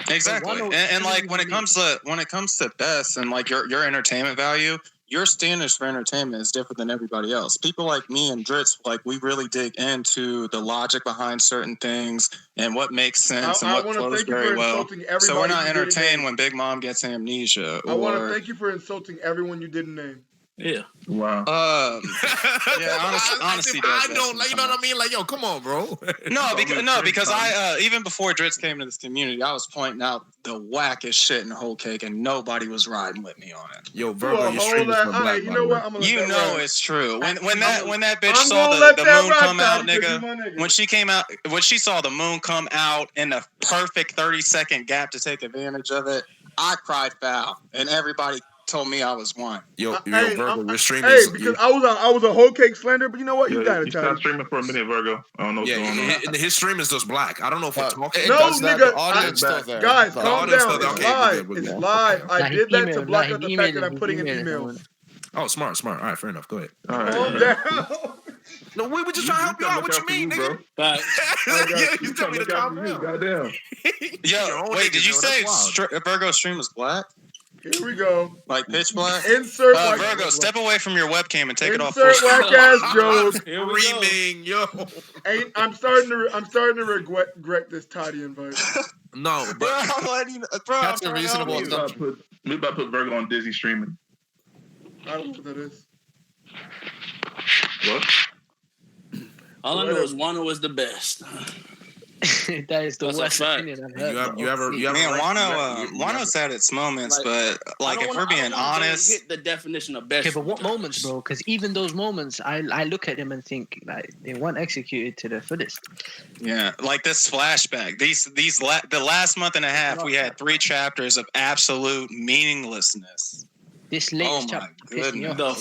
Exactly. And like when it comes to best and like your entertainment value, your standards for entertainment is different than everybody else. People like me and Dritz, like we really dig into the logic behind certain things and what makes sense and what flows very well. So we're not entertained when Big Mom gets amnesia. I want to thank you for insulting everyone you didn't name. Yeah. Wow. Yeah. Honestly, I don't. Like, you know what I mean? Like, yo, come on, bro. because I even before Dritz came into this community, I was pointing out the wackest shit in the whole cake, and nobody was riding with me on it. Yo, Vergo, your stream is black. You know what? I'm gonna it's true. When that bitch saw the moon come out, nigga. When she saw the moon come out in the perfect 30-second gap to take advantage of it, I cried foul, and everybody told me I was one. Yo, Vergo, your stream is... because I was a whole cake slander, but you know what? You got it. You stopped streaming for a minute, Vergo. I don't know what's going on. His stream is just black. I don't know if we're talking. No, nigga. The audience still there. Guys, calm down. It's live. It's live. I did that to block out the fact that I'm putting in emails. Oh, smart. All right, fair enough. Go ahead. Calm down. No, we were just trying to help you out. What you mean, nigga? You tell me to calm down. Goddamn. Yo, wait, did you say Vergo's stream was black? Here we go. Like pitch black? Insert Vergo, step away from your webcam and take it off. Insert whack ass jokes. Screaming, yo. I'm starting to regret this Toddy invite. No, bro, that's a reasonable assumption. We about to put Vergo on Disney streaming. I don't know what that is. What? All I know is Wano is the best. That is the worst opinion I've heard. Wano's had its moments, but like if we're being honest, hit the definition of best. Okay, but what moments, bro? Because even those moments, I look at them and think like they weren't executed to the fullest. Yeah, like this flashback. The last month and a half, we had 3 chapters of absolute meaninglessness. This latest chapter, the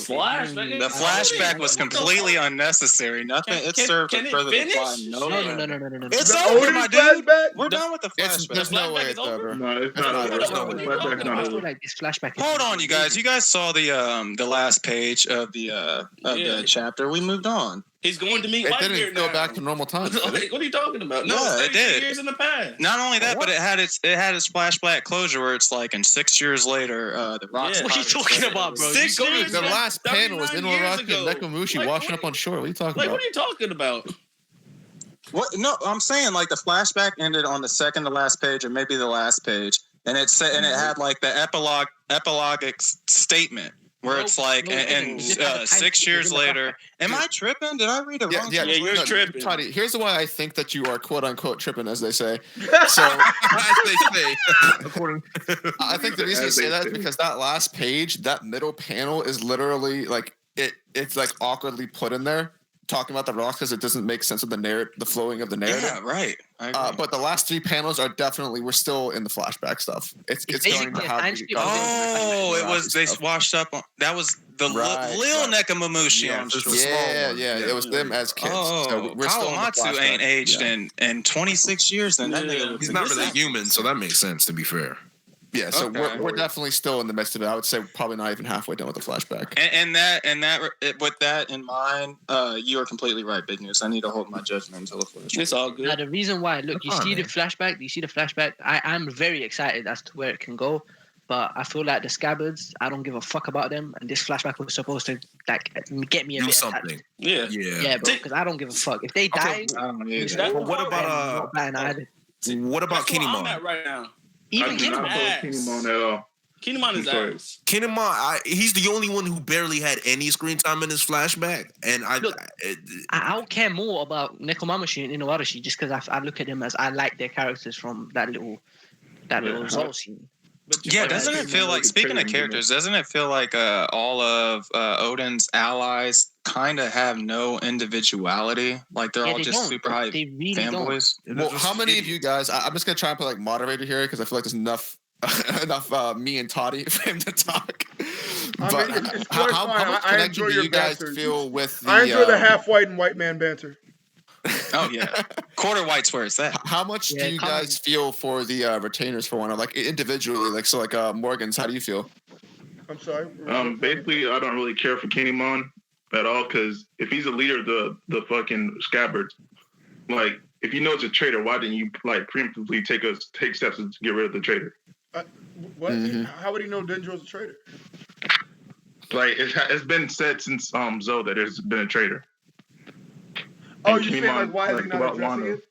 flashback was completely unnecessary. Nothing. It served to further the plot. No. It's over, my dude. We're done with the flashback. There's no way it's over. No, it's not over. I feel like this flashback. Hold on, you guys. You guys saw the last page of the chapter. We moved on. He's going to meet It Whitebeard didn't go back to normal times. What are you talking about? No, it did. Years in the past. Not only that, but it had its flashback closure where it's like, and 6 years later, the rocks. What are you talking about, bro? 6 years. The last panel was Inuarashi and Nekomushi washing up on shore. What are you talking about? What are you talking about? What? No, I'm saying like the flashback ended on the second to last page, or maybe the last page, and it had like the epilogic statement. Where it's like, 6 years later, am I tripping? Did I read it wrong? Yeah, you're tripping. Toddy, here's why I think that you are quote unquote tripping, as they say. So, I think the reason you say that is because that last page, that middle panel, is literally like it's like awkwardly put in there talking about the rocks because it doesn't make sense of the flowing of the narrative. Yeah, right. But the last 3 panels are we're still in the flashback stuff. It's going to have they washed up on that was the Lil Nekomamushi, I'm sure. Yeah, it was them as kids. So we're still Kawamatsu ain't aged in 26 years then. That nigga he's not really human, so that makes sense to be fair. Yeah, so we're definitely still in the midst of it. I would say probably not even halfway done with the flashback. And with that in mind, you are completely right, Big News. I need to hold my judgment until the flashback. It's all good. Now, the reason why, look, you see the flashback. I'm very excited as to where it can go, but I feel like the Scabbards, I don't give a fuck about them, and this flashback was supposed to like get me a bit something. Attached. Yeah, bro, because I don't give a fuck if they die. What about what about Kinemon? I'm at right now. Even Kinemon at all. Kinemon is ass. Kinemon, he's the only one who barely had any screen time in his flashback, and I don't care more about Nekomamushi and Inowarashi just because I look at them as I like their characters from that little Zol scene. Yeah, doesn't it feel like, speaking of characters, doesn't it feel like all of Odin's allies kind of have no individuality? Like they're all just super high fanboys? Well, how many of you guys, I'm just going to try and put like moderator here because I feel like there's enough me and Toddy for him to talk. But how much connection do you guys feel with the... I enjoy the half white and white man banter. Oh yeah, quarter white swears that. How much do you guys feel for the retainers for one? Like individually, like Morgan's. How do you feel? I'm sorry. Basically, I don't really care for Kinemon at all because if he's a leader of the fucking Scabbards, like if you know it's a traitor, why didn't you like preemptively take steps to get rid of the traitor? What? How would he know Denjo's a traitor? Like it's been said since Zoe that there's been a traitor. Oh, you saying like why is he not addressing it?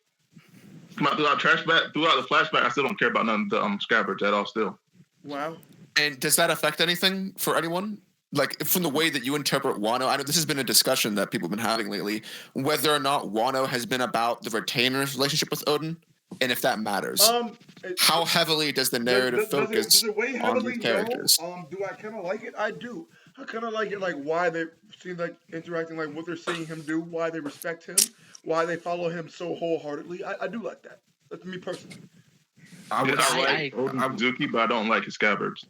Throughout the flashback, I still don't care about none of the Scabbards at all. Still. Wow. And does that affect anything for anyone? Like from the way that you interpret Wano, I know this has been a discussion that people have been having lately, whether or not Wano has been about the retainer's relationship with Odin, and if that matters. How heavily does the narrative focus on these characters? Do I kind of like it? I do. I kind of like it, like why they seem like interacting, like what they're seeing him do, why they respect him, why they follow him so wholeheartedly. I do like that. That's me personally. I like Zuki, but I don't like his Scabbards.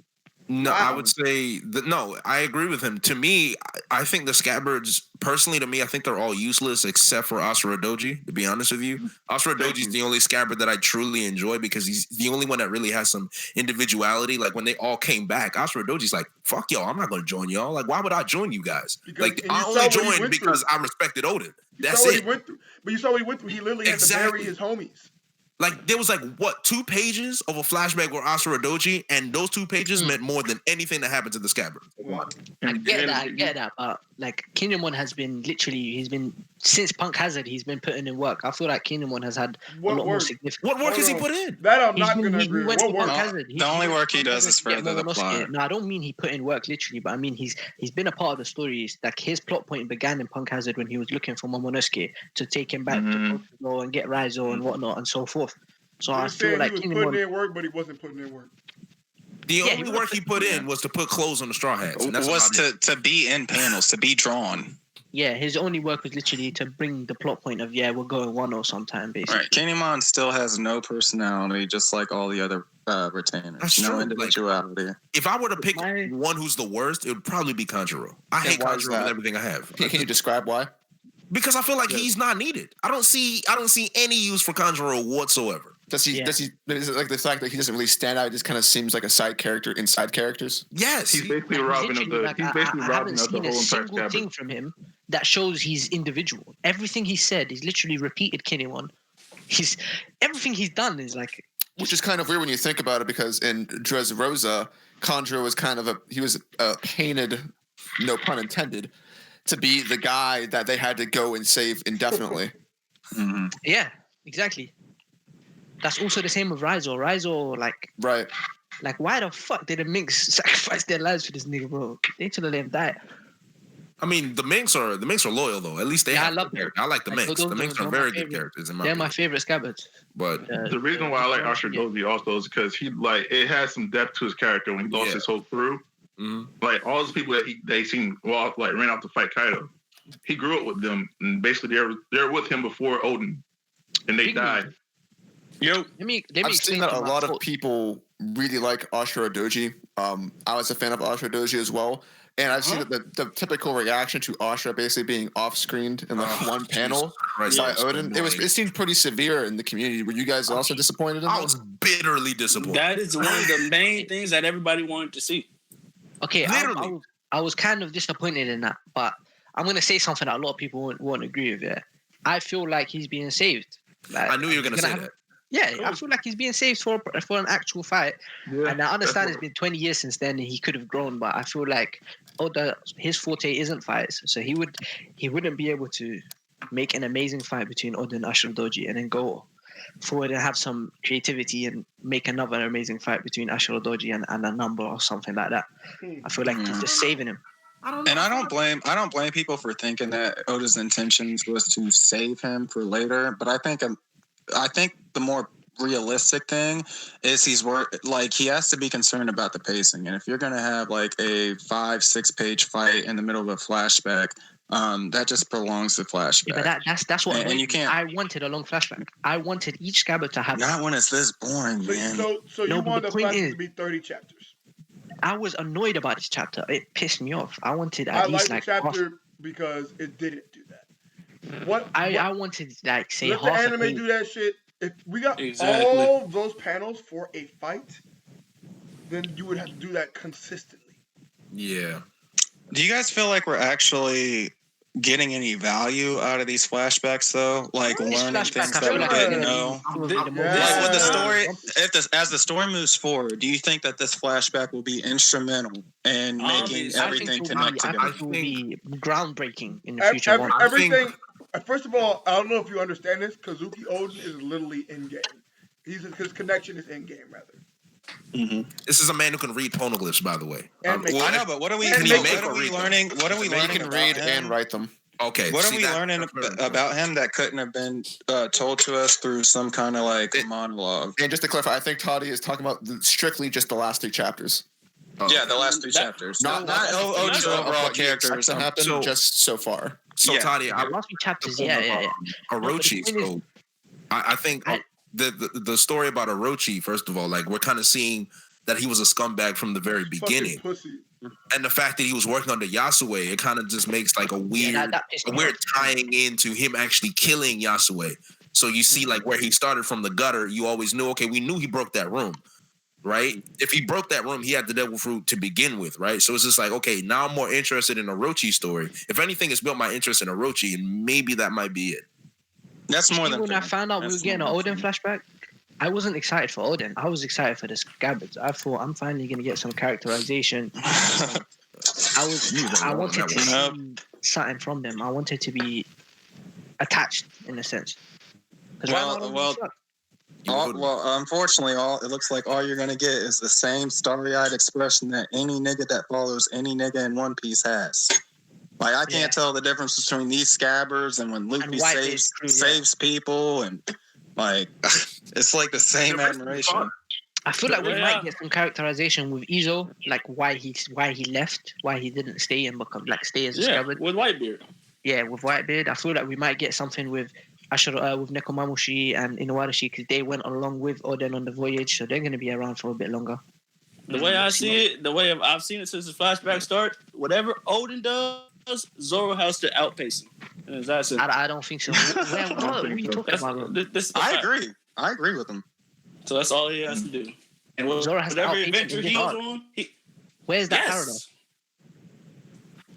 No, I would say that no, I agree with him. To me, I think the Scabbards, personally to me, I think they're all useless except for Asura Doji, to be honest with you. Asura Doji is the only Scabbard that I truly enjoy because he's the only one that really has some individuality. Like when they all came back, Asura Doji's like, fuck y'all, I'm not gonna join y'all. Like, why would I join you guys? Like I only joined because I respected Odin. That's it. But you saw what he went through. He literally had to bury his homies. Like there was like 2 pages of a flashback with Asura Doji, and those 2 pages meant more than anything that happened to the Scabbard. I get that. But like Kinemon has been he's been since Punk Hazard, he's been putting in work. I feel like Kinemon has had a lot more significant. What work has he put in? That I'm not going to agree with. The only work he does is further the plot. No, I don't mean he put in work literally, but I mean he's been a part of the stories. Like his plot point began in Punk Hazard when he was looking for Momonosuke to take him back to Tokyo and get Raizo and whatnot and so forth. So I feel like he was putting in work, but he wasn't putting in work. The only work he put in was to put clothes on the Straw Hats. And that's to be in panels, to be drawn. Yeah, his only work was literally to bring the plot point of we're going Wano sometime, basically. Right, Kinemon still has no personality, just like all the other retainers. That's no true. individuality. Like, if I were to pick one who's the worst, it would probably be Kanjuro. I hate Kanjuro with everything I have. Can you describe why? Because I feel like he's not needed. I don't see any use for Kanjuro whatsoever. Is it like the fact that he doesn't really stand out? It just kind of seems like a side character inside characters. Yes, he's basically robbing of the. He's basically robbing of the whole entire single thing from him that shows he's individual. Everything he said, he's literally repeated Kinemon. Everything he's done is like. Which is kind of weird when you think about it, because in Dressrosa, Kanjuro was kind of he was painted, no pun intended, to be the guy that they had to go and save indefinitely. Mm-hmm. Yeah, exactly. That's also the same with Raizo. Raizo, right. Like, why the fuck did the Minks sacrifice their lives for this nigga, bro? They should have let him die. I mean, the Minks are loyal though. At least they. I love them. I like the Minks. The Minks are very good characters in my opinion. They're my favorite Scabbards. But the reason why I like Asura Doji also is because it has some depth to his character when he lost his whole crew. Like all those people that they seen ran off to fight Kaido. He grew up with them, and basically they're with him before Odin, and they died. Let me I've seen that a lot of people really like Ashura Doji. I was a fan of Ashura Doji as well. And I've seen the typical reaction to Ashura basically being off-screened in one panel by Odin. It seemed pretty severe in the community. Were you guys also disappointed in that? I was bitterly disappointed. That is one of the main things that everybody wanted to see. Okay, I was kind of disappointed in that, but I'm going to say something that a lot of people won't agree with. Yeah, I feel like he's being saved. Like, I knew you were going to say that. Yeah, I feel like he's being saved for an actual fight. Yeah, and I understand it's been 20 years since then and he could have grown, but I feel like his forte isn't fights. So he wouldn't be able to make an amazing fight between Oda and Ashura Doji and then go forward and have some creativity and make another amazing fight between Ashura Doji and a number or something like that. I feel like he's just saving him. I don't blame people for thinking that Oda's intentions was to save him for later, but I think the more realistic thing is he has to be concerned about the pacing. And if you're going to have like a 5-6 page fight in the middle of a flashback, that just prolongs the flashback. Yeah, but that's what and you can't. I wanted a long flashback. I wanted each Scabbard to have. Not when it's this boring, man. So you want the flashback to be 30 chapters? I was annoyed about this chapter. It pissed me off. I wanted at least like the chapter because it didn't do that. I wanted like say let half the anime do that shit. If we got all those panels for a fight, then you would have to do that consistently. Yeah. Do you guys feel like we're actually getting any value out of these flashbacks though? Like learning things that we didn't know? Like with the story, as the story moves forward, do you think that this flashback will be instrumental in making everything connect together? I think it will be groundbreaking in the future. Everything. First of all, I don't know if you understand this. Kazuki Odin is literally in game. His connection is in game, rather. Mm-hmm. This is a man who can read poneglyphs, by the way. I know, but what are we learning? What are we learning? He can read and write them. Okay. What are we learning about him that couldn't have been told to us through some kind of like monologue? And just to clarify, I think Toddy is talking about strictly just the last 2 chapters. Yeah, the last 3 chapters. Not Oji's overall characters. That happened just so far. So Toddy, the last 2 chapters, Orochi. So I think the story about Orochi, first of all, like we're kind of seeing that he was a scumbag from the very beginning, and the fact that he was working under Yasue, it kind of just makes like a weird tying into him actually killing Yasue. So you see, like where he started from the gutter, you always knew. Okay, we knew he broke that room, right? If he broke that room, he had the devil fruit to begin with, right? So it's just like, okay, now I'm more interested in Orochi's story. If anything, it's built my interest in Orochi, and maybe that might be it. That's more than when I found out we were getting an Odin flashback, I wasn't excited for Odin. I was excited for the Scabbards. I thought I'm finally gonna get some characterization. I wanted to see something from them. I wanted to be attached in a sense. Unfortunately, it looks like all you're gonna get is the same starry-eyed expression that any nigga that follows any nigga in One Piece has. Like I can't tell the difference between these Scabbards and when Luffy saves people, and like it's like the same admiration. I feel like we might get some characterization with Izo, like why he left, why he didn't stay and stay as a Scabbard. With Whitebeard. Yeah, with Whitebeard. I feel like we might get something with Ashura, with Nekomamushi and Inuarashi, because they went along with Oden on the voyage, so they're going to be around for a bit longer. The way I see it, the way I've seen it since the flashback start, whatever Oden does, Zoro has to outpace him. And that's it. I don't think so. What are you talking about? I agree with him. So that's all he has to do. And Zoro has whatever to adventure he goes on, where's that paradox?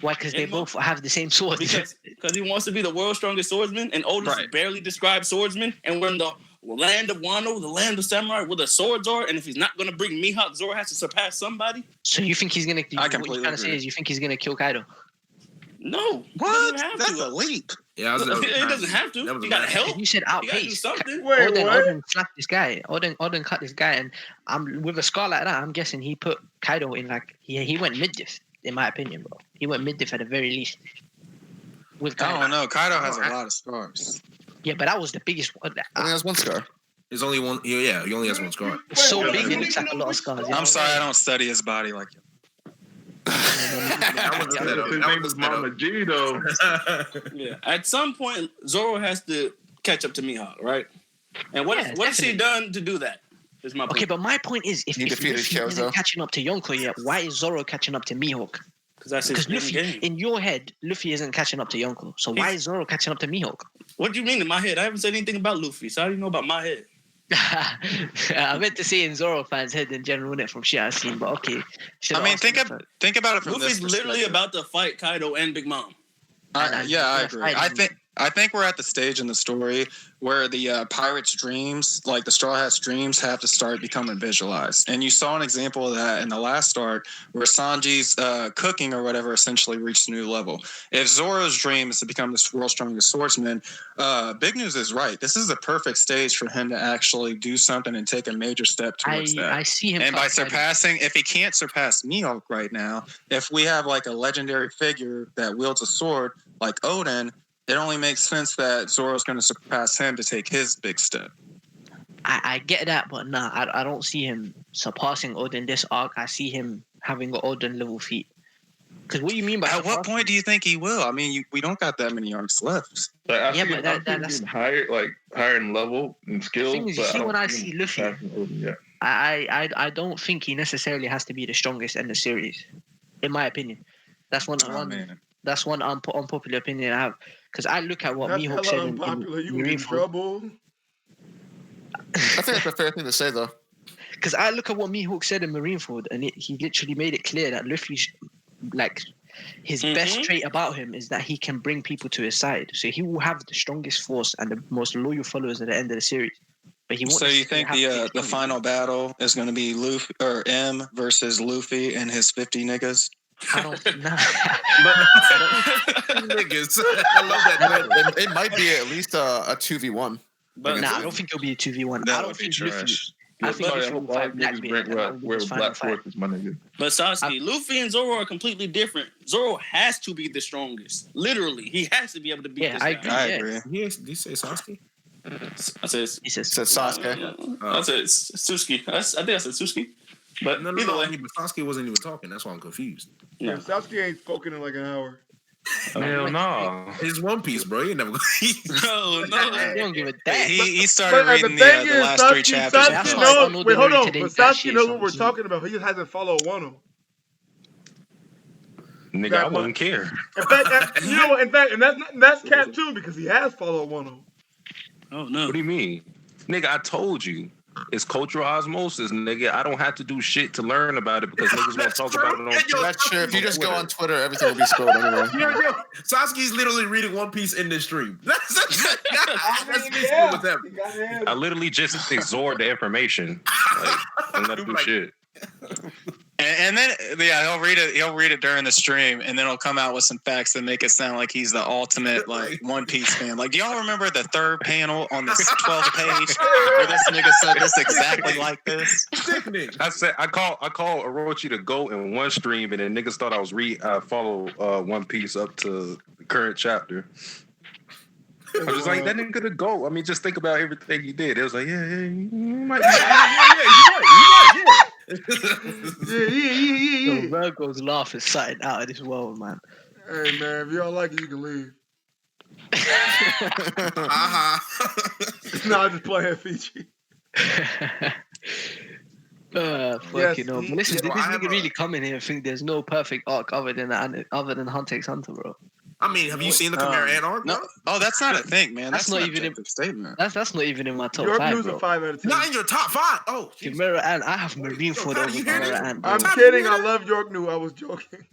Why? Because they both have the same sword. Because he wants to be the world's strongest swordsman, and Oden's barely described swordsman, and we're in the land of Wano, the land of samurai, where the swords are, and if he's not going to bring Mihawk, Zoro has to surpass somebody. So you think he's going to... What you're trying to say is you think he's going to kill Kaido? No. What? That's a leap. Yeah, it doesn't have to. He got to help. You said outpace. Odin slapped this guy. Odin cut this guy, and with a scar like that, I'm guessing he put Kaido in he went mid-diff, in my opinion, bro. He went mid-diff at the very least. With Kaido. I don't know. Kaido has a lot of scars. Yeah, but that was the biggest one. He only has one scar. There's only one. Yeah, he only has one scar. So big, it looks like a lot of scars. I'm sorry, I don't study his body like you. His name was Mama G, though. Yeah. At some point, Zoro has to catch up to Mihawk, right? And what has he done to do that? Is my point. Okay, but my point is, if Luffy isn't catching up to Yonko yet, why is Zoro catching up to Mihawk? Because Luffy, in your head, Luffy isn't catching up to Yonko. So why is Zoro catching up to Mihawk? What do you mean in my head? I haven't said anything about Luffy, so how do you know about my head? I meant to say in Zoro fans' head in general, from shit I've seen, but okay. I mean, think about it from Luffy's this literally perspective. about to fight Kaido and Big Mom. Yeah, I agree. I think we're at the stage in the story where the pirates' dreams, like the Straw Hats' dreams, have to start becoming visualized. And you saw an example of that in the last arc where Sanji's cooking or whatever essentially reached a new level. If Zoro's dream is to become the world's strongest swordsman, Big News is right. This is the perfect stage for him to actually do something and take a major step towards that. I see him. And by surpassing, if he can't surpass Mihawk right now, if we have like a legendary figure that wields a sword like Odin, it only makes sense that Zoro's going to surpass him to take his big step. I get that, but nah, I don't see him surpassing Odin this arc. I see him having an Odin level feat. Because what do you mean by at what point do you think he will? I mean, we don't got that many arcs left. Like, I see that's higher in level and skill. The thing is, you see, when I see Luffy, I don't think he necessarily has to be the strongest in the series, in my opinion. That's one unpopular opinion I have. Because I look at what Mihawk said in Marineford. I think that's a fair thing to say, though. Because I look at what Mihawk said in Marineford, and he literally made it clear that Luffy's, like, his best trait about him is that he can bring people to his side. So he will have the strongest force and the most loyal followers at the end of the series. But he won't. So you think the final battle is going to be Luffy or M versus Luffy and his 50 niggas? I don't know. Niggas. I love that. It might be at least a 2v1. But I don't think it'll be a 2v1. I don't think Luffy. I think Luffy will fight Blackbeard. Black Force is my nigga. But Sasuke, Luffy and Zoro are completely different. Zoro has to be the strongest. Literally, he has to be able to beat this guy. I agree. Did you say Sasuke? I said Sasuke. I said Suski. I think I said Suski. But no, either way, but Sasuke wasn't even talking. That's why I'm confused. Yeah, Sasuke ain't spoken in like an hour. Hell no. It's One Piece, bro. You ain't never No. You don't give a damn. He started reading the last 3 chapters. Wait, hold on. But Sasuke knows what we're talking about. He just hasn't followed Wano. Nigga, I wouldn't care. In fact, and that's Cap too, because he has followed Wano. Oh no. What do you mean? Nigga, I told you. It's cultural osmosis, nigga. I don't have to do shit to learn about it because niggas won't talk about it on Twitter. That's true. If you just go on Twitter, everything will be scrolled anyway. Yo, Sasuke's literally reading One Piece in this stream. I literally just absorbed the information. And let do shit. And then he'll read it during the stream, and then he'll come out with some facts that make it sound like he's the ultimate like One Piece fan. Like, do y'all remember the third panel on this 12th page where this nigga said this exactly like this? I said I call Orochi to go in one stream, and then niggas thought I was follow One Piece up to the current chapter. I was like, that nigga to go. I mean, just think about everything he did. It was like, yeah, you might. Yo, Vergo's laugh is sighted out of this world, man. Hey, man, if y'all like it, you can leave. No, I'm just playing Fiji. Fucking no. Listen, did this nigga really come in here and think there's no perfect arc other than Hunter x Hunter, bro? I mean, have you seen the Chimera Ant arc? No. Oh, that's not a thing, man. That's not even in statement. That's not even in my top York 5, News bro. a 5 out of 10. Not in your top 5. Oh, Chimera Ant. I have Marineford over Chimera Ant. I'm kidding. I love York News. I was joking.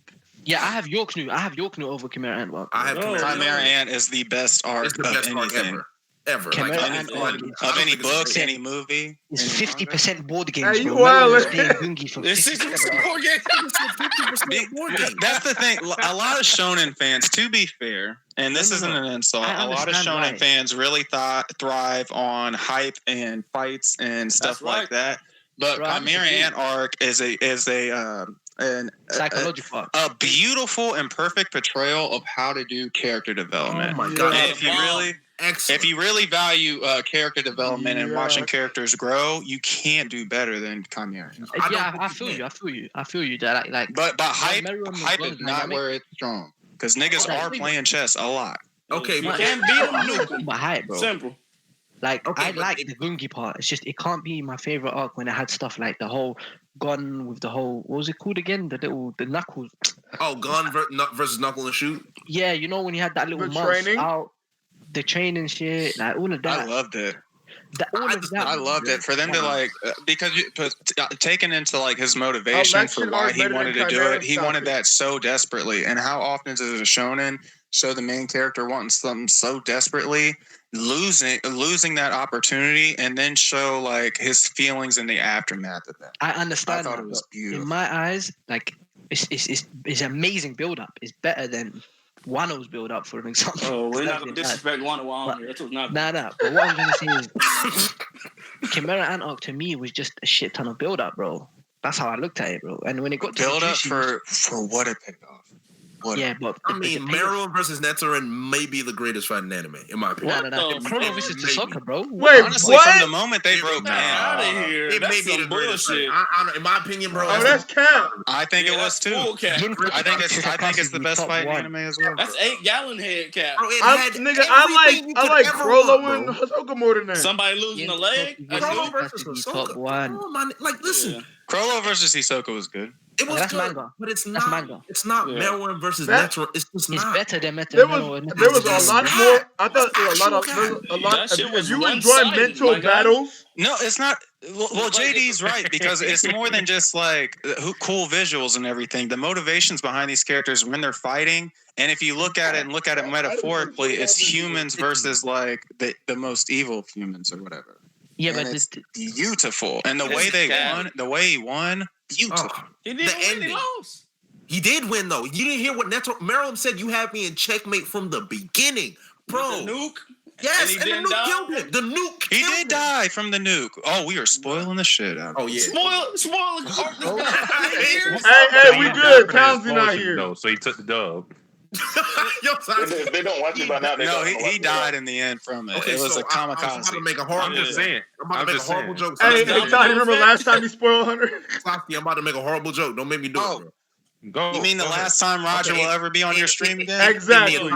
Yeah, I have York New. I have York New over Chimera Ant. Bro. I have Chimera Ant is the best arc of anything. Ever. Chimera like, Ant of any book, any movie. It's 50% board games, hey, bro. It's 60% board games. That's the thing. A lot of shonen fans, to be fair, and this isn't an insult, a lot of shonen fans really thrive on hype and fights and stuff like that. But Chimera Ant arc is a psychological, a beautiful and perfect portrayal of how to do character development. Oh my god! And if you really Excellent. If you really value character development and watching characters grow, you can't do better than Chimera. I feel you. That but hype is not where it's strong because niggas are playing chess a lot. Okay, you can't beat them. Nuke them. But hype, bro. Simple. Like I like the Gungi part. It's just it can't be my favorite arc when it had stuff like the whole gun with the whole what was it called again? The knuckles. Oh, gun versus knuckle and shoot. Yeah, you know when you had that little month out, the training shit, like all of that. I loved it. I loved it for them to like because taken into like his motivation for why he wanted to do it. He wanted that so desperately. And how often does a shonen show the main character wanting something so desperately, losing that opportunity, and then show like his feelings in the aftermath of that? I understand. I thought it was beautiful. In my eyes, like it's amazing build up. It's better than Wano's build up, for an example. Oh, we're not gonna disrespect Wano here. That's what's not. Nah. But what I'm gonna say is, Chimera Ant arc to me was just a shit ton of build up, bro. That's how I looked at it, bro. And when it got to build up Juicy, for what it paid off. Yeah, but I mean, Meruem versus Netsurin may be the greatest fight in anime, in my opinion. No. Chrono versus Hisoka, bro. Wait, honestly, what? from the moment they broke down, out of here. It That's may be some the greatest bullshit. fight. In my opinion, bro. Oh, that's cap. I think it was too. Full cap. I think it's the best fight in anime as well. That's 8 gallon head cap. Bro, I like Frollo and Hisoka more than that. Somebody losing a leg. Frollo versus Hisoka. top one. Oh, man. Like, listen. Crollo versus Hisoka was good. It was that's good, manga. But it's That's not. manga. It's not Meruem versus Netsurin. It's just It's not. better than Metal. There was a lot more. I thought there was a lot. That shit was If you enjoy one-sided, mental my guy. battles, No, it's not. Well, JD's right because it's more than just like cool visuals and everything. The motivations behind these characters when they're fighting, and if you look at it metaphorically, it's humans versus like the most evil of humans or whatever. Yeah, and but it's beautiful, and the way he won, beautiful. He didn't win, he lost. He did win though. You didn't hear what Meruem said. You had me in checkmate from the beginning, bro. With the nuke. Yes, And he and the didn't nuke die? killed him. The nuke. He killed did him. die from the nuke. Oh, we are spoiling the shit out. Oh yeah. Spoil. hey, we good. Townsend not here. No, so he took the dub. If they don't watch it by now, they No, don't know he what died in the end from it. Okay, it was so a kamikaze. I'm about to make a horrible I'm just saying. I'm about to make a horrible joke. Hey, Tony, remember last time you spoiled Hunter? Sasuke, I'm about to make a horrible joke. Don't make me do it, bro. Go. You mean the last time Roger will ever be on your stream again? Exactly. In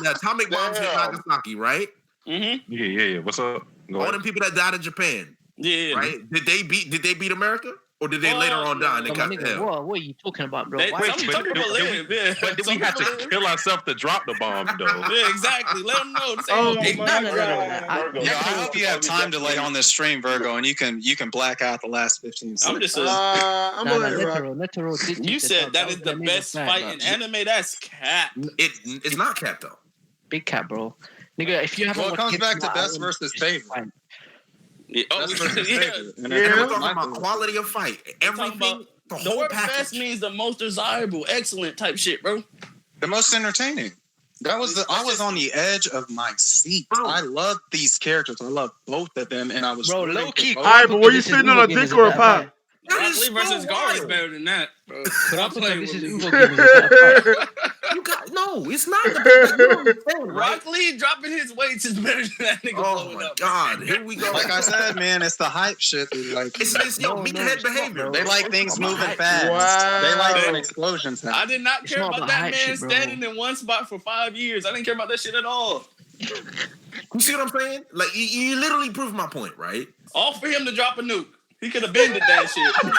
the atomic bombs hit Nagasaki, right? Mm-hmm. Yeah. What's up? Go All ahead. them people that died in Japan, Yeah. right? Did they beat America, or did they later on die and they got to hell? What are you talking about, bro? They, Why- some people live, yeah. But did we Some have people to live. kill ourselves to drop the bomb, though? Yeah, exactly. Let them know. Oh, Hey, my No. Virgo. Yo, I hope you have time to lay on this stream, Virgo, and you can black out the last 15 seconds. I'm just I'm Nah, gonna let it rock. Netero did You take the said dub. that was is the an best amazing fight bro. in anime. That's cap. It's not cap though. Big cat, bro. Nigga, if you haven't Well, it watched comes back to Genshin best Iron, versus it's favorite. fine. Yeah. Oh, Best versus yeah. favorite. And Yeah. that's We're my talking about favorite. quality of fight, everything, the The whole word package. best means the most desirable, excellent type shit, bro. The most entertaining. I was on the edge of my seat. I love these characters. I love both of them, and I was Bro, rooting low for key. both. All right, but were you This is sitting on a Uber dick game, or a is pie? That is Rock Lee versus so Gar is wild. better than that, bro. I'm This playing is with Uber you. game, is that You got no. It's not. The right? Rock Lee dropping his weights is better than that nigga Oh blowing my up. god! Here we go. Like I said, man, it's the hype shit. That, like, It's meathead behavior. they like things moving hype. fast. Wow. They like when explosions happen. I did not It's care not about about that hype man shit, bro. standing in one spot for 5 years. I didn't care about that shit at all. You see what I'm saying? Like you literally proved my point, right? All for him to drop a nuke. He could have bended that shit.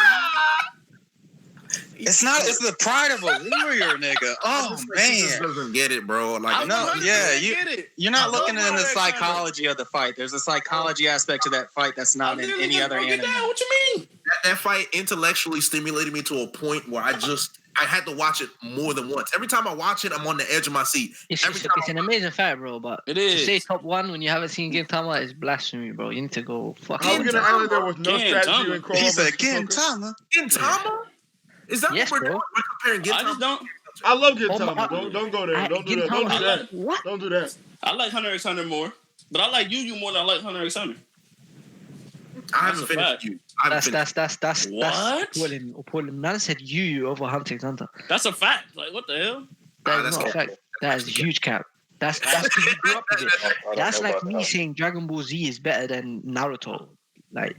It's not. It's the pride of a warrior, nigga. Oh He just man. doesn't get it, bro. Like No, yeah, get it. you're not I looking love in the Alexander. psychology of the fight. There's a psychology aspect to that fight that's I not in literally any just other broke it anime. down. What you mean? that fight intellectually stimulated me to a point where I had to watch it more than once. Every time I watch it, I'm on the edge of my seat. It's an amazing fight, bro. But It to is. say top one when you haven't seen Gintama is blasphemy, bro. You need to go fuck. I was gonna act like there was no strategy in Crawl. He said, Gintama. Gintama? Is that Yes, what we're bro. doing? We're comparing I Gintama? just don't. I love Oh Gintama. my- Don't go there. Don't do that. Gintama, Don't do that. What? Don't do that. I like Hunter x Hunter more, but I like Yu more than I like Hunter x Hunter. I haven't That's a finished fact. you. That's What? appalling. Man said you over Hunter x Hunter. That's a fact. Like what the hell? That that's is not a cap. fact. That is huge cap. That's because you grew up with it. I don't That's know like about me that. saying Dragon Ball Z is better than Naruto. Like,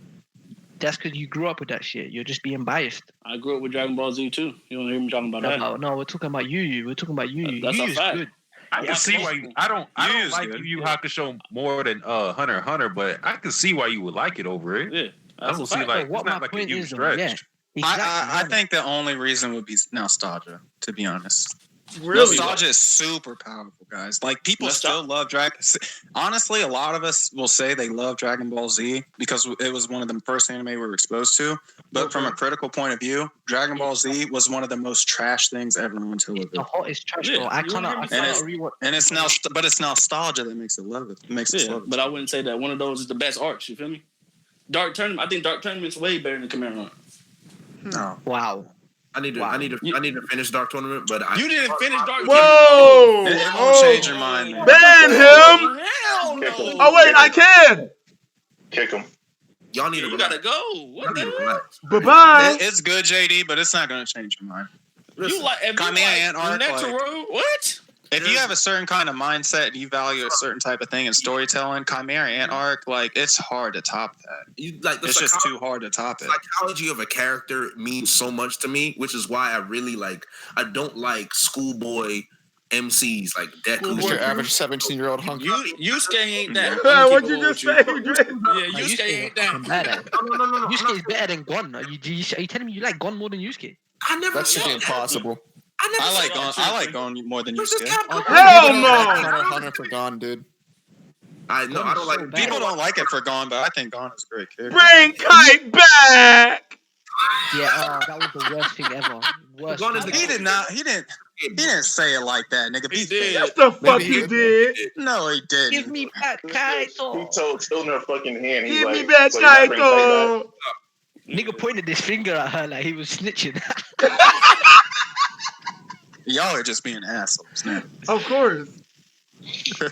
that's because you grew up with that shit. You're just being biased. I grew up with Dragon Ball Z too. You don't hear me talking about that. No, we're talking about Yu. We're talking about Yu. That's Yu a is fact. good. I can see why you. I don't like Yu Yu Hakusho more than Hunter x Hunter, but I can see why you would like it over it. Yeah, I don't see like it's not like a huge stretch. I think the only reason would be nostalgia, to be honest. Really? Nostalgia is super powerful, guys. Like, people still love Dragon. Honestly, a lot of us will say they love Dragon Ball Z because it was one of the first anime we were exposed to. But from a critical point of view, Dragon Ball Z was one of the most trash things ever on television. The hottest trash, bro. I cannot rewatch. And it's now, but it's nostalgia that makes it love it. Makes us love it. But I wouldn't say that one of those is the best arcs. You feel me? Dark Tournament. I think Dark Tournament's way better than Chimera Hunt. No. Wow. I need to finish Dark Tournament, but you didn't finish Dark Whoa! Tournament. It won't change your mind, man. Ban him! Hell no. Oh wait, I can. Kick him. Y'all need to. You gotta go. What the hell? Bye bye. It's good, JD, but it's not going to change your mind. You like Netero? What? If you have a certain kind of mindset and you value a certain type of thing in storytelling, Chimera Ant arc, like, it's hard to top that. It's just too hard to top it. The psychology of a character means so much to me, which is why I don't like schoolboy MCs like Deku. Just your average 17-year-old hunk. Yusuke ain't that. What'd you just say? Yeah, Yusuke ain't that. No. Yusuke is better than Gon. Are you telling me you like Gon more than Yusuke? I never. That should be impossible. I like Gon more than Yusuke. Hell no! Hunter for Gon, dude. I don't like. People don't like it for Gon, but I think Gon is a great character. Bring Kite back. Yeah, that was the worst thing ever. He didn't say it like that, nigga. He did. Yes, the fuck he did. No, he didn't. Give me back Kaito. He told Tilner a fucking hand. He's Give like, me back so you gotta bring Kite Kaito. Nigga pointed his finger at her like he was snitching. Y'all are just being assholes, man. Of course.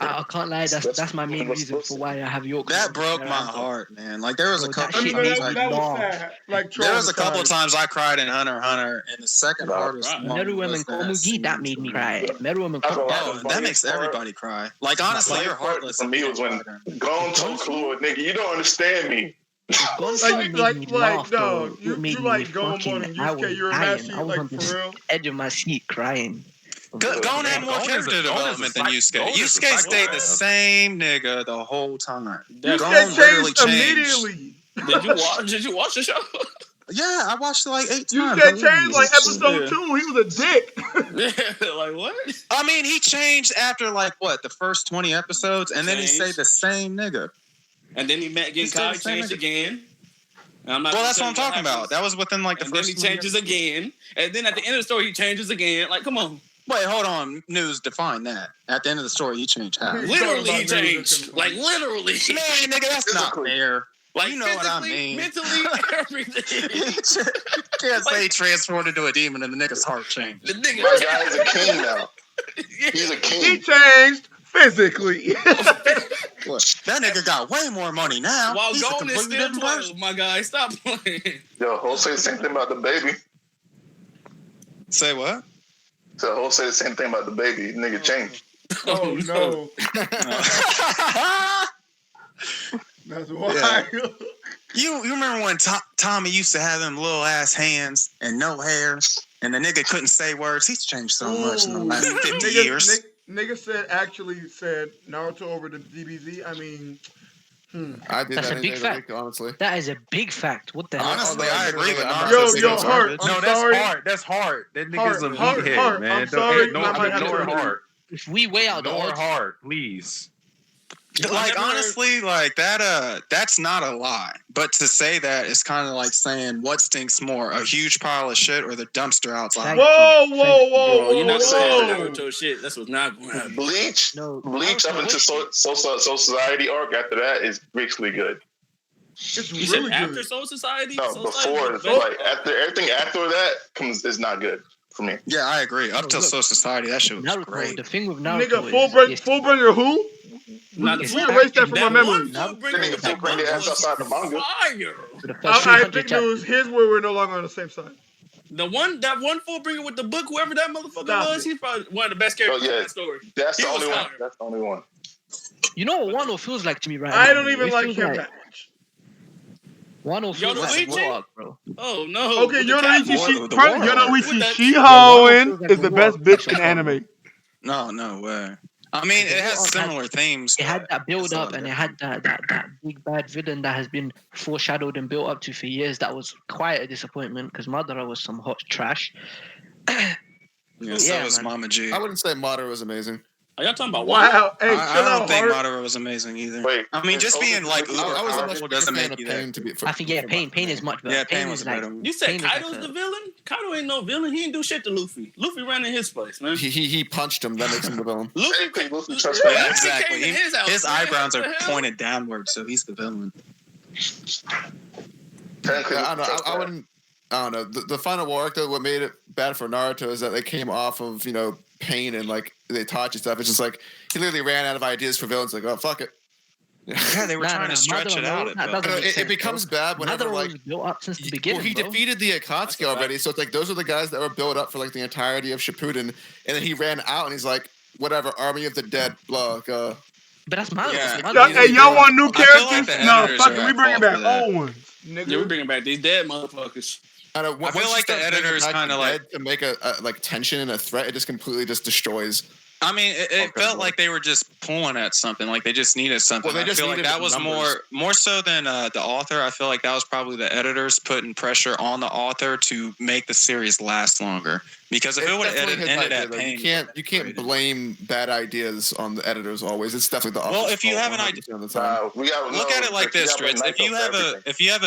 I can't lie. That's my main reason for why I have York. That broke my heart, man. Like, there was a couple. That was sad. Like, there was a couple times I cried in Hunter x Hunter, and the second hardest one was Komugi. That made me cry. That makes everybody cry. Like, honestly, you're heartless. For me, was when Gon told Clue, nigga, you don't understand me. Like, no, you like Gon more than Yusuke. You're in that seat, I was on like, the for real. edge of my seat crying. Gon had more character development than Yusuke. Yusuke stayed the same nigga the whole time. Yusuke changed immediately. Did you watch the show? Yeah, I watched it like 8 times. Yusuke changed like episode 2. He was a dick. Like what? I mean, he changed after like what, the first 20 episodes, and then he stayed the same nigga. And then he met Genkai, changed again. Well, that's what I'm talking about. That was within like the first. Then he changes again, and then at the end of the story, he changes again. Like, come on. Wait, hold on. News, define that. At the end of the story, he changed how? Literally, he changed. Like, literally. Man, nigga, that's not fair. Like, you know what I mean. Mentally, everything. Can't say he transformed into a demon and the nigga's heart changed. The nigga. My guy's a king now. He's a king. He changed physically. That nigga got way more money now. While He's Gon is still 12, my guy. Stop playing. Yo, Ho say the same thing about the baby. Say what? So Ho say the same thing about the baby. Nigga changed. Oh no. That's why. Yeah. You remember when Tommy used to have them little ass hands and no hair, and the nigga couldn't say words? He's changed so much in the last 50 years. Nigga said Naruto over the DBZ. I mean, I did That's that a big fact. week, honestly. That is a big fact. What the hell? Honestly, I agree with Naruto. Yo, Heart. No, that's hard. That's hard. That nigga's a meathead, man. I'm sorry. Ignore Heart. If we weigh out the Ignore odds, Heart, please. Like, honestly, like that that's not a lie. But to say that is kind of like saying what stinks more, a huge pile of shit or the dumpster outside. Whoa. You're not saying Naruto shit. That's what's not going to happen. Bleach up into Soul Society arc after that is basically good. It's You really said after good. Soul Society? No, Soul before. Society Like, after everything after that is not good for me. Yeah, I agree. Up till Soul Society, that shit was Naruto. great. The thing with Naruto Nigga, full bringer who? We erased that from my memory. Nigga, bring their ass outside the manga. Fire. For the first I 300 think chapters. news. Here's where we're no longer on the same side. That one Fullbringer with the book, whoever that motherfucker was, he's probably one of the best characters in that story. That's He the was only one. fire. That's the only one. You know what Wano feels like to me right now? I don't bro? even It like feels him that much. Wano feels like Yoruichi? war arc, bro. Oh no. Okay, With the cat Yoruichi, boy. Yoruichi With Shihoin is the best bitch in anime. No way. I mean, it has similar themes. It had that build it's up not and it had that big bad villain that has been foreshadowed and built up to for years. That was quite a disappointment because Madara was some hot trash. Yeah, so was Mama G. I wouldn't say Madara was amazing. Are y'all talking about Wow, hey, I don't think Madara was amazing either. Wait, I mean, just being like uber I was a much powerful bigger doesn't fan make of you Pain that. to be. I think Pain is much better. Yeah, Pain is was like, better. You said Pain is Kaido's like the villain? Kaido ain't no villain. He ain't do shit to Luffy. Luffy ran in his place, man. He punched him. That makes him the villain. Luffy trust Yeah, me. exactly. came to his house, His man. eyebrows What are the hell? pointed downward, so he's the villain. I wouldn't. I don't know. The final war arc, though, what made it bad for Naruto is that they came off of Pain and like they taught you stuff. It's just like he literally ran out of ideas for villains. Like, oh fuck it. Yeah, they were trying to stretch it out. It becomes bad whenever Madara like was built up since the beginning. well, he defeated the Akatsuki already, so it's like those are the guys that were built up for like the entirety of Shippuden, and then he ran out and he's like, whatever, Army of the Dead, blah. But that's Madara. Yeah. Hey, y'all want new I feel like characters? the No, editors fuck are it. We at bringing fault back for that. old ones, nigga. Yeah, we bringing back these dead motherfuckers. I feel like the editors kind of like to make a like tension and a threat. It just completely just destroys. I mean, it felt like they were just pulling at something, like they just needed something. Well, they I just feel like needed that was numbers. more so than the author. I feel like that was probably the editors putting pressure on the author to make the series last longer. Because if it would have ended at Pain, you can't blame bad ideas on the editors always. It's definitely the well, author's if you fault have an 100% idea, of the time. look at it like this, Dritz. If you have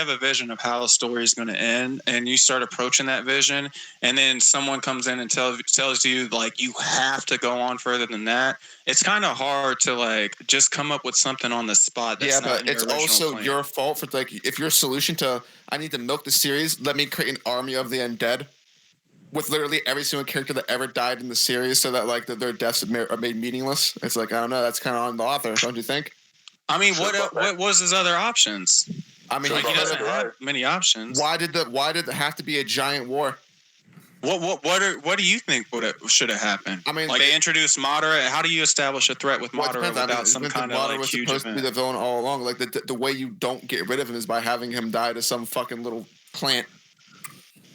a vision of how a story is going to end, and you start approaching that vision, and then someone comes in and tells you like you have to go on further than that, it's kind of hard to like just come up with something on the spot. That's not but it's also your fault for like if your solution to I need to milk the series, let me create an army of the undead with literally every single character that ever died in the series, so that like their deaths are made meaningless. It's like I don't know. That's kind of on the author, don't you think? I mean, what was his other options? I mean, like, he doesn't have many options. Why did it have to be a giant war? What do you think should have happened? I mean, like they introduced Madara. How do you establish a threat with Madara without some kind of Madara like was huge supposed event? to be the villain all along. Like the way you don't get rid of him is by having him die to some fucking little plant.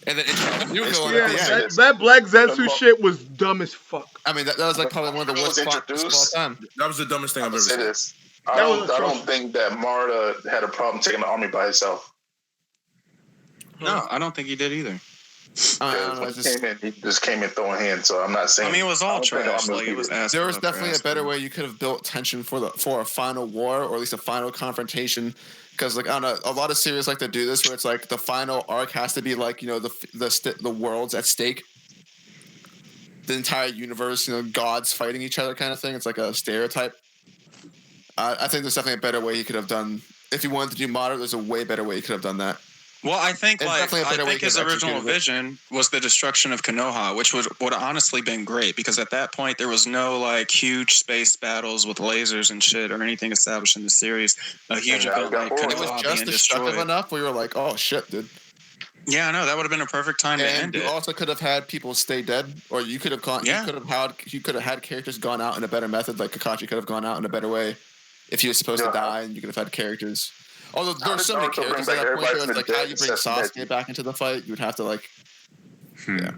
And then introduce a new villain at the end. That Black Zetsu shit was dumb as fuck. I mean, that was like probably one of the worst plots of all time. That was the dumbest thing I've ever seen. This. I don't think that Marta had a problem taking the army by herself. No, I don't think he did either. He just came in throwing hands, so I'm not saying. I mean, it was all trash. Like, it was there was definitely a better way you could have built tension for a final war, or at least a final confrontation. Because like I don't know, a lot of series like to do this, where it's like the final arc has to be like the world's at stake, the entire universe, gods fighting each other kind of thing. It's like a stereotype. I think there's definitely a better way you could have done. If you wanted to do modern, there's a way better way you could have done that. Well, I think his original execute it. vision was the destruction of Konoha, which would have honestly been great because at that point there was no like huge space battles with lasers and shit or anything established in the series. A huge event like It was Konoha just being destructive destroyed. enough where you were like, oh shit, dude. Yeah, no, that would have been a perfect time to end you it. also could have had people stay dead, or you could have gone. Yeah. You could have had characters gone out in a better method, like Kakashi could have gone out in a better way if he was supposed to die, and you could have had characters. Although there are so many characters at that point, though, it's like how you bring Sasuke back into the fight. You would have to like, yeah.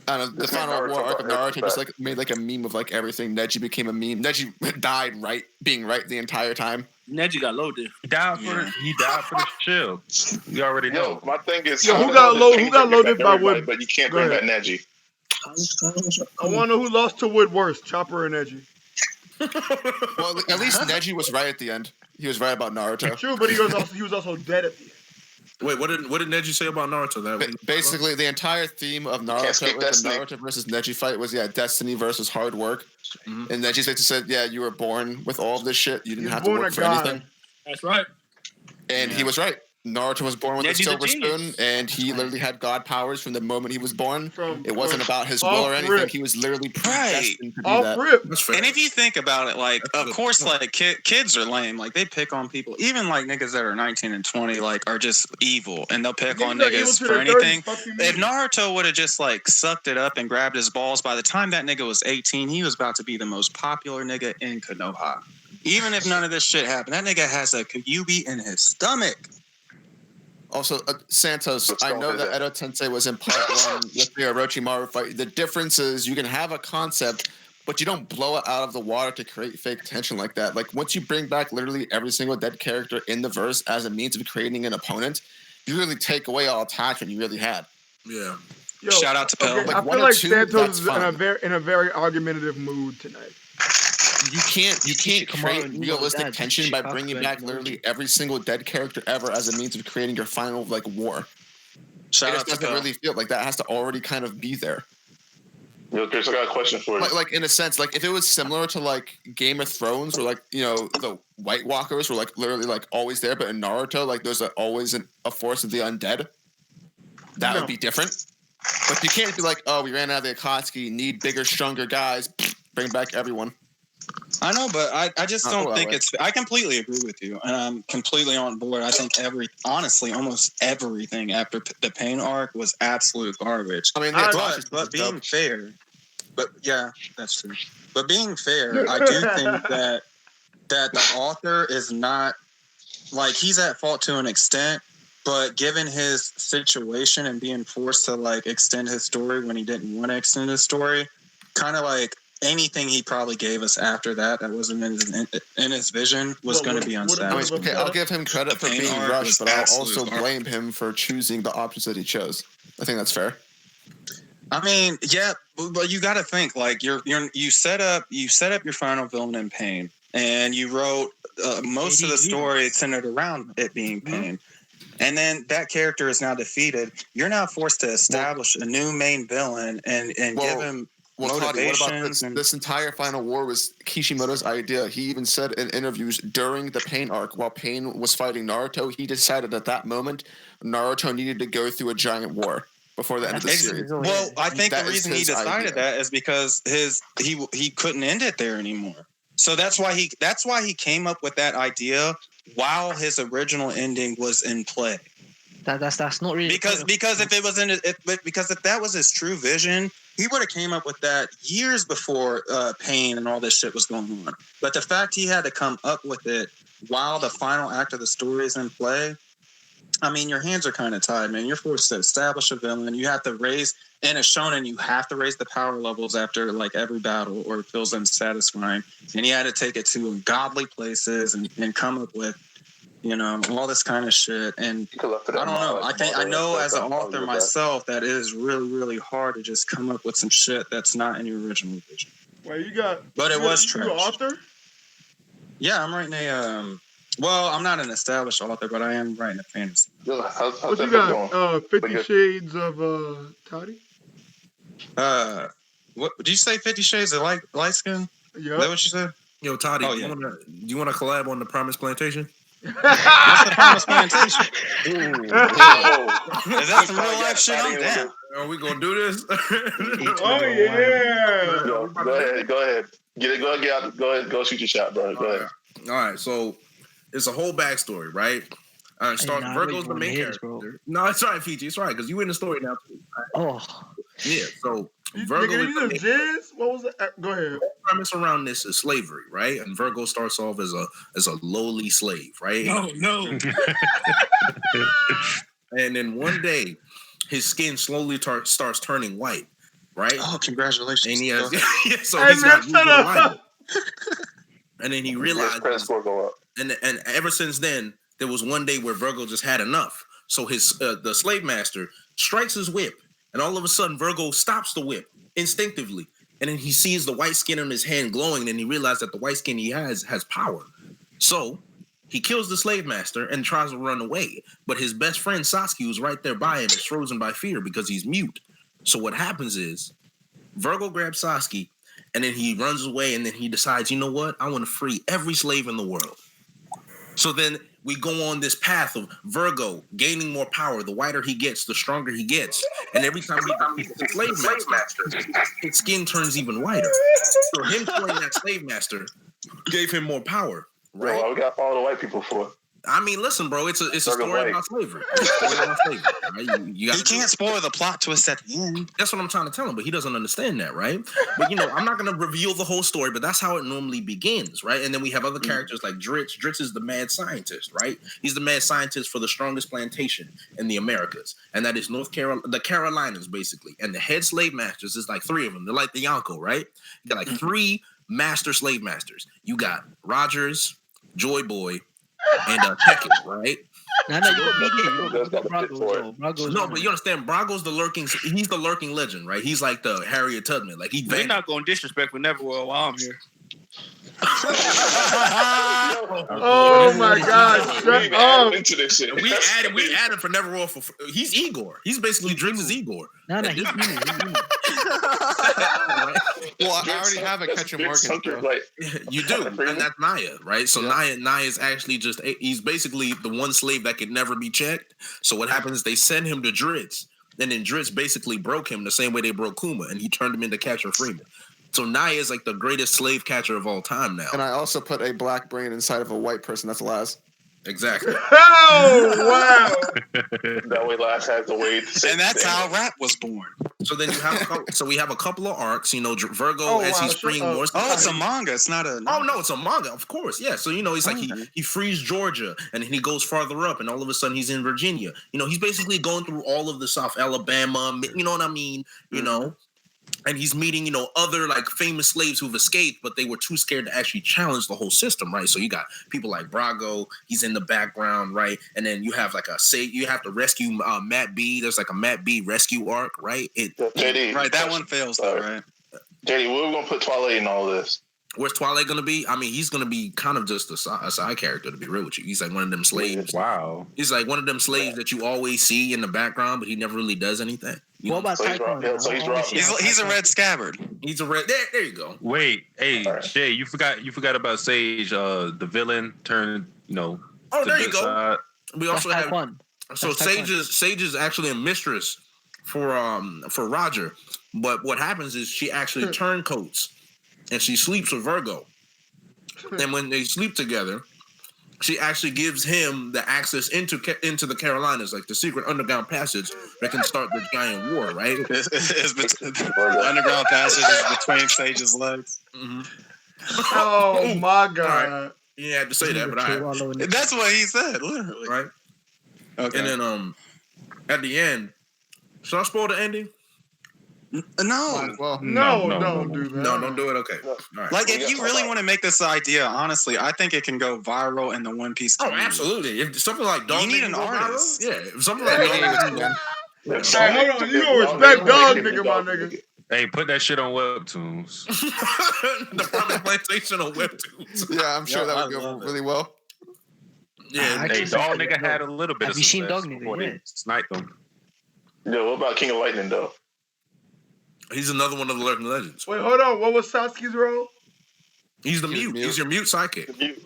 I don't know, the final war arc of Naruto just like made like a meme of like everything. Neji became a meme. Neji died being right the entire time. Neji got loaded. He died for the shield. You already know. My thing is, who got loaded by Wood? But you can't bring back Neji. I want to know who lost to Wood worse, Chopper or Neji. Well, at least Neji was right at the end. He was right about Naruto. True, but he was also dead at the end. Wait, what did Neji say about Naruto? Basically, the entire theme of Naruto with the Naruto versus Neji fight was destiny versus hard work. Mm-hmm. And Neji basically said, "Yeah, you were born with all of this shit. You didn't have to work for anything." That's right. And he was right. Naruto was born with a silver spoon, and he literally had god powers from the moment he was born. It wasn't about his will or anything. He was literally predestined to do that. And if you think about it, like, of course, like kids are lame. Like they pick on people, even like niggas that are 19 and 20, like are just evil, and they'll pick on niggas for anything. If Naruto would have just like sucked it up and grabbed his balls, by the time that nigga was 18, he was about to be the most popular nigga in Konoha. Even if none of this shit happened, that nigga has a Kyuubi in his stomach. Also, Santos, I know that Edo Tensei was in part 1 with the Orochimaru fight. The difference is you can have a concept, but you don't blow it out of the water to create fake tension like that. Like, once you bring back literally every single dead character in the verse as a means of creating an opponent, you really take away all attachment you really had. Yeah. Yo, shout out to Pell. Okay, I feel like Santos is in a very argumentative mood tonight. You can't create realistic tension by bringing back literally every single dead character ever as a means of creating your final war. It just doesn't really feel like that has to already kind of be there. Yo, Chris, I got a question for you. Like in a sense, like if it was similar to like Game of Thrones or like the White Walkers were like literally like always there, but in Naruto like there's always a force of the undead. That would be different. But you can't be like, oh, we ran out of the Akatsuki, need bigger, stronger guys, bring back everyone. I know, but I just don't think it's. I completely agree with you, and I'm completely on board. I think honestly, almost everything after the Pain arc was absolute garbage. I mean, but being fair, but yeah, that's true. But being fair, I do think that the author is not like he's at fault to an extent, but given his situation and being forced to like extend his story when he didn't want to extend his story, kind of like. Anything he probably gave us after that wasn't in his vision was going to be unsatisfying. Okay, I'll give him credit for being rushed, but I'll also blame him for choosing the options that he chose. I think that's fair. I mean, yeah, but you got to think like you set up your final villain in Pain, and you wrote most of the story centered around it being Pain. And then that character is now defeated. You're now forced to establish a new main villain and give him. Well, Toddy, what about this entire final war was Kishimoto's idea. He even said in interviews during the Pain arc, while Pain was fighting Naruto, he decided at that moment Naruto needed to go through a giant war before the end of the series. Well, I think the reason he decided that is because he couldn't end it there anymore. So that's why he came up with that idea while his original ending was in play. That's not really because if that was his true vision, he would have came up with that years before Pain and all this shit was going on. But the fact he had to come up with it while the final act of the story is in play, I mean, your hands are kind of tied, man. You're forced to establish a villain. You have to raise, in a shonen, you have to raise the power levels after like every battle, or it feels unsatisfying. And he had to take it to godly places and come up with. All this kind of shit. And I don't know. I know as an author myself that it is really, really hard to just come up with some shit that's not in your original vision. Well, you got. But it was trash. You an author? Yeah, I'm writing well, I'm not an established author, but I am writing a fantasy. How's what you got? 50 Shades of Toddy? What did you say? 50 Shades of light skin? Yeah. Is that what you said? Yo, Toddy, you want to collab on the Promise Plantation? What's the Promise Plantation? Is that some real life shit? I'm down. Are we gonna do this? Oh yeah. Yo, go ahead. Go ahead. Go shoot your shot, bro. Go ahead. All right. So it's a whole backstory, right? Vergo's the main character. Bro. No, it's all right, Fiji. It's all right because you in the story now too. Right? Oh. Yeah. So Vergo is jizz? What was it? Go ahead. The premise around this is slavery, right? And Vergo starts off as a lowly slave, right? No. And then one day, his skin slowly starts turning white, right? Oh, congratulations! And he has he's got and then he realized credit score go up. And ever since then, there was one day where Vergo just had enough. So his the slave master strikes his whip. And all of a sudden, Vergo stops the whip instinctively. And then he sees the white skin on his hand glowing. And he realizes that the white skin he has power. So he kills the slave master and tries to run away. But his best friend, Sasuke, who's right there by him, is frozen by fear because he's mute. So what happens is Vergo grabs Sasuke and then he runs away. And then he decides, you know what? I want to free every slave in the world. So then we go on this path of Vergo gaining more power. The whiter he gets, the stronger he gets. And every time he becomes a slave master, his skin turns even whiter. So him killing that slave master gave him more power, right? Well, we got to follow the white people for it. I mean, listen, bro, it's a story about slavery. It's a story about slavery, right? You can't spoil the plot twist at the end. That's what I'm trying to tell him, but he doesn't understand that, right? But, I'm not going to reveal the whole story, but that's how it normally begins, right? And then we have other characters like Dritz. Dritz is the mad scientist, right? He's the mad scientist for the strongest plantation in the Americas, and that is the Carolinas, basically. And the head slave masters is like 3 of them. They're like the Yonko, right? You got like 3 master slave masters. You got Rogers, Joy Boy, and Tekken, right? No, you got Brago. No, but you understand, Brago's he's the lurking legend, right? He's like the Harriet Tubman. Like We're not going to disrespect with Neverworld while I'm here. Oh my God! Shut up! Into this shit. We added for Neverworld he's Igor. He's basically Dritz's Igor. No, he's Well, I already have a Catcher Morgan. You do, and that's Naya, right? So Naya is actually he's basically the one slave that could never be checked. So what happens is they send him to Dritz, and then Dritz basically broke him the same way they broke Kuma, and he turned him into Catcher Freeman. So Naya is like the greatest slave catcher of all time now. And I also put a black brain inside of a white person. That's Laz. Exactly. Oh wow! That way, Laz has the way. And that's how rap was born. So then we have a couple of arcs. Vergo as he's freeing more. Oh, it's a manga. It's not a. Oh no, it's a manga. Of course, yeah. So he's like he frees Georgia, and then he goes farther up, and all of a sudden he's in Virginia. He's basically going through all of the South, Alabama. You know what I mean? And he's meeting, other like famous slaves who've escaped, but they were too scared to actually challenge the whole system, right? So you got people like Brago, he's in the background, right? And then you have you have to rescue Matt B. There's like a Matt B rescue arc, right? JD, right, that one fails though, right? JD, where are we gonna put Twilight in all this? Where's Twilight gonna be? I mean, he's gonna be kind of just a side character, to be real with you. He's like one of them slaves. Wow. He's like one of them slaves that you always see in the background, but he never really does anything. What about Cyclone? He's a red Scabbard. He's a red. There you go. Wait, hey, Shay, you forgot about Sage, the villain turned, Oh, there you go. Side. We also have so Sage is actually a mistress for Roger, but what happens is she actually turncoats. And she sleeps with Vergo. And when they sleep together, she actually gives him the access into the Carolinas, like the secret underground passage that can start the giant war, right? The underground passage is between Sage's legs. Mm-hmm. Oh my God! Right. You had to say that, but that's what he said, literally. Right. Okay. And then at the end, should I spoil the ending? No. Well, no, don't do that. No, don't do it. Okay. All right. Like, if you really want to make this idea, honestly, I think it can go viral in the One Piece community. Oh, absolutely. If something like Dog, you need an artist. Yeah, if something like Dog. Hey, hold on, you don't respect Dog Nigga, my nigga. Hey, put that shit on Webtoons. The Promised Plantation on Webtoons. Yeah, I'm sure that would go really well. Yeah, hey, Dog Nigga had a little bit of success. Have you seen Dog before Nigga? they sniped them. Yo, what about King of Lightning though? He's another one of the lurking legends. Wait, hold on. What was Sasuke's role? He's the mute. He's your mute sidekick. He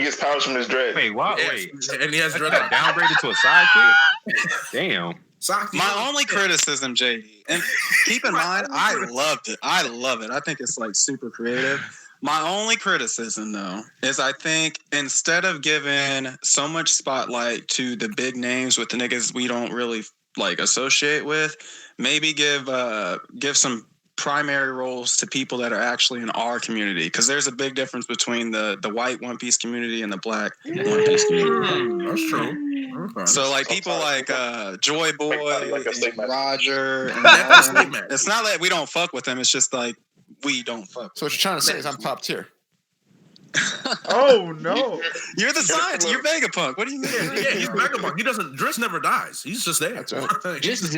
gets powers from his dread. Wait, what? Yes. Wait. And he has dread. Downgraded to a sidekick? Damn. My only criticism, JD, and keep in mind, I loved it. I love it. I think it's like super creative. My only criticism, though, is I think instead of giving so much spotlight to the big names with the niggas we don't really like associate with, maybe give some primary roles to people that are actually in our community, because there's a big difference between the white One Piece community and the black One Piece community. That's true. Okay. So like people like Joy Boy, and Roger, and it's not that we don't fuck with them. It's just like we don't fuck. So what you're trying to say is I'm top tier. Oh no! You're the science. You're Vegapunk. What do you mean? Yeah, he's Vegapunk. He doesn't. Driss never dies. He's just there. That's right. Driss is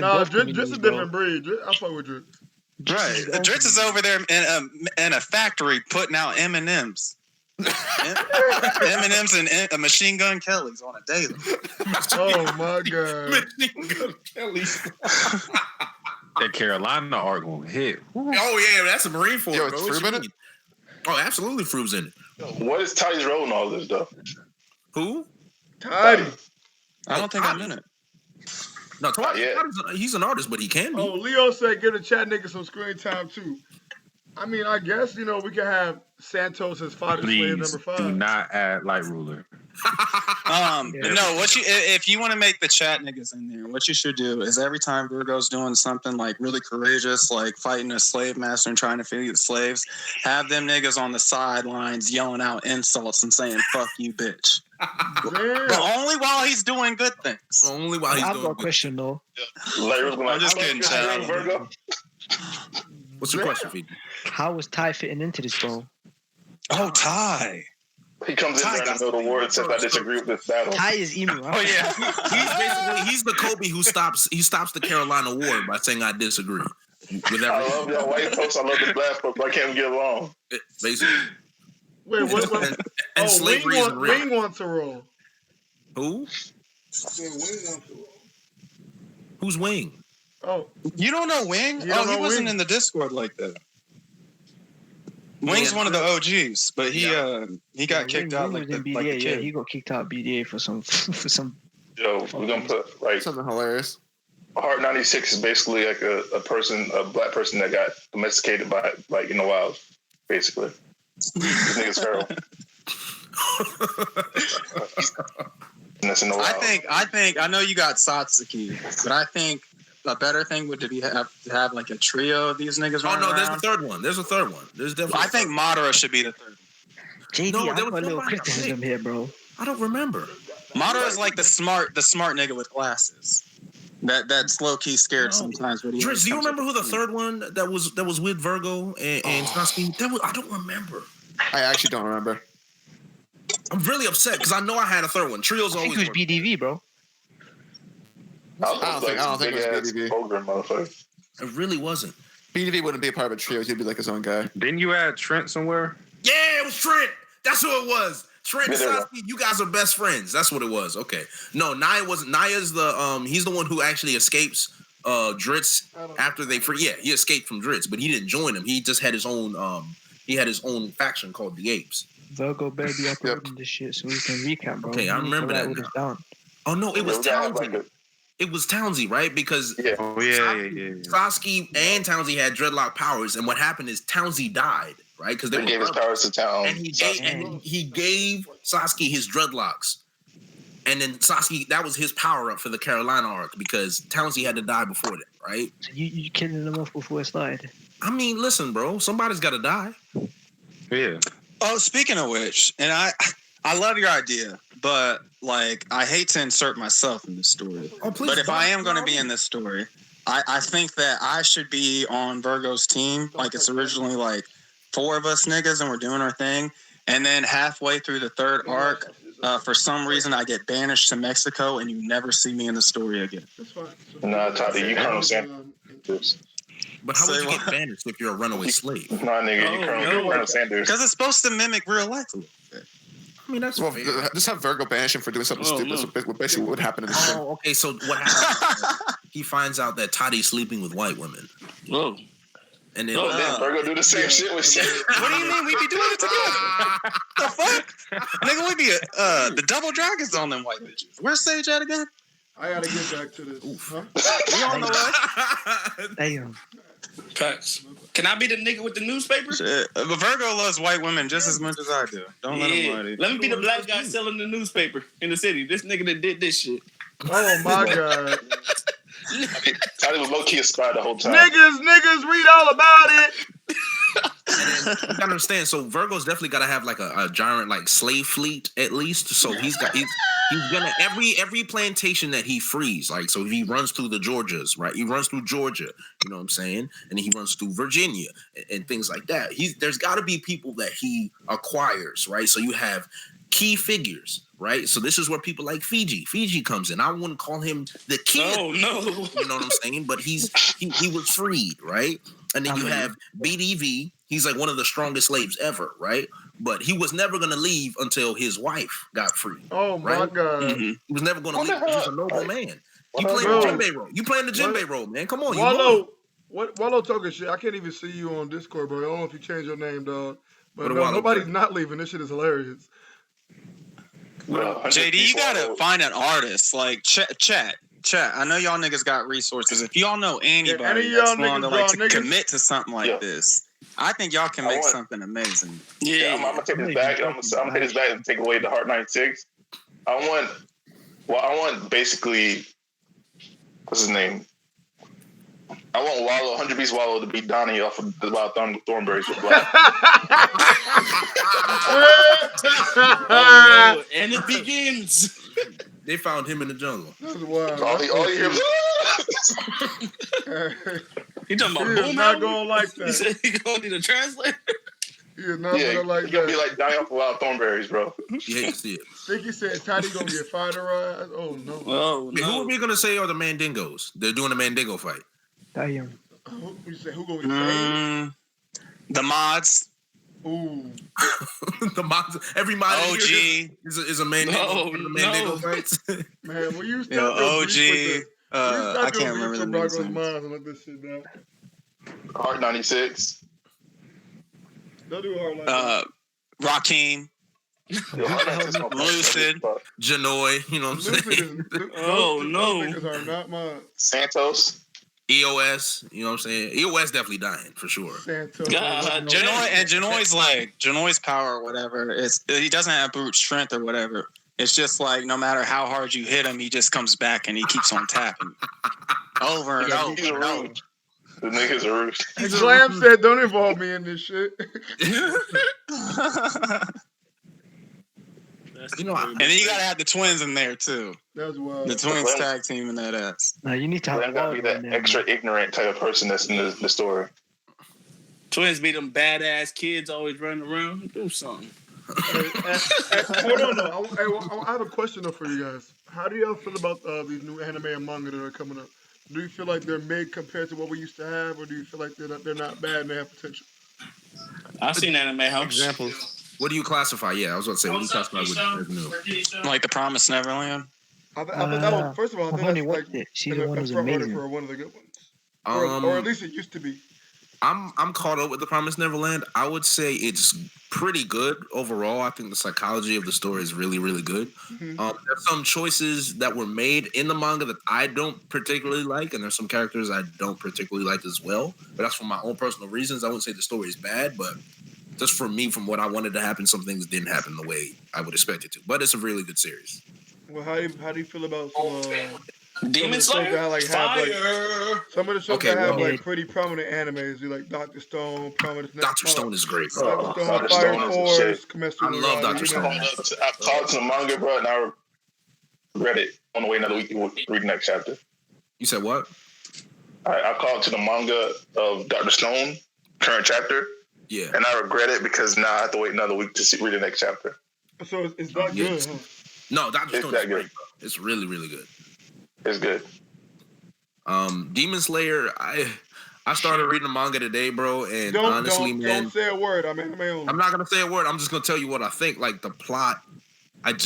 a different breed. I fuck with Driss. Right. Driss is over there in a factory putting out M&Ms. M&Ms and Machine Gun Kellys on a daily. Oh my God! Machine Gun Kellys. That Carolina arc won't hit. Oh yeah, that's a Marine Force. Yo, it's Froob in it? Oh, absolutely, Froob's in it. What is Ty's role in all this though? Who? Tidy. I don't think I'm in it. No, he's an artist, but he can be. Oh, Leo said give the chat nigga some screen time too. I mean, I guess, we can have Santos as fodder slave number 5. Do not add Light Ruler. No, if you want to make the chat niggas in there, what you should do is every time Vergo's doing something like really courageous, like fighting a slave master and trying to free the slaves, have them niggas on the sidelines yelling out insults and saying "fuck you, bitch." But only while he's doing good things. Only while he's I've doing got a question though. I'm just kidding, Chad. Vergo. What's your question, Phoebe? How was Ty fitting into this, bro? Oh, Ty. He comes in during the middle of the war and says, "I disagree with this battle." Ty is emu. Right? Oh yeah. He's the Kobe who stops the Carolina War by saying I disagree with everything. I love y'all white folks. I love the black folks. But I can't get along. Basically. Wait, what? And slavery is real. Wing wants a roll. Who? Yeah, Wing wants a roll. Who's Wing? Oh, you don't know Wing? He wasn't in the Discord like that. Wing's one of the OGs, but he got kicked out like in BDA. like a kid. Yeah, he got kicked out of BDA for some Yo, we're gonna put like something hilarious. Heart 96 is basically like a black person that got domesticated by in the wild, basically. This nigga's feral. And that's in the wild. I know you got Satsuki, but I think a better thing would be to have like a trio of these niggas. Oh no, around. there's a third one. There's definitely. I think Madara should be the third. JD, No, I there got was a little nobody criticism here, bro. I don't remember. Madara is like the smart nigga with glasses. That's low key scared sometimes. But Drizz, do you remember who the third one that was with Vergo and Sasuke? I don't remember. I actually don't remember. I'm really upset because I know I had a third one. Trios I think always. it was BDV, bro. I don't think it was BDV. It really wasn't. BDV wouldn't be a part of a trio. He'd be like his own guy. Didn't you add Trent somewhere? Yeah, it was Trent. That's who it was. Trent and Sasuke, you guys are best friends. That's what it was. Okay. No, Naya wasn't. Naya's he's the one who actually escapes Dritz after they free. Yeah, he escaped from Dritz, but he didn't join him. He just had his own faction called the Apes. Virgo baby uploading this shit so we can recap, bro. Okay, I remember that now. Down. Oh no, it was Townsy. It was Townsy, right? Because Sasuke and Townsy had dreadlock powers, and what happened is Townsy died, right? Because they gave his powers to Town, and he gave Sasuke his dreadlocks, and then Sasuke, that was his power up for the Carolina arc because Townsy had to die before that, right? So you killing them off before it started. I mean, listen, bro, somebody's got to die. Yeah. Oh, speaking of which, and I love your idea, but like I hate to insert myself in this story. Oh, please, but if I am going to be in this story, I think that I should be on Virgo's team. Like it's originally like 4 of us niggas and we're doing our thing. And then halfway through the third arc, for some reason I get banished to Mexico and you never see me in the story again. Nah, Toddy, you Colonel Sanders. But how would you get banished if you're a runaway slave? Nah, nigga, you Colonel Sanders. Because it's supposed to mimic real life a little bit. I mean, that's just have Vergo banish him for doing something stupid. That's basically what would happen in the show. Oh, okay. So what happens? He finds out that Toddy's sleeping with white women. Whoa. And then Vergo do the same shit with shit. What do you mean we be doing it together? The fuck? Nigga, we be the double dragons on them white bitches. Where's Sage at again? I gotta get back to this. Huh? We all know what? Damn. Facts. Can I be the nigga with the newspaper? But Vergo loves white women just as much as I do. Don't let him lie to you. Let me be the black guy selling the newspaper in the city. This nigga that did this shit. Oh my god. Toddy was low key a spy the whole time. Niggas, read all about it. You gotta understand. So Virgo's definitely gotta have like a giant like slave fleet at least. So he's gonna every plantation that he frees. Like so he runs through the Georgias, right? He runs through Georgia. You know what I'm saying? And he runs through Virginia and things like that. There's got to be people that he acquires, right? So you have key figures, right? So this is where people like Fiji comes in. I wouldn't call him the kid. Oh no. You know what I'm saying? But he was freed, right? And then you have BDV. He's like one of the strongest slaves ever, right? But he was never going to leave until his wife got free. Oh my right? god. Mm-hmm. He was never going to leave. He was a noble man. You playing the Jinbei role. You playing the Jinbei role, man. Come on. Wallow talking shit. I can't even see you on Discord, bro. I don't know if you changed your name, dog. But no, nobody's not leaving. This shit is hilarious. JD, you gotta find an artist. Like chat. I know y'all niggas got resources. If y'all know anybody that's willing to commit to something like this, I think y'all can make something amazing. Yeah, I'm gonna take this back. I'm gonna take this back and take away the Heart 96. I want basically, what's his name? I want Wallow, 100 Beast Wallow to beat Donnie off of the Wild Thornberries with Black. Oh no! And it begins. They found him in the jungle. That's wild. All you hear He talking about He boom is not album? going like that. He said he gonna need a translator. He is not gonna like he gonna that. be like Donnie off of Wild Thornberries, bro. You hate to see it. Think he said Toddy gonna get fired or oh no. Oh Wait, no. who are we gonna say are the Mandingos? They're doing a Mandingo fight. Damn. You say who gonna get The mods. Ooh. The mods. Every mod OG is a Mandingo. No, Mandingo fights. Man, will you stop Yo, your OG. beef with I can't remember the Broncos names. minds and let this shit down. Heart 96. Don't do hard like that. Rakim. Lucid. Janoy, you know what I'm saying? Oh no. Those niggas are not mine. Santos. EOS, you know what I'm saying? EOS definitely dying for sure. Santos. Janoy's power or whatever, he doesn't have brute strength or whatever. It's just like no matter how hard you hit him, he just comes back and he keeps on tapping. Over and over and over. The niggas are rude. Slam said, "Don't involve me in this shit." You know, and then you gotta have the twins in there too. That's wild. The twins tag team in that ass. No, you need to have gotta be that extra ignorant type of person that's in the story. Twins be them badass kids always running around. Do something. Hold on, though. I have a question though for you guys. How do y'all feel about these new anime and manga that are coming up? Do you feel like they're mid compared to what we used to have, or do you feel like they're not bad and they have potential? I've seen anime house. Examples. What do you classify? Yeah, I was going to say, what do you classify with new? Like The Promised Neverland? I thought that was, first of all, I think that's like Season 1 was amazing. for one of the good ones. Or at least it used to be. I'm caught up with The Promised Neverland. I would say it's pretty good overall. I think the psychology of the story is really, really good. Mm-hmm. There's some choices that were made in the manga that I don't particularly like, and there's some characters I don't particularly like as well. But that's for my own personal reasons. I wouldn't say the story is bad, but just for me, from what I wanted to happen, some things didn't happen the way I would expect it to. But it's a really good series. Well, how do you feel about Demon Slayer? Some of the shows that have like pretty prominent animes, you like Dr. Stone, prominent. Dr. Stone is great. Dr. Stone, Fire Force, I love Dr. Stone. I called to the manga, bro, and I read it on the way another week to read the next chapter. You said what? I called to the manga of Dr. Stone, current chapter. Yeah. And I regret it because now I have to wait another week to read the next chapter. So it's that good, huh? No, Dr. Stone is great, bro. It's really, really good. It's good. Demon Slayer, I started reading the manga today, bro, and honestly, man, don't say a word. I'm anime only. I'm not gonna say a word. I'm just gonna tell you what I think. Like the plot, I'm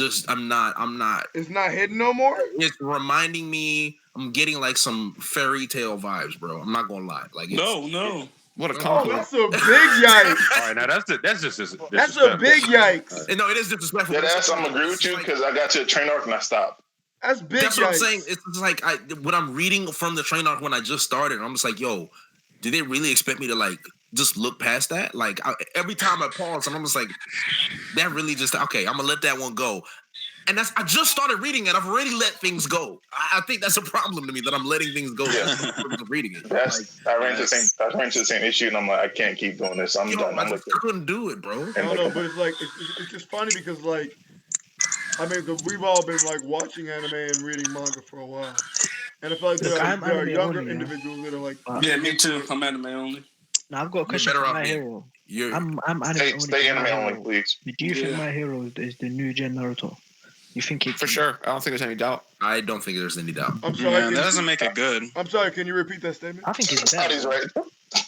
not. It's not hidden no more. It's reminding me. I'm getting like some fairy tale vibes, bro. I'm not gonna lie. Like no. What a compliment. That's a big yikes. All right, now that's just that's a big yikes. No, it is disrespectful. Yeah, I'm agree with you because I got to a train arc and I stopped. That's big. That's what I'm saying. It's like when I'm reading from the train arc when I just started, I'm just like, yo, did they really expect me to like just look past that? Like every time I pause, and I'm just like, that really just okay. I'm gonna let that one go. And I just started reading it. I've already let things go. I think that's a problem to me that I'm letting things go. I'm reading it. I ran into the same issue, and I'm like, I can't keep doing this. I'm done. I couldn't do it, bro. I don't know, but it's like it's just funny because like. I mean, we've all been like watching anime and reading manga for a while, and I feel like there are younger individuals that are like, yeah, me too. I'm anime only. Now I've got a question for My Hero. I'm anime stay anime only, please. Do you think My Hero is the new gen Naruto? You think it? For sure. I don't think there's any doubt. I don't think there's any doubt. I'm sorry. Yeah, that doesn't make it good. I'm sorry. Can you repeat that statement? I think it's better. He's right.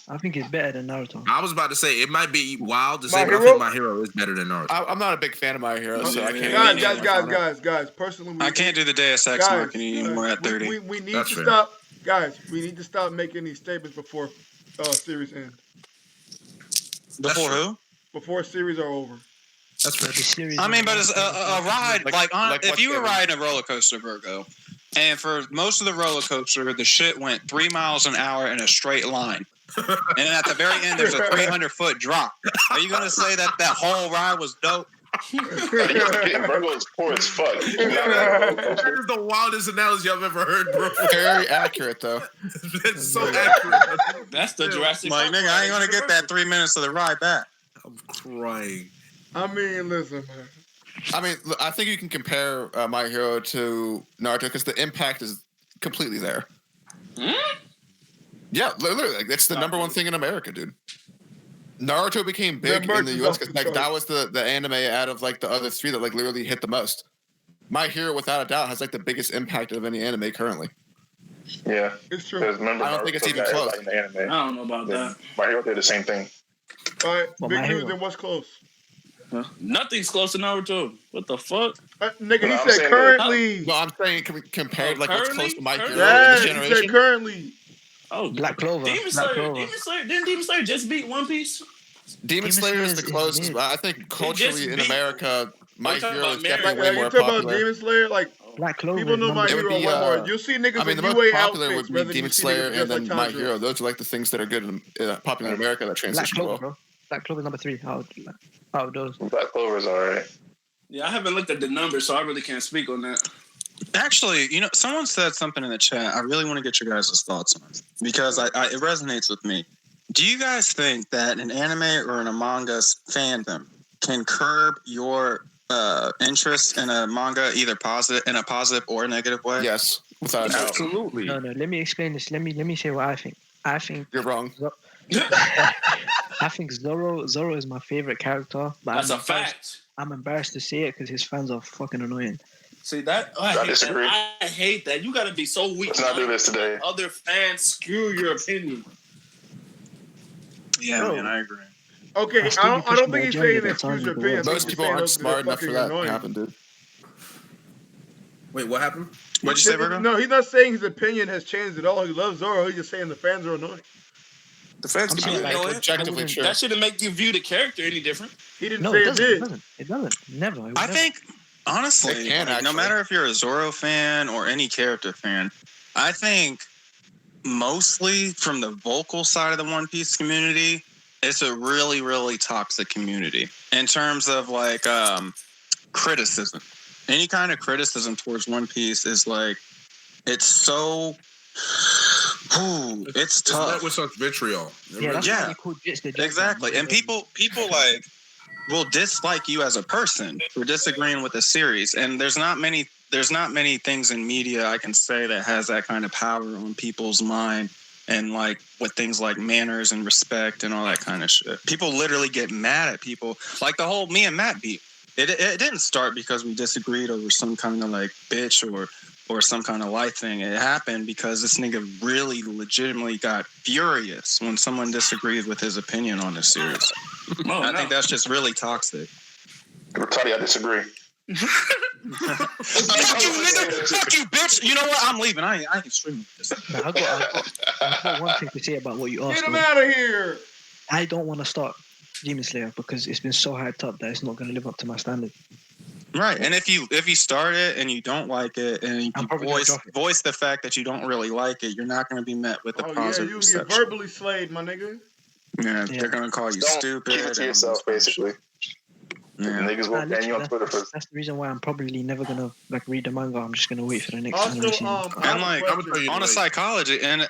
I think it's better than Naruto. I was about to say it might be wild to say, but I think My Hero is better than Naruto. I'm not a big fan of My Hero, so I can't. Guys. Personally, I can't do the Deus Ex Machina anymore at 30. We need to stop, guys. We need to stop making these statements before series end. Before who? Before series are over. That's fair. I mean, but it's a ride. If you were riding a roller coaster, Vergo, and for most of the roller coaster, the shit went 3 miles an hour in a straight line. And then at the very end, there's a 300-foot drop. Are you going to say that whole ride was dope? Vergo is poor as fuck. That is the wildest analogy I've ever heard, bro. Very accurate, though. It's so accurate. That's the Jurassic Park. Nigga, I ain't going to get that 3 minutes of the ride back. I'm crying. I mean, listen, man. I mean, I think you can compare My Hero to Naruto because the impact is completely there. Yeah, literally, it's the number one thing in America, dude. Naruto became big in the U.S. because that was the anime out of the other three that literally hit the most. My Hero, without a doubt, has the biggest impact of any anime currently. Yeah, it's true. I don't think it's even close. In the anime. I don't know about that. My Hero did the same thing. All right, big news. Then what's close? Nothing's close to Naruto. What the fuck? Nigga, he said currently. Well, I'm saying compared what's close to My Hero in this this generation. generation. He said currently. Oh, Black Clover. Demon Slayer. Didn't Demon Slayer just beat One Piece? Demon Slayer is the closest. I think culturally in America, My Hero is definitely way more you talk about popular. Demon Slayer, Black Clover. People know My Hero a lot more. You'll see niggas the with most UA popular outfits. would be Demon Slayer and then My Hero. Those are the things that are good and popular in America that transition well. Bro. Black Clover number 3. Out of those. Black Clover's alright. Yeah, I haven't looked at the numbers, so I really can't speak on that. Actually, someone said something in the chat. I really want to get your guys' thoughts on it because it resonates with me. Do you guys think that an anime or in a manga's fandom can curb your interest in a manga either in a positive or negative way? Yes, without a doubt. Absolutely. No. Let me explain this. Let me say what I think. I think you're wrong. I think Zoro is my favorite character. But That's a fact. I'm embarrassed to say it because his fans are fucking annoying. See that? I disagree. I hate that. You gotta be so weak. Let's not do this today. Other fans skew your opinion. Yeah, man, I agree. Okay, I don't think he's saying excuse your opinion. Most people aren't smart enough for that to happen, dude. Wait, what happened? What'd you say, Vergo? No, he's not saying his opinion has changed at all. He loves Zoro. He's just saying the fans are annoying. The fans can be annoying. Objectively true. That shouldn't make you view the character any different. He didn't say it did. It doesn't. Never. I think, honestly, no matter if you're a Zoro fan or any character fan, I think mostly from the vocal side of the One Piece community, it's a really, really toxic community in terms of criticism. Any kind of criticism towards One Piece is it's so... Ooh, it's tough. It's met with such vitriol. Yeah, exactly. And people will dislike you as a person for disagreeing with the series. And there's not many things in media I can say that has that kind of power on people's mind and with things like manners and respect and all that kind of shit. People literally get mad at people. Like the whole me and Matt beef. It didn't start because we disagreed over some kind of bitch or some kind of life thing. It happened because this nigga really legitimately got furious when someone disagreed with his opinion on this series. I think that's just really toxic. Toddy, I disagree. Fuck you, nigga! Fuck you, bitch! You know what? I'm leaving. I ain't streaming this. No, I've got one thing to say about what you asked. Get him out of here! I don't want to start Demon Slayer because it's been so hyped up that it's not going to live up to my standard. Right, and if you start it and you don't like it, and you voice the fact that you don't really like it, you're not going to be met with a positive reception. You get verbally slayed, my nigga. Yeah, they're going to call you stupid. Keep it to yourself, basically. Yeah. Niggas will ban you on Twitter first. That's the reason why I'm probably never gonna read the manga. I'm just gonna wait for the next animation. And on a psychology and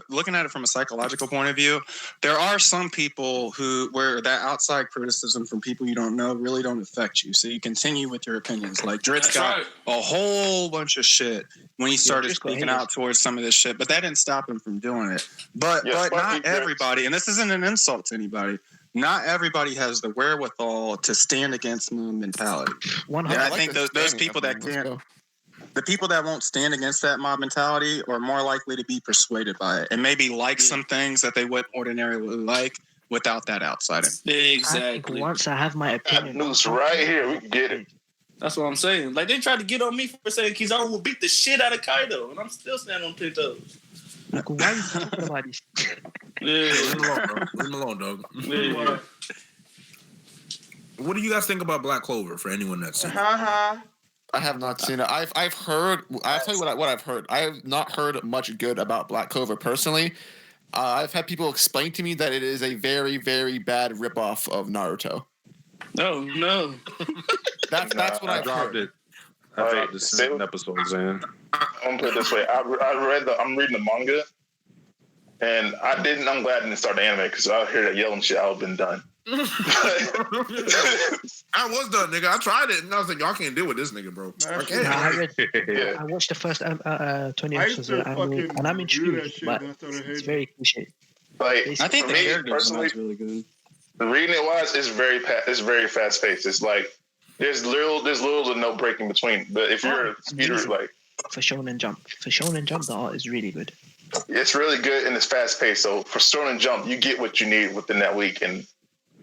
looking at it from a psychological point of view, there are some people where that outside criticism from people you don't know really don't affect you. So you continue with your opinions. Like Dritz got a whole bunch of shit when he started speaking out towards some of this shit, but that didn't stop him from doing it. But not everybody, and this isn't an insult to anybody. Not everybody has the wherewithal to stand against mob mentality. And I think those people that can't, the people that won't stand against that mob mentality are more likely to be persuaded by it and maybe like some things that they wouldn't ordinarily like without that outside. Exactly. Once I have my opinion, news right here, we can get it. That's what I'm saying. They tried to get on me for saying Kizaru will beat the shit out of Kaido, and I'm still standing on 10 toes. Why are you talking about this? Leave him alone, bro. Leave him alone, dog. All What do you guys think about Black Clover? For anyone that's seen it? Ha I have not seen it. I've heard. I'll tell you what I've heard. I have not heard much good about Black Clover personally. I've had people explain to me that it is a very, very bad ripoff of Naruto. No. That's what I've dropped heard. it. I dropped the 7 episodes in. I'm gonna put it this way. I'm reading the manga, and I'm glad I didn't start the anime because I hear that yelling shit. I would have been done. I was done, nigga. I tried it, and I was like, y'all can't deal with this nigga, bro. I can't. I watched the first 20 episodes of the anime, and I'm intrigued, but it's very cliche. Like, I think for the me character personally, is really good. reading it wise, it's very fast paced. It's like there's little to no break in between. But if you're a speeder, like for Shonen Jump, the art is really good. it's really good and it's fast paced. So for Shonen Jump, you get what you need within that week, and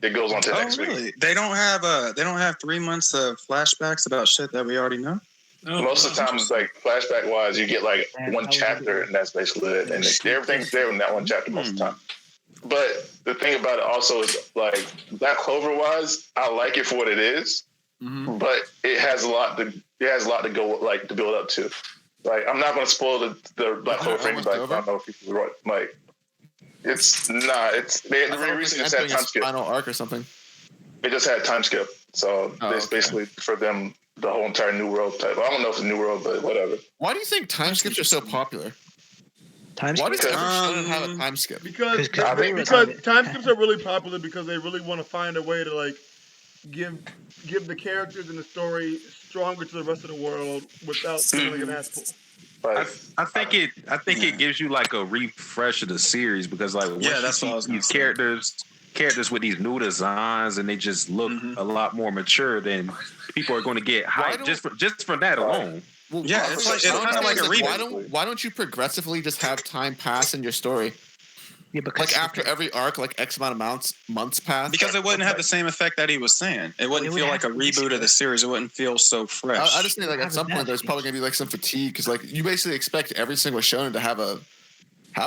it goes on to next week. They don't have 3 months of flashbacks about shit that we already know. Most of the time, it's like flashback wise, you get like one chapter, and that's basically it. And everything's there in that one chapter most of the time. But the thing about it also is like Black Clover wise, I like it for what it is, but it has a lot to go like to build up to. Like I'm not going to spoil the Black Clover for anybody. I don't know if people are like. It's not. They recently just had time skip. Final arc or something. They just had time skip, so it's basically for them the whole entire New World type. I don't know if it's a New World, but whatever. Why do you think time skips are so popular? Why does every have a time skip? Because time skips are really popular because they really want to find a way to like give the characters in the story stronger to the rest of the world without feeling like an asshole. I think it gives you like a refresh of the series because like once you see these characters with these new designs and they just look a lot more mature, then people are going to get hyped just for that alone. Well, it's kind of like a reboot. Why don't you progressively just have time pass in your story? Yeah, because like after every arc, like X amount of months pass. Because it wouldn't have the same effect that he was saying. It wouldn't feel like a reboot of the series. It wouldn't feel so fresh. I just think like at some point there's probably gonna be like some fatigue because like you basically expect every single shonen to have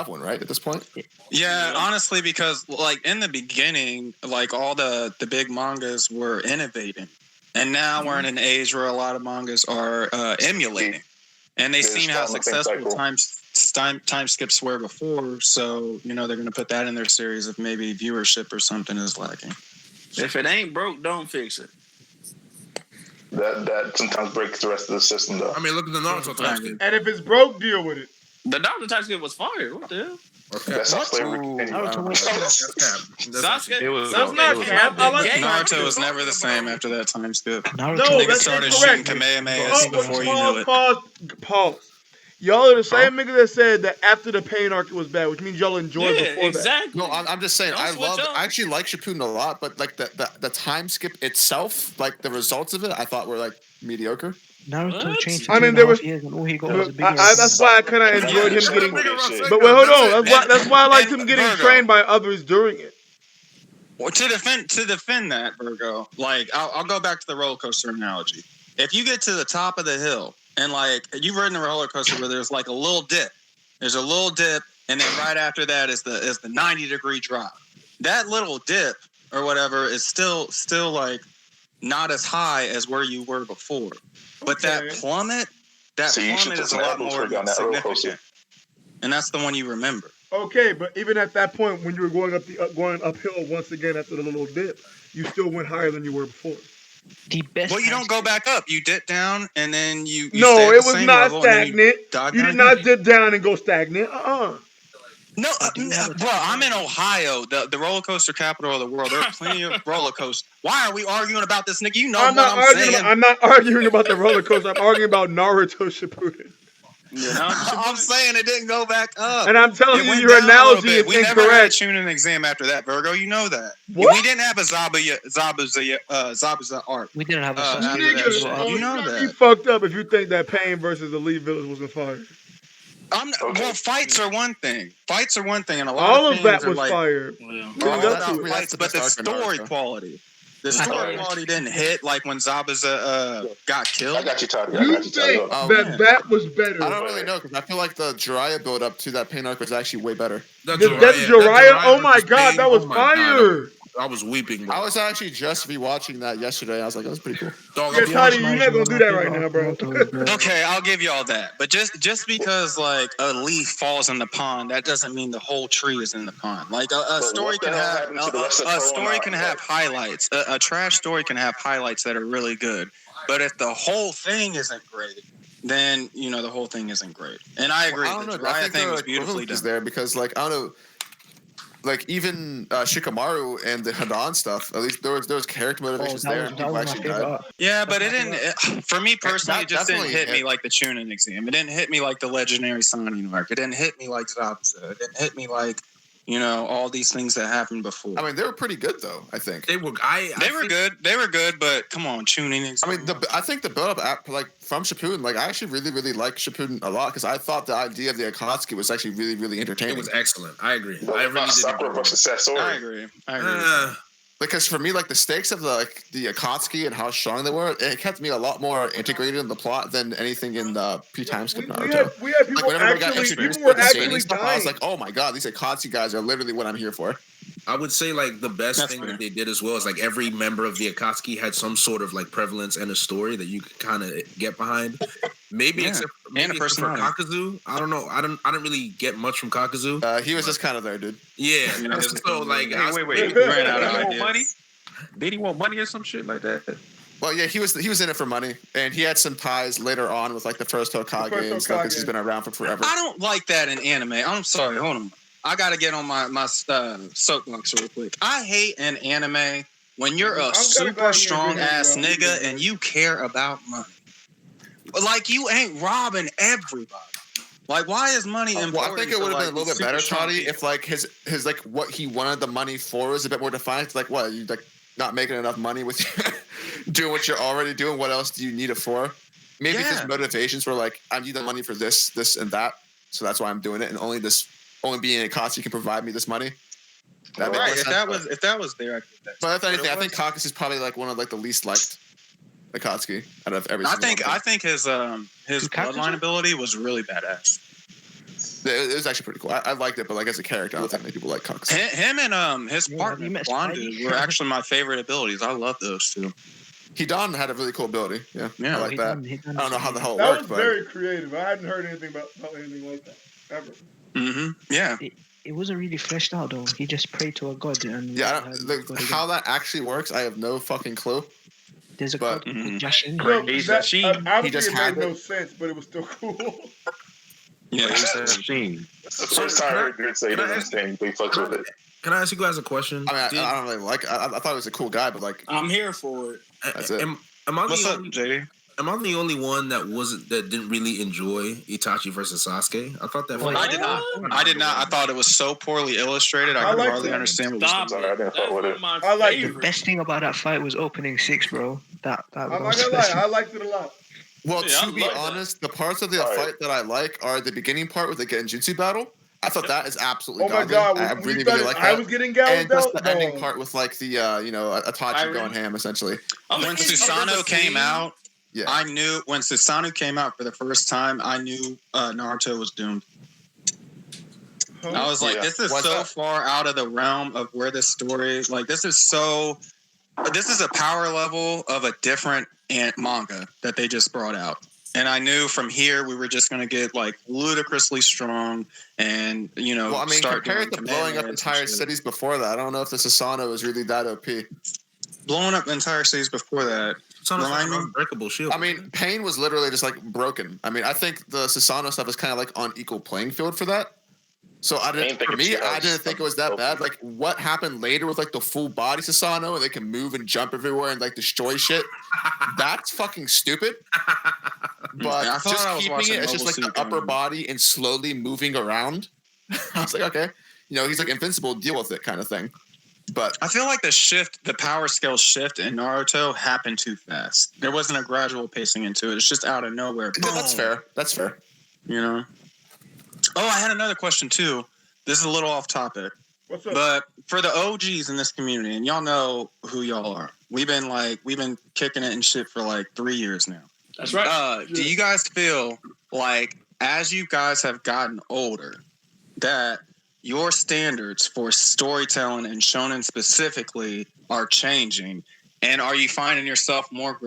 one, right? At this point. Yeah, honestly, because like in the beginning, like all the big mangas were innovating, and now we're in an age where a lot of mangas are emulating, and they've seen how successful time skips were before, so they're going to put that in their series if maybe viewership or something is lacking. If it ain't broke, don't fix it. That sometimes breaks the rest of the system, though. I mean, look at the Naruto time skip. And if it's broke, deal with it. The Naruto time skip was fire. What the hell? That's how slavery continued. Naruto was never the same after that time skip. No, niggas that's started incorrect. shooting Kamehamehas before you knew it. Pause. Y'all are the same nigga that said that after the pain arc it was bad, which means y'all enjoyed before that. No, I'm just saying I actually like Shippuden a lot, but like the time skip itself, like the results of it, I thought were like mediocre. Naruto changed. I mean, there was. Years and all he got was a big that's why I kind of enjoyed him getting. But wait, hold on. That's why I liked him getting trained by others during it. Well, to defend that, Vergo, like I'll go back to the roller coaster analogy. If you get to the top of the hill and like you've ridden a roller coaster where there's like a little dip, and then right after that is the 90-degree drop. That little dip or whatever is still like not as high as where you were before. But that plummet is a lot more significant, and that's the one you remember. Okay, but even at that point, when you were going uphill once again after the little dip, you still went higher than you were before. Well, you don't go back up. You dip down, and then you no, stay at it the was same not level, stagnant. You did not dip down and go stagnant. No, bro, I'm in Ohio, the roller coaster capital of the world. There are plenty of roller coasters. Why are we arguing about this, nigga? You know I'm saying. I'm not arguing about the roller coaster. I'm arguing about Naruto Shippuden. I'm saying it didn't go back up. And I'm telling you, your analogy is we incorrect. We never had a tuning exam after that, Virgo. You know that. What? We didn't have a Zabuza art. We didn't have a Nigga, you know that. You fucked up if you think that Pain versus Elite Village wasn't fire. Well, fights are one thing. And a lot all of that was like, fire. Fights, but the story quality. The story quality didn't hit like when Zabuza got killed. I got you, Todd. You think that was better? I don't really know because I feel like the Jiraiya build up to that pain arc was actually way better. That Jiraiya? Oh my god, that was fire! I was weeping. Bro. I was actually just rewatching that yesterday. I was like, that was pretty cool. Dog, Yeah, Toddy, you're not gonna do that right now, bro. Okay, I'll give you all that. But just because like a leaf falls in the pond, that doesn't mean the whole tree is in the pond. Like a story can have highlights. A trash story can have highlights that are really good. But if the whole thing isn't great, then the whole thing isn't great. And I agree. I don't know. The Jiraiya thing was beautifully done. There because like I don't know. Like even Shikamaru and the Hadan stuff, at least there was character motivations there. And people actually died. Yeah, but it didn't. For me personally, it just didn't hit me like the Chunin exam. It didn't hit me like the legendary Sannin arc. It didn't hit me like Zabuza. It didn't hit me like all these things that happened before. I mean, they were pretty good though. I think they were. They were good. They were good, but come on, Chunin exam. I mean, I think the build up from Shippuden, like I actually really, really like Shippuden a lot because I thought the idea of the Akatsuki was actually really, really entertaining. It was excellent. I agree. I really did. I agree. Because for me, like the stakes of the Akatsuki and how strong they were, it kept me a lot more integrated in the plot than anything in the pre-time skip Naruto. We had people whenever people were actually stuff, dying. I was like, oh my god, these Akatsuki guys are literally what I'm here for. I would say like the best thing that they did as well is like every member of the Akatsuki had some sort of like prevalence and a story that you could kind of get behind. Maybe except for Kakazu. I don't know. I didn't really get much from Kakazu. He was just kind of there, dude. Yeah. So like, wait. He ran out of ideas. Money? Did he want money or some shit like that? Well, yeah, he was in it for money, and he had some ties later on with like the first Hokage and stuff because he's been around for forever. I don't like that in anime. I'm sorry. Hold on. I gotta get on my soapbox real quick. I hate in anime when you're a super strong ass nigga and you care about money. Like you ain't robbing everybody. Like why is money important? Well, I think it would have been a little bit better, Toddy, if like his like what he wanted the money for was a bit more defined. It's like what you like not making enough money with doing what you're already doing. What else do you need it for? Maybe his motivations were like I need the money for this, and that, so that's why I'm doing it, and only being a Akatsuki can provide me this money. Right. If that was there, I could. But if anything, I think Kakashi is probably like one of like the least liked Akatsuki out of every. I think his bloodline ability was really badass. It was actually pretty cool. I liked it, but like as a character, I don't think many people like Kakashi. Him and his partner Blondu were actually my favorite abilities. I love those two. Hidan had a really cool ability. Yeah, I like that. I don't know how the hell it that worked. Was very creative. I hadn't heard anything about anything like that ever. Mm-hmm. Yeah. It wasn't really fleshed out though. He just prayed to a god. And how that actually works, I have no fucking clue. There's a god called Jashin. He just had no sense, but it was still cool. Yeah, It's the first time I heard Gert say he doesn't understand, but he fucks with it. Can I ask you guys a question? I mean, I don't really like it. I thought he was a cool guy, but like I'm here for it. That's it. What's up, JD? Am I the only one that didn't really enjoy Itachi versus Sasuke? I thought that. I did not. I thought it was so poorly illustrated. I could hardly understand what was going on. I didn't fuck with it. I like the best thing about that fight was opening 6, bro. That I'm not gonna lie, I liked it a lot. Well, to be honest, the parts of the fight that I like are the beginning part with the Genjutsu battle. I thought that is absolutely godly. I really like that. I was getting gouged and just the ending part with like the Itachi going ham essentially. When Susanoo came out, I knew when Susanoo came out for the first time, I knew Naruto was doomed. I was like, this is so far out of the realm of where this story. Like, this is a power level of a different manga that they just brought out. And I knew from here we were just going to get like ludicrously strong and, well, I mean, start compared to blowing up entire cities before that, I don't know if the Susanoo is really that OP. Blowing up entire cities before that. Unbreakable shield. I mean, Pain was literally just like broken. I mean, I think the Susanoo stuff is kind of like on equal playing field for that. So I didn't think it was that bad. Like what happened later with like the full body Susanoo and they can move and jump everywhere and like destroy shit. That's fucking stupid. But just keeping it's just like the upper body and slowly moving around. I was like, okay, he's like invincible, deal with it kind of thing. But I feel like the power scale shift in Naruto happened too fast. There wasn't a gradual pacing into it. It's just out of nowhere. No, that's fair. That's fair. Oh, I had another question too. This is a little off topic. What's up? But for the OGs in this community, and y'all know who y'all are. We've been kicking it and shit for like 3 years now. That's right. Do you guys feel like as you guys have gotten older that your standards for storytelling and shonen specifically are changing? And are you finding yourself more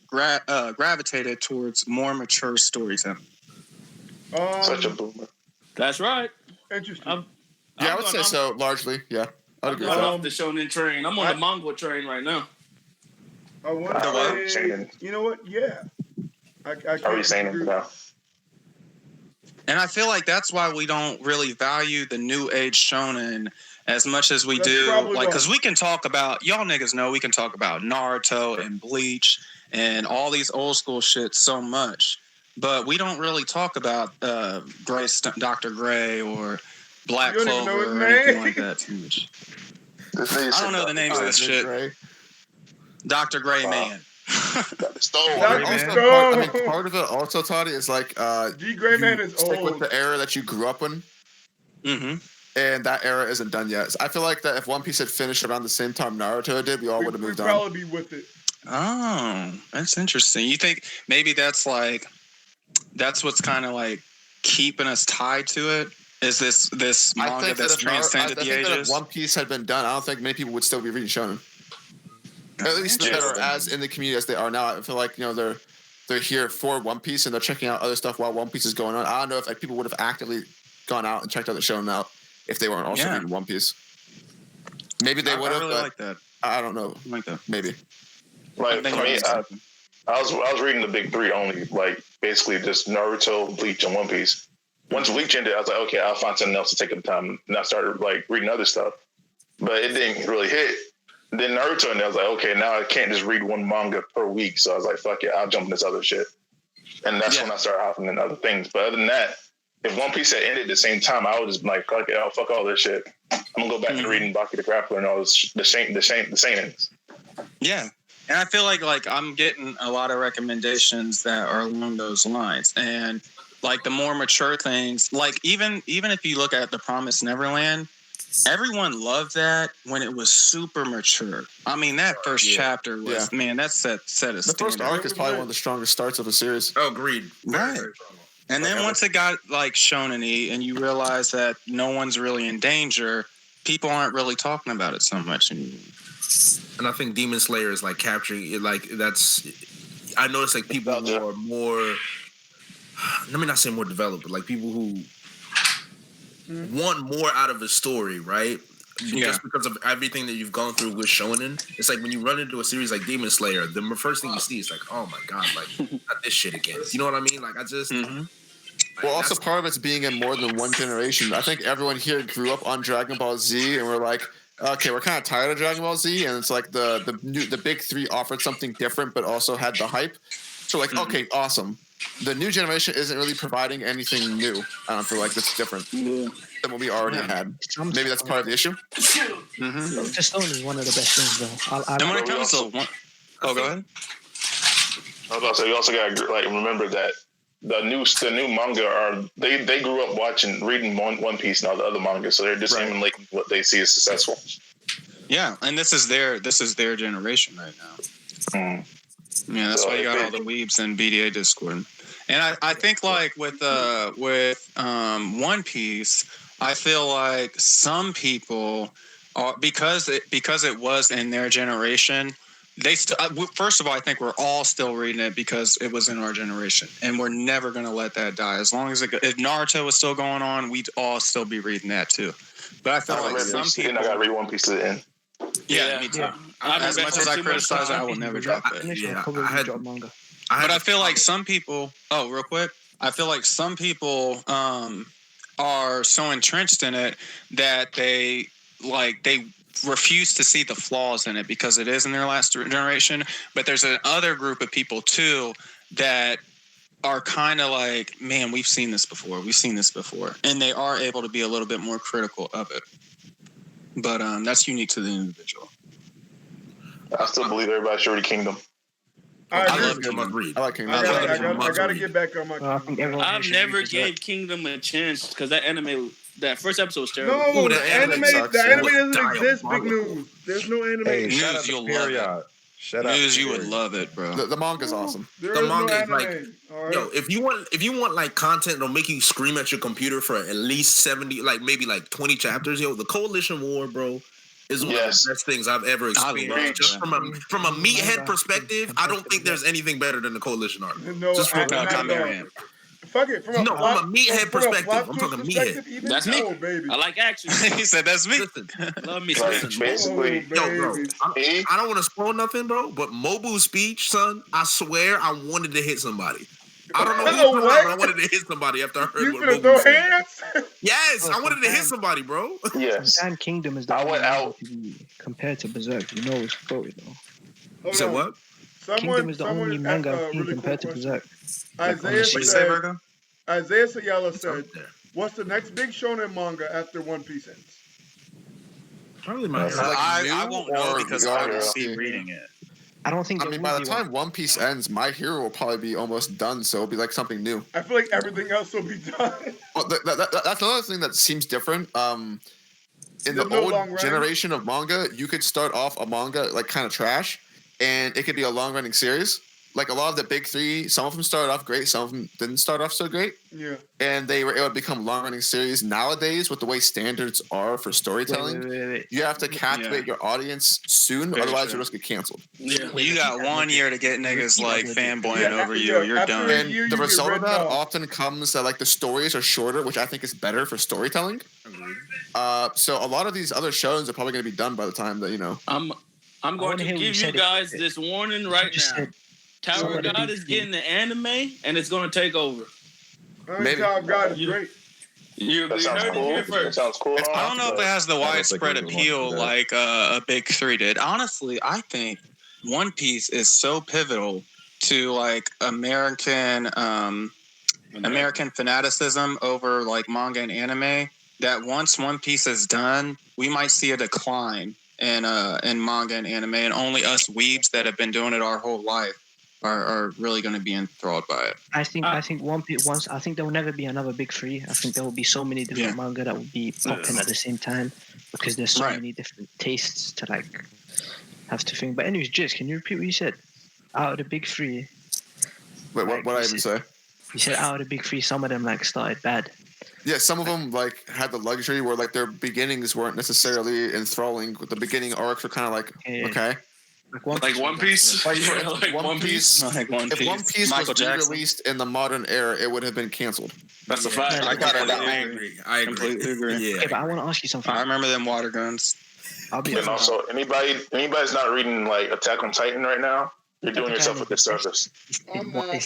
gravitated towards more mature storytelling? Such a boomer. That's right. Interesting. I would say so, largely. Yeah. I'd agree with I'm that. off the shonen train. I'm on the manga train right now. I want to say, you know what? Yeah. I Are we saying it now? And I feel like that's why we don't really value the new age shonen as much as we do. Like, because we can talk about, y'all niggas know we can talk about Naruto and Bleach and all these old school shit so much. But we don't really talk about Dr. Gray or Black Clover or anything like that too much. I don't know the names of this shit. Gray. Dr. Gray Man. Part of it also, Toddy, is like G Gray Man is stick old. with the era that you grew up in. Mm-hmm. And that era isn't done yet. So I feel like that if One Piece had finished around the same time Naruto did, we all would have moved on. We'd probably be with it. Oh, that's interesting. You think maybe that's what's kind of like keeping us tied to it? Is this manga that's transcended the ages? That if One Piece had been done, I don't think many people would still be reading shonen. At least that are as in the community as they are now. I feel like they're here for One Piece and they're checking out other stuff while One Piece is going on. I don't know if people would have actively gone out and checked out the shonen out if they weren't also reading One Piece. Maybe they would have. I really like that. I don't know. I like that. Maybe. Like for me, I was reading the big three only, like basically just Naruto, Bleach, and One Piece. Once Bleach ended, I was like, okay, I'll find something else to take up time. And I started like reading other stuff, but it didn't really hit. Then Naruto, and I was like, okay, now I can't just read one manga per week. So I was like, fuck it, I'll jump in this other shit. And that's when I started hopping in other things. But other than that, if One Piece had ended at the same time, I would just be like, fuck it, I'll fuck all this shit. I'm gonna go back to reading Baki the Grappler and all this, the shenanigans. Yeah. And I feel like I'm getting a lot of recommendations that are along those lines. And like the more mature things, like even if you look at The Promised Neverland, everyone loved that when it was super mature. I mean, that first chapter was, man, that set a standard. The first arc is probably one of the strongest starts of the series. Oh, agreed. Right. And then once it got like shonen-y and you realize that no one's really in danger, people aren't really talking about it so much anymore. And I think Demon Slayer is like capturing it. Like I noticed like people who are more, let me not say more developed, but like people who want more out of a story, right? Just because of everything that you've gone through with shonen. It's like when you run into a series like Demon Slayer, the first thing you see is like, oh my god, like not this shit again. You know what I mean? Like I just. Well, also part of it's being in more than one generation. I think everyone here grew up on Dragon Ball Z, and we're like, okay, we're kind of tired of Dragon Ball Z, and it's like the big three offered something different, but also had the hype. So like, okay, awesome. The new generation isn't really providing anything new. I don't feel like that's different than what we already had. Maybe that's part of the issue. Stone is one of the best things, though. And when it comes to go ahead. I was about to say, you also got to like remember that the new manga they grew up reading One Piece and all the other manga, so they're just emulating what they see as successful. Yeah, and this is their generation right now. Yeah, that's why you got all the weebs and BDA Discord. And I think like with One Piece, I feel like some people are because it was in their generation. They first of all, I think we're all still reading it because it was in our generation, and we're never gonna let that die. As long as if Naruto was still going on, we'd all still be reading that too. But I feel like some people. I gotta read One Piece to the end. Yeah, me too. As much as I criticize it, I will never drop it. But I feel like some people. Oh, real quick. I feel like some people are so entrenched in it that they refuse to see the flaws in it because it is in their last generation. But there's another group of people too that are kind of like, man, we've seen this before. And they are able to be a little bit more critical of it. But that's unique to the individual. I still believe everybody should read Kingdom. I love Kingdom. I like Kingdom. I gotta get back on my Kingdom. I've never gave Kingdom a chance because that anime, that first episode was terrible. No, the anime doesn't exist. Big news. There's no anime. Hey, shout out to Period. Shut up. News, you would love it, bro. The manga's awesome. There The is manga no is like, anime. All right. yo, if you want like content that'll make you scream at your computer for at least 70, like maybe like 20 chapters, yo, the Coalition War, bro, is one of the best things I've ever experienced. Just from a meathead perspective, I don't think there's anything better than the Coalition arc. No, just from Fuck it. From a meathead perspective, I'm talking meathead. Even That's me. baby. I like action. He said that's me. Love me Like, some. basically, Yo, bro, I don't want to spoil nothing, bro, but Mobu's speech, son, I swear I wanted to hit somebody. I don't know who, but I wanted to hit somebody after I heard You what finna Mobu throw said. hands? Yes, I wanted to hit somebody, bro. Yes. Sand Kingdom is the I went out. compared to Berserk. You know it's quoted though. You said what? Kingdom is the only manga I've seen compared to Berserk. Isaiah What you say, Vergo? Isaiah Sayala said, "What's the next big shonen manga after One Piece ends?" Probably my I won't know because I won't be reading it. I don't think. I mean, by the time One Piece ends, My Hero will probably be almost done, so it'll be like something new. I feel like everything else will be done. Well, that's another thing that seems different. In the no long old run? generation of manga, you could start off a manga like kind of trash, and it could be a long-running series. Like a lot of the big three, some of them started off great, some of them didn't start off so great. Yeah. And they were able to become long-running series. Nowadays, with the way standards are for storytelling, Wait. you have to captivate your audience soon, Very otherwise true. you'll just get canceled. Yeah. You got 1 year to get niggas like fanboying over you. You're after done. a And year, you the get result of written that off. often comes that like the stories are shorter, which I think is better for storytelling. So a lot of these other shows are probably going to be done by the time that I'm going to give you guys this warning right now. Tower of God is getting the anime, and it's going to take over. Maybe. Tower of God is great. You That sounds heard it cool. here That first. sounds cool. I don't know if it has the widespread it was appeal one for that. like a Big Three did. Honestly, I think One Piece is so pivotal to like American fanaticism over like manga and anime that once One Piece is done, we might see a decline in manga and anime, and only us weebs that have been doing it our whole life are really going to be enthralled by it. I think One Piece I think there will never be another Big Three. I think there will be so many different manga that will be popping at the same time because there's so many different tastes to like have to think. But anyways, Jizz, can you repeat what you said? Out of the Big Three. Wait, what did I even say? You said out of the Big Three, some of them like started bad. Yeah, some of them like had the luxury where like their beginnings weren't necessarily enthralling. The beginning arcs were kind of like okay. Like One Piece? Like One Piece? Like One If Piece. One Piece Michael was Jackson. released in the modern era, it would have been canceled. That's a fact. I I agree. completely agree. Okay, but I want to ask you something. I remember them water guns. I'll be And also, anybody's not reading like Attack on Titan right now, you're doing yourself a disservice. Rumbling.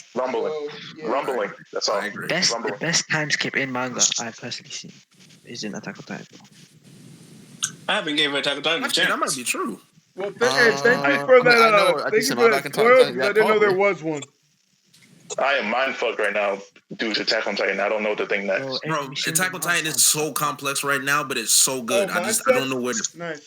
That's all. The best time skip in manga I've personally seen is in Attack on Titan. I haven't given Attack on Titan a chance. That might be true. Well, thank you for that. I Thank you can for back that in spoil. time. I didn't know there was one. I am mind fucked right now due to Attack on Titan. I don't know what to think next. Bro, Attack on Titan is so complex right now, but it's so good. I don't know where to. Nice.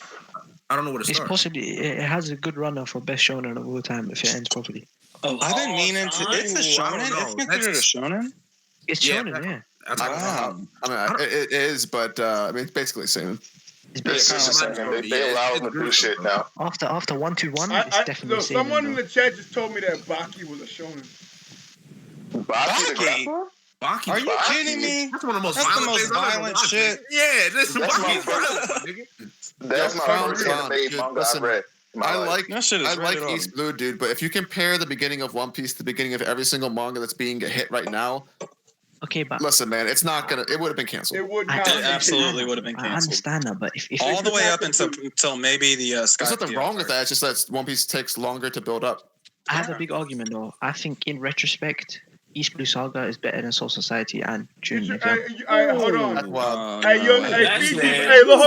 I don't know where to It's start. possibly it has a good runner for best shonen of all time if it ends properly. I've been meaning to. It's a shonen. It's considered a shonen. It's shonen, yeah. Wow. I mean, it is, but I mean, it's basically the same. It's just the same. They allow them to do shit now. After 1-1, it's definitely the same. Someone in the chat just told me that Baki was a shonen. Baki the grappler? Baki? Are you kidding me? That's one of the most That's the violent most things I've ever violent watched. shit. Yeah, listen, That's my Baki's violent, nigga. That's my first anime manga I've read. I like That shit is rated R. East Blue, dude, but if you compare the beginning of One Piece to the beginning of every single manga that's being hit right now, okay, but listen, man, it would have been canceled. It would I not. It absolutely would have been I canceled. understand that, but if All the way up until maybe the Sky. There's nothing wrong with that. It's just that One Piece takes longer to build up. I have a big argument though. I think in retrospect, East Blue Saga is better than Soul Society and Junior. Hold on. That's wild. Hey, hold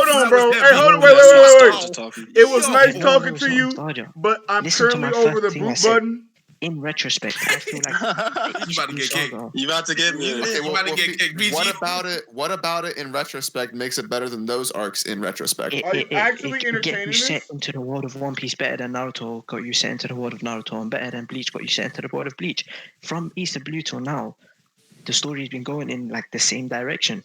on, bro. Hey, hold on, wait. It was nice talking to you, but I'm currently over the boot button. In retrospect, I feel like You about to get kicked. You about to get me? Okay, You about to get kicked. BG. What about it in retrospect makes it better than those arcs in retrospect? Are you actually get entertaining you this? set into the world of One Piece better than Naruto got you set into the world of Naruto, and better than Bleach got you set into the world of Bleach. From East of Blue till now, the story's been going in like the same direction.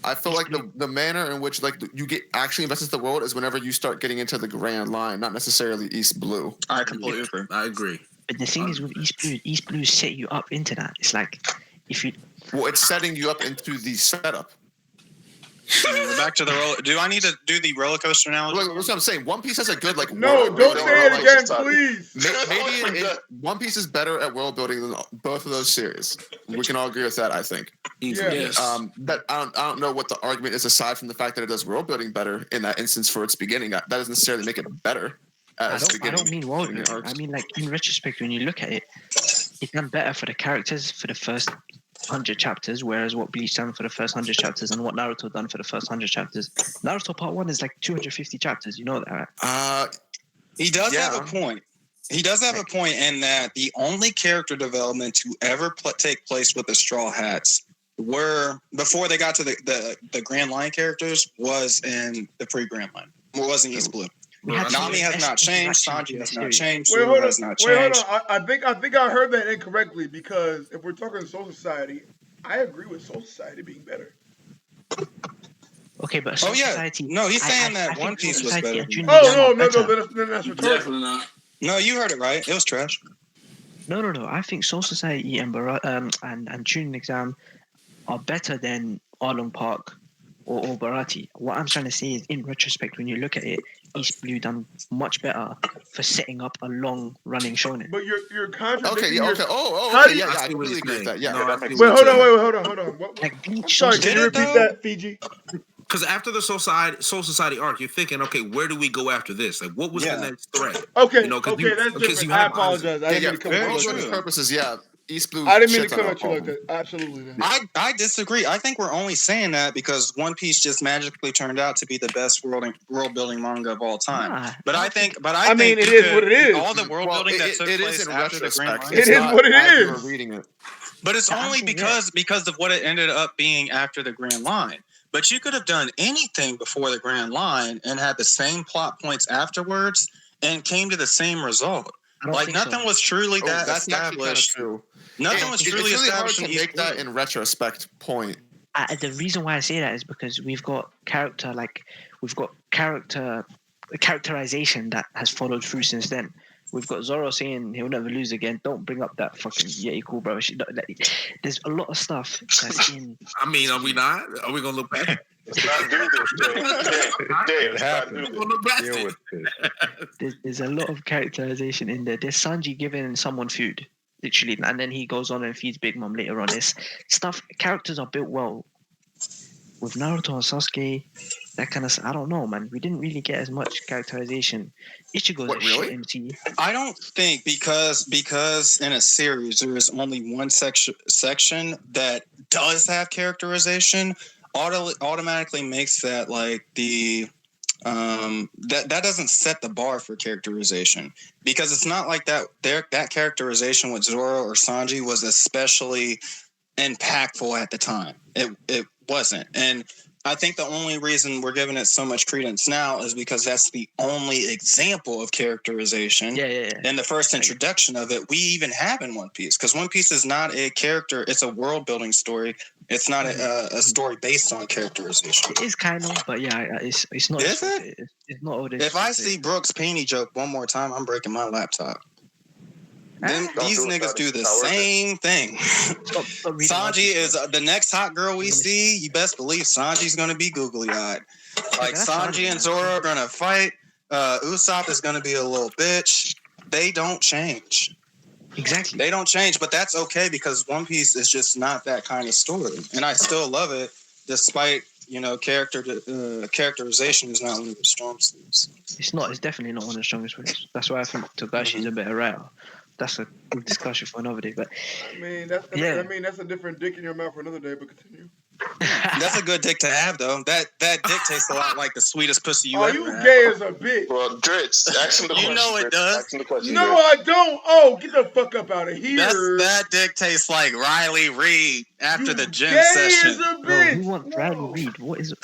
I feel like the manner in which like you get actually invested in the world is whenever you start getting into the Grand Line, not necessarily East Blue. I completely agree. I agree. But the thing is with East Blue set you up into that. It's like if you. Well, it's setting you up into the setup. We're back to the roller. Do I need to do the roller coaster analogy? Look, that's what I'm saying. One Piece has a good like. No, don't say it again, please. Maybe One Piece is better at world building than both of those series. We can all agree with that, I think. Yes. That I don't know what the argument is aside from the fact that it does world building better in that instance for its beginning. That doesn't necessarily make it better. I don't mean world building. I mean like in retrospect when you look at it, it's done better for the characters for the first 100 chapters, whereas what Bleach done for the first 100 chapters and what Naruto done for the first 100 chapters. Naruto Part 1 is like 250 chapters. You know that, right? He does have a point. He does have a point in that the only character development to ever take place with the Straw Hats were before they got to the Grand Line characters was in the pre-Grand Line. It wasn't East Blue. Nami has not changed. Sanji has not changed. Wait, hold on. Has not changed. I think I heard that incorrectly because if we're talking Soul Society, I agree with Soul Society being better. Okay, but Soul Society. No, he's saying that One Piece was better. Oh no, that's retarded. Definitely not. No, you heard it right. It was trash. No. I think Soul Society and Tuning Exam are better than Arlong Park or Barati. What I'm trying to say is, in retrospect, when you look at it, East Blue done much better for setting up a long-running shonen. But you're contradicting. Okay, yeah, okay. I completely agree with that. Yeah. Wait, hold on. Like Bleach. I'm sorry, can you repeat that, Fiji? Because after the Soul Society arc, you're thinking, okay, where do we go after this? Like, what was the next threat? Okay, that's different. I apologize. I didn't mean to come for all purposes, East Blue. I didn't mean to come at you like that. Absolutely not. I disagree. I think we're only saying that because One Piece just magically turned out to be the best world building manga of all time. I think it is what it is. All the world building that took place after the Grand Line. It is what it is. Reading it. But it's only because of what it ended up being after the Grand Line. But you could have done anything before the Grand Line and had the same plot points afterwards and came to the same result. Like nothing was truly that established. Nothing was truly established. Hard to make that in retrospect point. The reason why I say that is because we've got characterization that has followed through since then. We've got Zoro saying he'll never lose again. Don't bring up that fucking Yeti cool, bro. There's a lot of stuff that's in. I mean, are we not? Are we gonna look back? Let's not do this. There's a lot of characterization in there. There's Sanji giving someone food, literally, and then he goes on and feeds Big Mom later on. This stuff, characters are built well. With Naruto and Sasuke, that kind of, I don't know, man. We didn't really get as much characterization. Ichigo's a shit MC. I don't think because in a series there is only one section that does have characterization, automatically makes that like the that doesn't set the bar for characterization, because it's not like that characterization with Zoro or Sanji was especially impactful at the time. It wasn't. And I think the only reason we're giving it so much credence now is because that's the only example of characterization. And the first introduction of it we even have in One Piece, because One Piece is not a character, it's a world building story. It's not a story based on characterization. It is kind of, but it's not. Is it? It's not what it is. If I see Brooks' Peony joke one more time, I'm breaking my laptop. These niggas do the same thing. Sanji is the next hot girl we see. You best believe Sanji's gonna be googly-eyed. Like Sanji and Zoro are gonna fight. Usopp is gonna be a little bitch. They don't change. Exactly. They don't change, but that's okay because One Piece is just not that kind of story, and I still love it despite characterization is not one of the strong suits. It's not. It's definitely not one of the strongest ones. That's why I think Togashi's a better writer. That's a good discussion for another day. But I mean, that's a different dick in your mouth for another day. But continue. That's a good dick to have, though. That dick tastes a lot like the sweetest pussy you ever had. Gay as a bitch. Well, Dritz, ask him the question. You know it does. Ask him the question. No, I don't. Oh, get the fuck up out of here. That dick tastes like Riley Reid after the gym gay session. As a bitch. Who wants Riley Reid? What is it?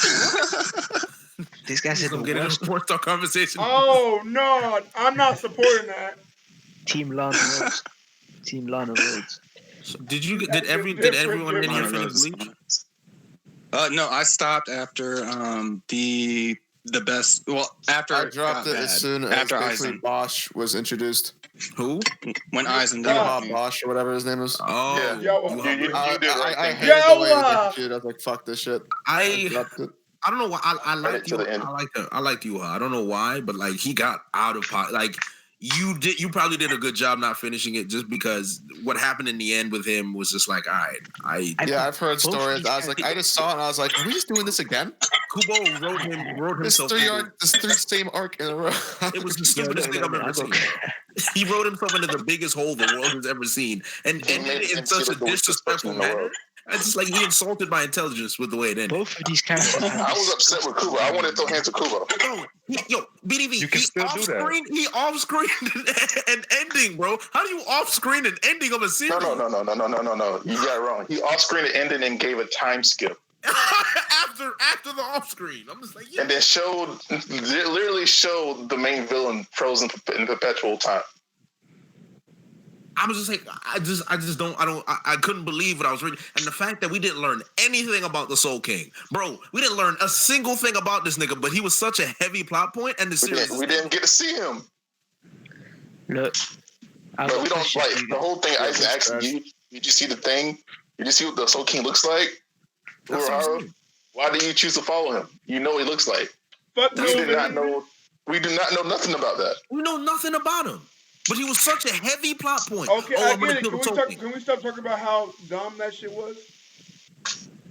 This guy said get in a sports talk conversation. Oh no, I'm not supporting that. Team Lana Rhodes. Team Lana Rhodes. So did everyone in here finish Bleach? No, I stopped after the best. Well, after I it dropped got it as bad. soon as After basically Eisen. Bosch was introduced. Who? When Eisen died. Yuha Bosch or whatever his name is. Oh, Yeah. Yo, You did right I there. hated the way Yo, they executed. I was like, fuck this shit. I dropped it. I don't know why I Right liked to you. the end. I liked Yuha. I don't know why, but like he got out of pocket. Like you probably did a good job not finishing it just because what happened in the end with him was just like, all right, I've heard stories. I was like, I just saw it and I was like, are we just doing this again? Kubo wrote himself. This three same arc in a row. It was the stupidest thing I've ever seen. He wrote himself into the biggest hole the world has ever seen, and ended it in such a disrespectful manner. It's just like he insulted my intelligence with the way it ended. Both of these characters. I was upset with Kubo. I wanted to throw hands at Kubo. BDV, You can still do that. He off-screened an ending, bro. How do you off-screen an ending of a series? No. You got it wrong. He off-screened it ended and gave a time skip. after the off-screen. I'm just like, yeah. And then literally showed the main villain frozen in perpetual time. I was just like, I couldn't believe what I was reading. And the fact that we didn't learn anything about the Soul King. Bro, we didn't learn a single thing about this nigga, but he was such a heavy plot point, and the series... We didn't get to see him. Look. But we don't, like, the whole thing, Isaac asking you, did you see the thing? Did you see what the Soul King looks like? Why do you choose to follow him? You know what he looks like. We do not know nothing about that. We know nothing about him. But he was such a heavy plot point. Okay, I get it. Can we stop talking about how dumb that shit was?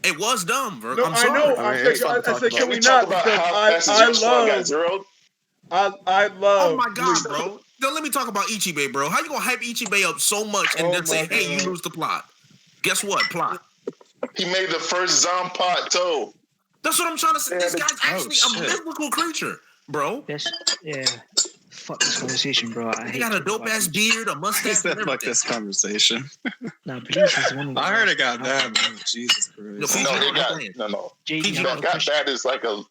It was dumb, Vergo. No, I'm sorry. I said, can we not? Because I love. Oh my god, bro! Now let me talk about Ichibei, bro. How you gonna hype Ichibei up so much and then say, "Hey, you lose the plot"? Guess what? Plot. He made the first Zanpakuto. That's what I'm trying to say. This guy's actually a mythical creature, bro. Yeah. Fuck this conversation, bro. He got a dope ass beard, a mustache. Fuck this conversation. Nah, Bleach is one of I heard it got bad, man. Jesus Christ. No. Got bad is like a.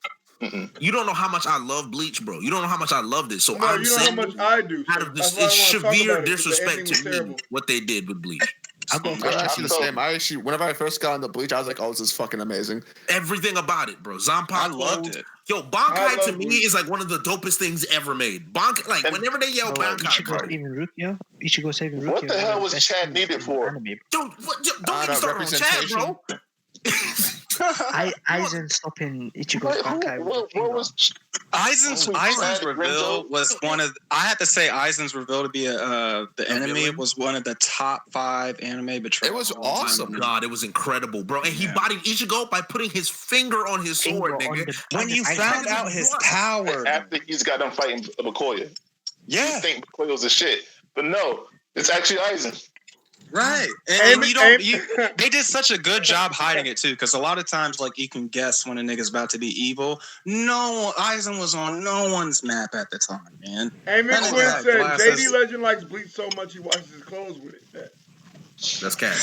You don't know how much I love Bleach, bro. You don't know how much I loved it. So I'm you know saying, how much I do. out of this, it's severe disrespect to me what they did with Bleach. I see the same. Whenever I first got into Bleach, I was like, "Oh, this is fucking amazing." Everything about it, bro. Zanpakuto. I loved it. Yo, Bankai to me is like one of the dopest things ever made. Bankai, like whenever they yell Bankai, Ichigo saving Rukia. What the hell was Chad needed for? Don't even start on Chad, bro. Aizen stopping Ichigo's Bankai. Aizen's reveal was one of. I have to say, Aizen's reveal to be the enemy was one of the top 5 anime betrayals. It was awesome. God, it was incredible, bro. And he bodied Ichigo by putting his finger on his sword, nigga. When you found out his power, after he's got done fighting Bakoya. Yeah, you think Bakoya was a shit, but no, it's actually Aizen. Right, and they did such a good job hiding it too, because a lot of times, like, you can guess when a nigga's about to be evil. Aizen was on no one's map at the time, man. Amy Quinn said JD Legend likes Bleach so much he washes his clothes with it. That's cap.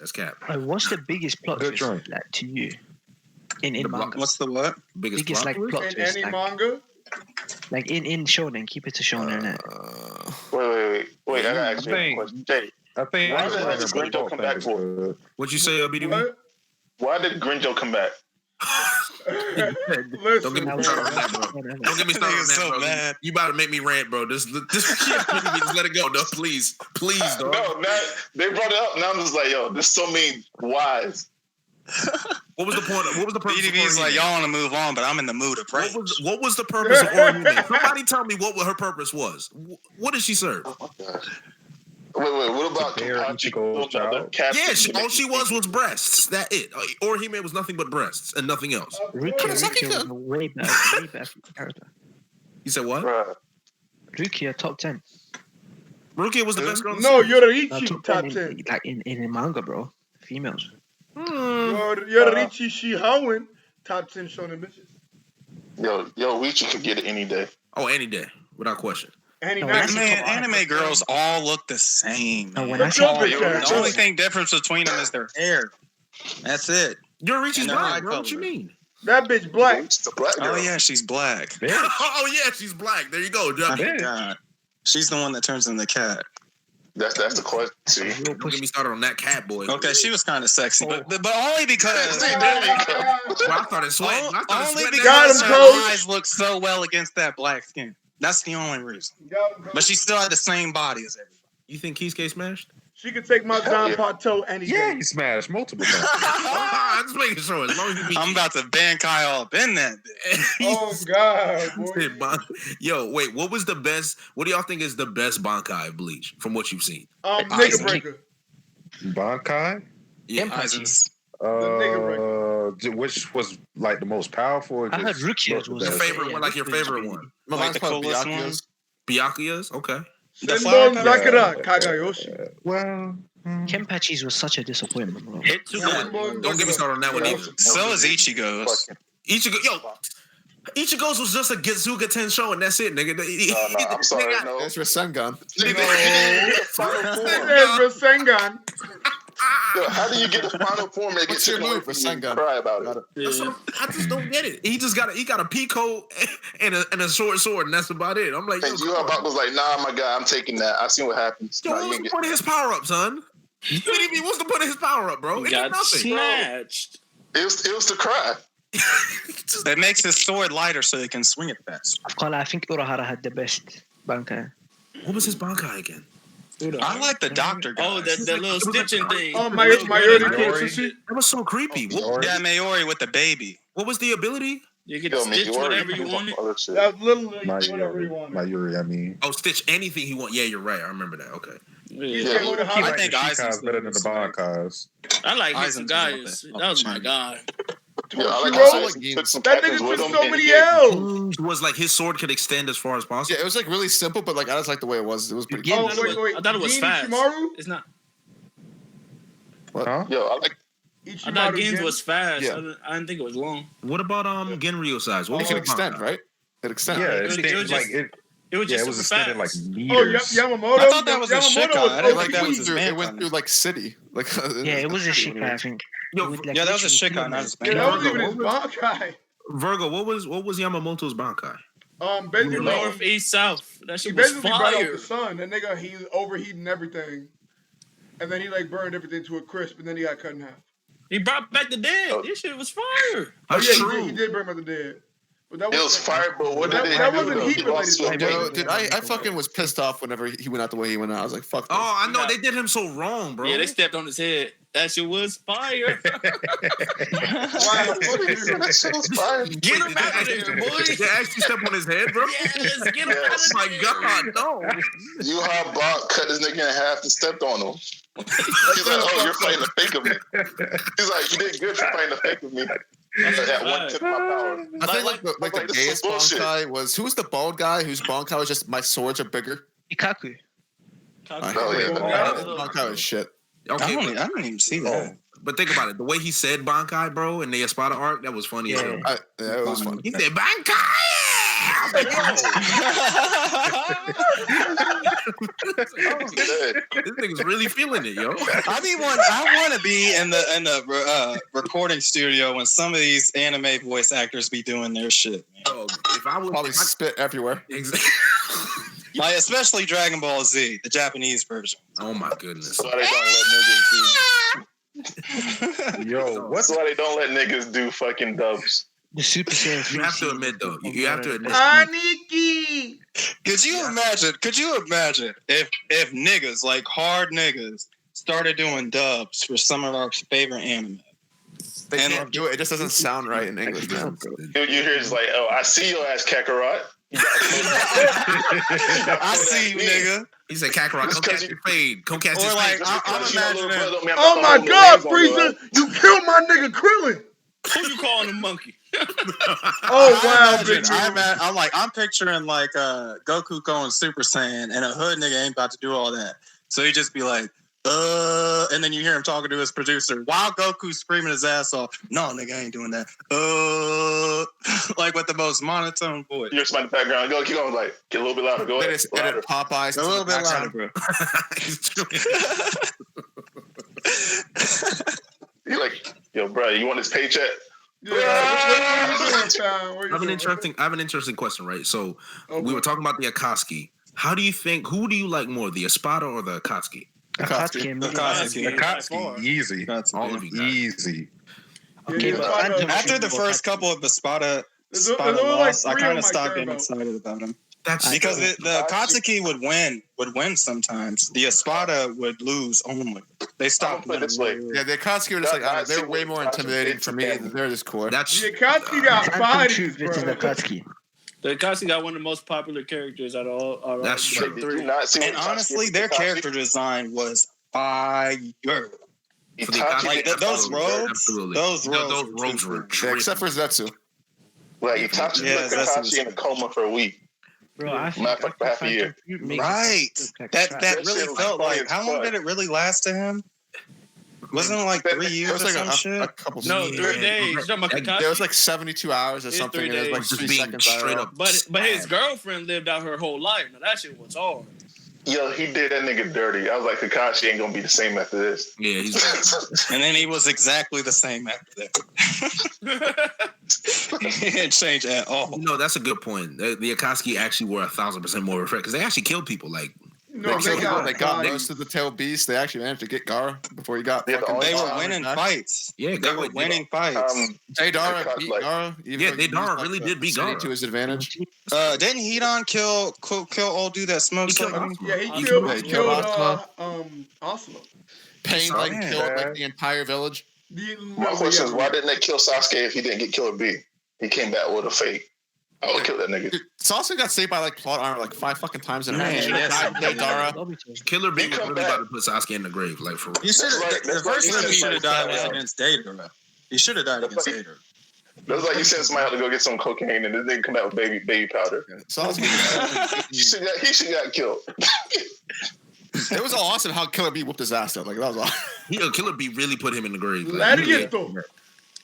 That's cap. What's the biggest plot twist like to you in manga? What's the what? Biggest like plot in twist any manga? Like in shonen, keep it to shonen. Wait! I gotta ask you a question, Jay. I think why did Grinjo come back for? What'd you say, BDB? Why did Grinjo come back? Don't get me started on that, bro. Don't get me started on that, bro. Mad. You about to make me rant, bro. This shit, just let it go, no, please, dog. No, they brought it up. Now I'm just like, yo, there's so many whys. What was the point? What was the purpose? BDB is like, y'all want to move on, but I'm in the mood of rage. What was the purpose of Orihime? Somebody tell me what her purpose was. What did she serve? Oh my gosh. Wait, what about Kapachi? Yeah, all she was breasts. That it. Orihime was nothing but breasts and nothing else. Rukia was a way better character. You said what? Rukia top 10. Rukia was the best girl. No, Yoraichi top 10. Like in manga, bro. Females. Yoraichi Shihouen top 10 shonen bitches. Yo, Richi could get it any day. Oh, any day, without question. Anime girls all look the same. The only thing difference between them is their hair. That's it. Yoraichi's black, bro. What you mean? That bitch black. Oh yeah, she's black. Oh yeah, she's black. There you go, Johnny. God. She's the one that turns into cat. That's the question. See, don't get me started on that cat boy. Okay, she was kind of sexy, but only because there you go. Well, I started sweating. only Got because him, her coach. eyes look so well against that black skin. That's the only reason. But she still had the same body as everybody. You think Kisuke smashed? She could take my Don Pato any day. Yeah, he smashed multiple times. I'm just making sure. As long as you beat I'm about to ban Kai all up in that bitch. Oh God, boy. Yo, wait. What was the best? What do y'all think is the best Bankai of Bleach from what you've seen? Nigga breaker. Bankai? Yeah, Aizen's. Which was like the most powerful? I heard Rukia's was your favorite one, like your favorite one. Like the coolest one? Byakuya's? Okay. The Senbon fire Zakura Kagayoshi. Well, Kenpachi's was such a disappointment, bro. Don't get me started on that one either. So is Ichigo's. Ichigo's was just a Gezuga Tensho and that's it, nigga. No, I'm sorry. No. That's Rasengan. Rasengan. Yo, how do you get the final form and get your move? Rasengan. Cry about it. I just don't get it. He got a Pico and a short sword, and that's about it. I'm like, and you about was like, nah, my guy, I'm taking that. I seen what happens. Yo, what's the point of his power up, son? What's the point of his power up, bro? It did Got nothing. snatched. It was to cry. It makes his sword lighter so he can swing it faster. I think Urahara had the best Bankai. What was his Bankai again? I like the doctor guy. Oh, the little stitching thing. Oh, Mayuri. That was so creepy. Yeah, Mayuri with the baby. What was the ability? You can stitch whatever you wanted. That's literally whatever you wanted. Mayuri, I mean. Oh, stitch anything he want. Yeah, you're right. I remember that. Okay. I think Aizen's better than the Bankais. I like Hitsugaya's. That was my guy. Yeah, I like that nigga took so many L's. Was like his sword could extend as far as possible. Yeah, it was like really simple, but like I just like the way it was. It was pretty. Oh, cool. wait. I thought it was Gin fast. Ichimaru? It's not. What? Huh? Yo, I like. I thought Gen's was fast. Yeah. I didn't think it was long. What about Genryo size? What It was can his extend, Bankai? right? It extends. Yeah, It was just super extended like fast. meters. Yamamoto. I thought that was a Yamamoto Shikai. I didn't was think that was his It went man. through like city. Like Yeah, it was a Shika, I think. Yo, Yeah, that was a Shikai, not his Yeah, man. that was even his Bankai. Virgo, what was Yamamoto's Bankai? Basically, North, east, south. That he shit was basically brought out fire. the sun. That nigga, he's overheating everything. And then he like burned everything to a crisp, and then he got cut in half. He brought back the dead. This shit was fire. That's yeah, true. He did bring back the dead. But that It was fire, but what did they that do? wasn't though? heat He related. lost to a Yo, weight. dude, I fucking was pissed off whenever he went out the way he went out. I was like, fuck this. Oh, I know. They did him so wrong, bro. Yeah, they stepped on his head. That shit was fire. That shit was fire. Get him out of there, boy. They actually step on his head, bro? Yes, get him out of Yes. there. Oh, my God, no. You how Bob cut this nigga in half and stepped on him. He's like, oh, you're fighting a fake of me. He's like, you did good for fighting a fake of me. I had one tip of my power. I think like the this is gayest bullshit. Bankai was who's the bald guy whose Bankai was just my swords are bigger. Ikaku. I Oh, yeah. Bankai was shit. Okay, I don't even see that. but think about it. The way he said Bankai, bro, in the Espada arc, that was funny as hell. Yeah, it was fun. He said Bankai! I was like, this nigga's really feeling it, yo. I want to be in the recording studio when some of these anime voice actors be doing their shit. Man. Oh, if I was Probably spit everywhere. Exactly. Like, especially Dragon Ball Z, the Japanese version. Oh my goodness. That's why they don't let niggas do. Yo, That's why they don't let niggas do fucking dubs. The Super Saiyan. You have to admit though. You have to admit. Aniki! Could you imagine if niggas, like hard niggas, started doing dubs for some of our favorite anime? They can't do it. It just doesn't sound right in English, man. You hear it's like, oh, I see your ass, Kakarot. I see you, nigga. He said, Kakarot, come catch your fade. Come catch Or his like, fade. I'm imagining. Oh my God, Frieza! You killed my nigga Krillin! Who you calling a monkey? Oh wow, big I'm picturing like Goku going Super Saiyan, and a hood nigga ain't about to do all that. So he just be like, and then you hear him talking to his producer while Goku's screaming his ass off. No, nigga, I ain't doing that. Like with the most monotone voice. You're in the background. Go, keep going. Like, get a little bit louder. Go ahead. Louder. Popeyes. A little bit louder, bro. You're like, yo, bro, you want this paycheck? Yeah, what you doing, Tom? I have an interesting question, right? So we were talking about the Akatsuki. How do you think? Who do you like more, the Espada or the Akatsuki? Akatsuki, easy. All of you guys. Easy. Okay, but after the first couple of the Spada loss, I kind of stopped getting excited about him. That's because the Akatsuki would win sometimes. The Espada would lose only. They stopped. Yeah, the Akatsuki were just like, they're way more intimidating for me than they're this core. The Akatsuki got bodies, bro. The Akatsuki got one of the most popular characters out of all. That's true. And honestly, their character design was fire. Like those robes were yeah, except for Zetsu. Like Itachi put Kakashi in a coma for a week. Bro, for half a year. Right. That really felt like. How long did it really last to him? Wasn't it like 3 years or some shit? A couple. No, 3 days. There was like 72 hours or something. And it was like 3 seconds straight up. But his girlfriend lived out her whole life. Now that shit was hard. Yo, he did that nigga dirty. I was like, Kakashi ain't gonna be the same after this. Yeah, he's and then he was exactly the same after that. He didn't change at all. No, that's a good point. The Akatsuki actually were 1,000% more refreshed because they actually killed people. Like, they got most of the tail beast. They actually managed to get Gara before he got. They were winning fights. Yeah, they were winning fights. Deidara beat Gara. Deidara really did beat Gara to his advantage. Didn't Hedon kill old dude that smokes something? Yeah, he killed Asuma. Pain killed like the entire village. My question is, why didn't they kill Sasuke if he didn't get Killer B? He came back with a fake. I would kill that nigga. Dude, Sasuke got saved by like plot armor like 5 fucking times in a row. Killer B was really about to put Sasuke in the grave, like for real. You should have. The first time he should have died was against Deidara. He should have died against Deidara. It was like you sent somebody out to go get some cocaine and this nigga come out with baby powder. Sasuke, he should got killed. It was all awesome how Killer B whooped his ass up. Like that was all. Killer B really put him in the grave. Let it get though.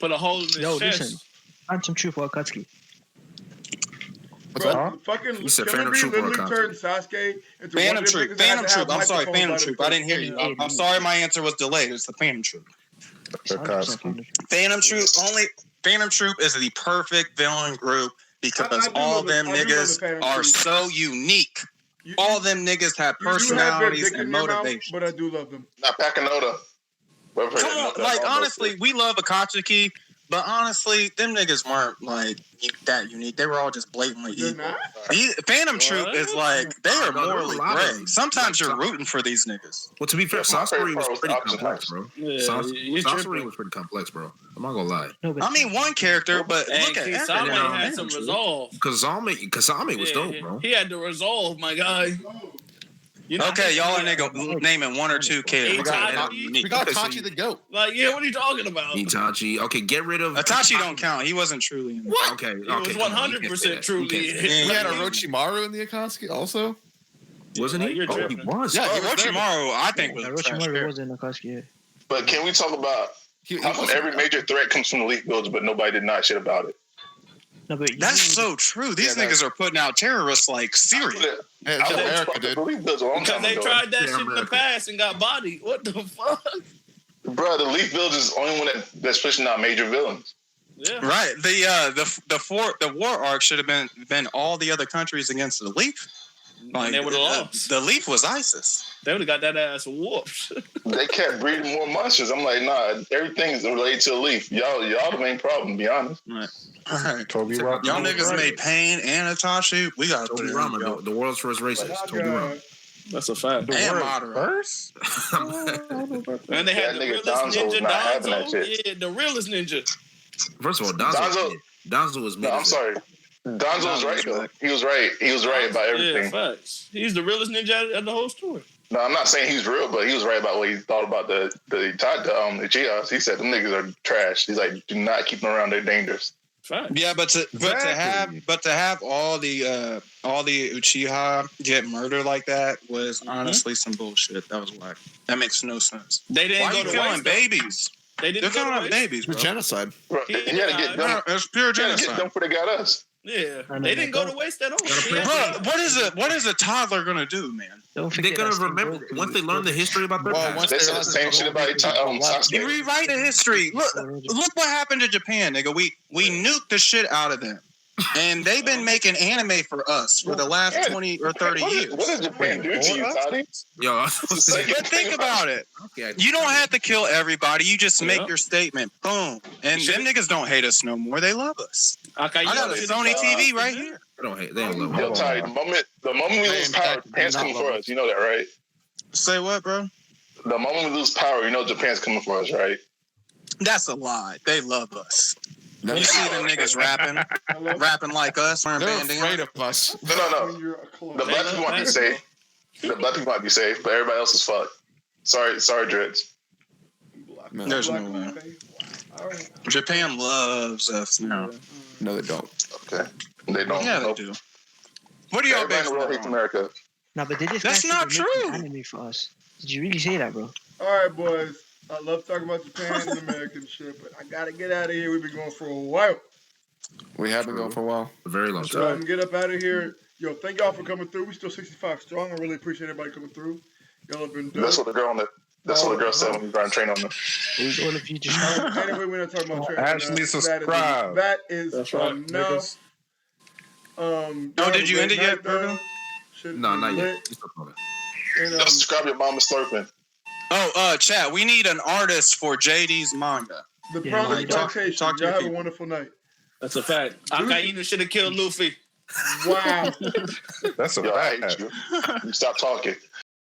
Put a hole in his chest. Listen. Find some truth for Akatsuki. Bro, fucking Killer B literally turned Sasuke into Phantom Troop. Phantom Troop. I'm sorry, Phantom Troop. I didn't hear you. I'm sorry, my answer was delayed. It's the Phantom Troop. Phantom Troop is the perfect villain group because all them niggas are so unique. All them niggas have personalities and motivation. But I do love them. Not Pakanoda. Come on, like honestly, we love Akatsuki, but honestly, them niggas weren't like that unique. They were all just blatantly evil. Phantom Troop is like they are morally gray. Sometimes you're rooting for these niggas. Well, to be fair, Sasori was pretty complex, bro. Sasori was pretty complex, bro. I'm not gonna lie. I mean, one character, but look at Kasame had some resolve. Kasame was dope, bro. He had the resolve, my guy. Okay, y'all are naming 1 or 2 kids. We got Itachi the goat. Like, yeah, what are you talking about? Itachi. Okay, get rid of Itachi. Don't count. He wasn't truly in it. What? Okay, he was 100% truly in it. We had Orochimaru in the Akatsuki also. Wasn't he? Oh, he was. Yeah, Orochimaru, I think was. Orochimaru was in Akatsuki. But can we talk about how come every major threat comes from the Leaf Builders, but nobody did not shit about it? No, but that's so true. These niggas are putting out terrorists like Syria. Because they tried that shit in the past and got bodied. What the fuck? Bro, the Leaf Builders is the only one that's pushing out major villains. Yeah. Right. The war arc should have been all the other countries against the Leaf. Like, they would have lost. The Leaf was ISIS. They would have got that ass whooped. They kept breeding more monsters. I'm like, nah, everything is related to the Leaf. Y'all the main problem, to be honest. Right. All right. Y'all niggas made Pain and Itachi. We got Toby Rama, the world's first racist. Toby Rama. That's a fact. And Madara. And they had the realest ninja, Danzo. Yeah, the realest ninja. First of all, Danzo was made. No, I'm sorry. Danzo was right, though. He was right. He was right about everything. Yeah, facts. He's the realest ninja of the whole story. No, I'm not saying he's real, but he was right about what he thought about the Uchiha's. He said them niggas are trash. He's like, do not keep them around. They're dangerous. Facts. Yeah, but to have all the Uchiha get murdered like that was honestly some bullshit. That was whack. That makes no sense. They didn't go to killing babies. They're killing babies, bro. It's genocide. Bro, you gotta get them. It's pure genocide. Get them before they got us. Yeah, they didn't go to waste at all. Bro, what is a toddler gonna do, man? They're gonna remember once they learn the history about their past. They said the same shit about Sasuke. You rewrite the history. Look what happened to Japan, nigga. We nuked the shit out of them. And they've been making anime for us for the last 20 or 30 years. What does Japan do to you, Toddy? Yo, but think about it. You don't have to kill everybody. You just make your statement. Boom. And them niggas don't hate us no more. They love us. Okay, I got a Sony TV right here. They don't hate. They don't love Yo, us. Toddy, the moment we lose power, Japan's coming for us. You know that, right? Say what, bro? The moment we lose power, you know Japan's coming for us, right? That's a lie. They love us. You see them niggas rapping like us, wearing They're bandanas. afraid of us. No. The black people might be safe. The black people might be safe, but everybody else is fucked. Sorry, Dritz. There's no way. Japan loves us now. No, they don't. Okay. They don't. Yeah, they do. What do y'all Everybody in the world hates America. No, but did this That's guy not say they're true. making anime for us? Did you really say that, bro? All right, boys. I love talking about Japan and American shit, but I gotta get out of here. We've been going for a while. We have been going for a while. A very long So I time. can get up out of here. Yo, thank y'all for coming through. We still 65 strong. I really appreciate everybody coming through. Y'all have been dope. That's what the girl said when we trying to train on them. Who's all of you just Anyway, we're not talking about training. Actually subscribe. That is That's right, enough. Did you end it yet, Vergo? No, not yet. And, Subscribe your mama slurping. Oh, chat. We need an artist for JD's manga. The promise plantation. talk to Y'all your have a people. wonderful night. That's a fact. Akainu should have killed Luffy. Wow. That's a Yo, I fact. hate you. You stop talking.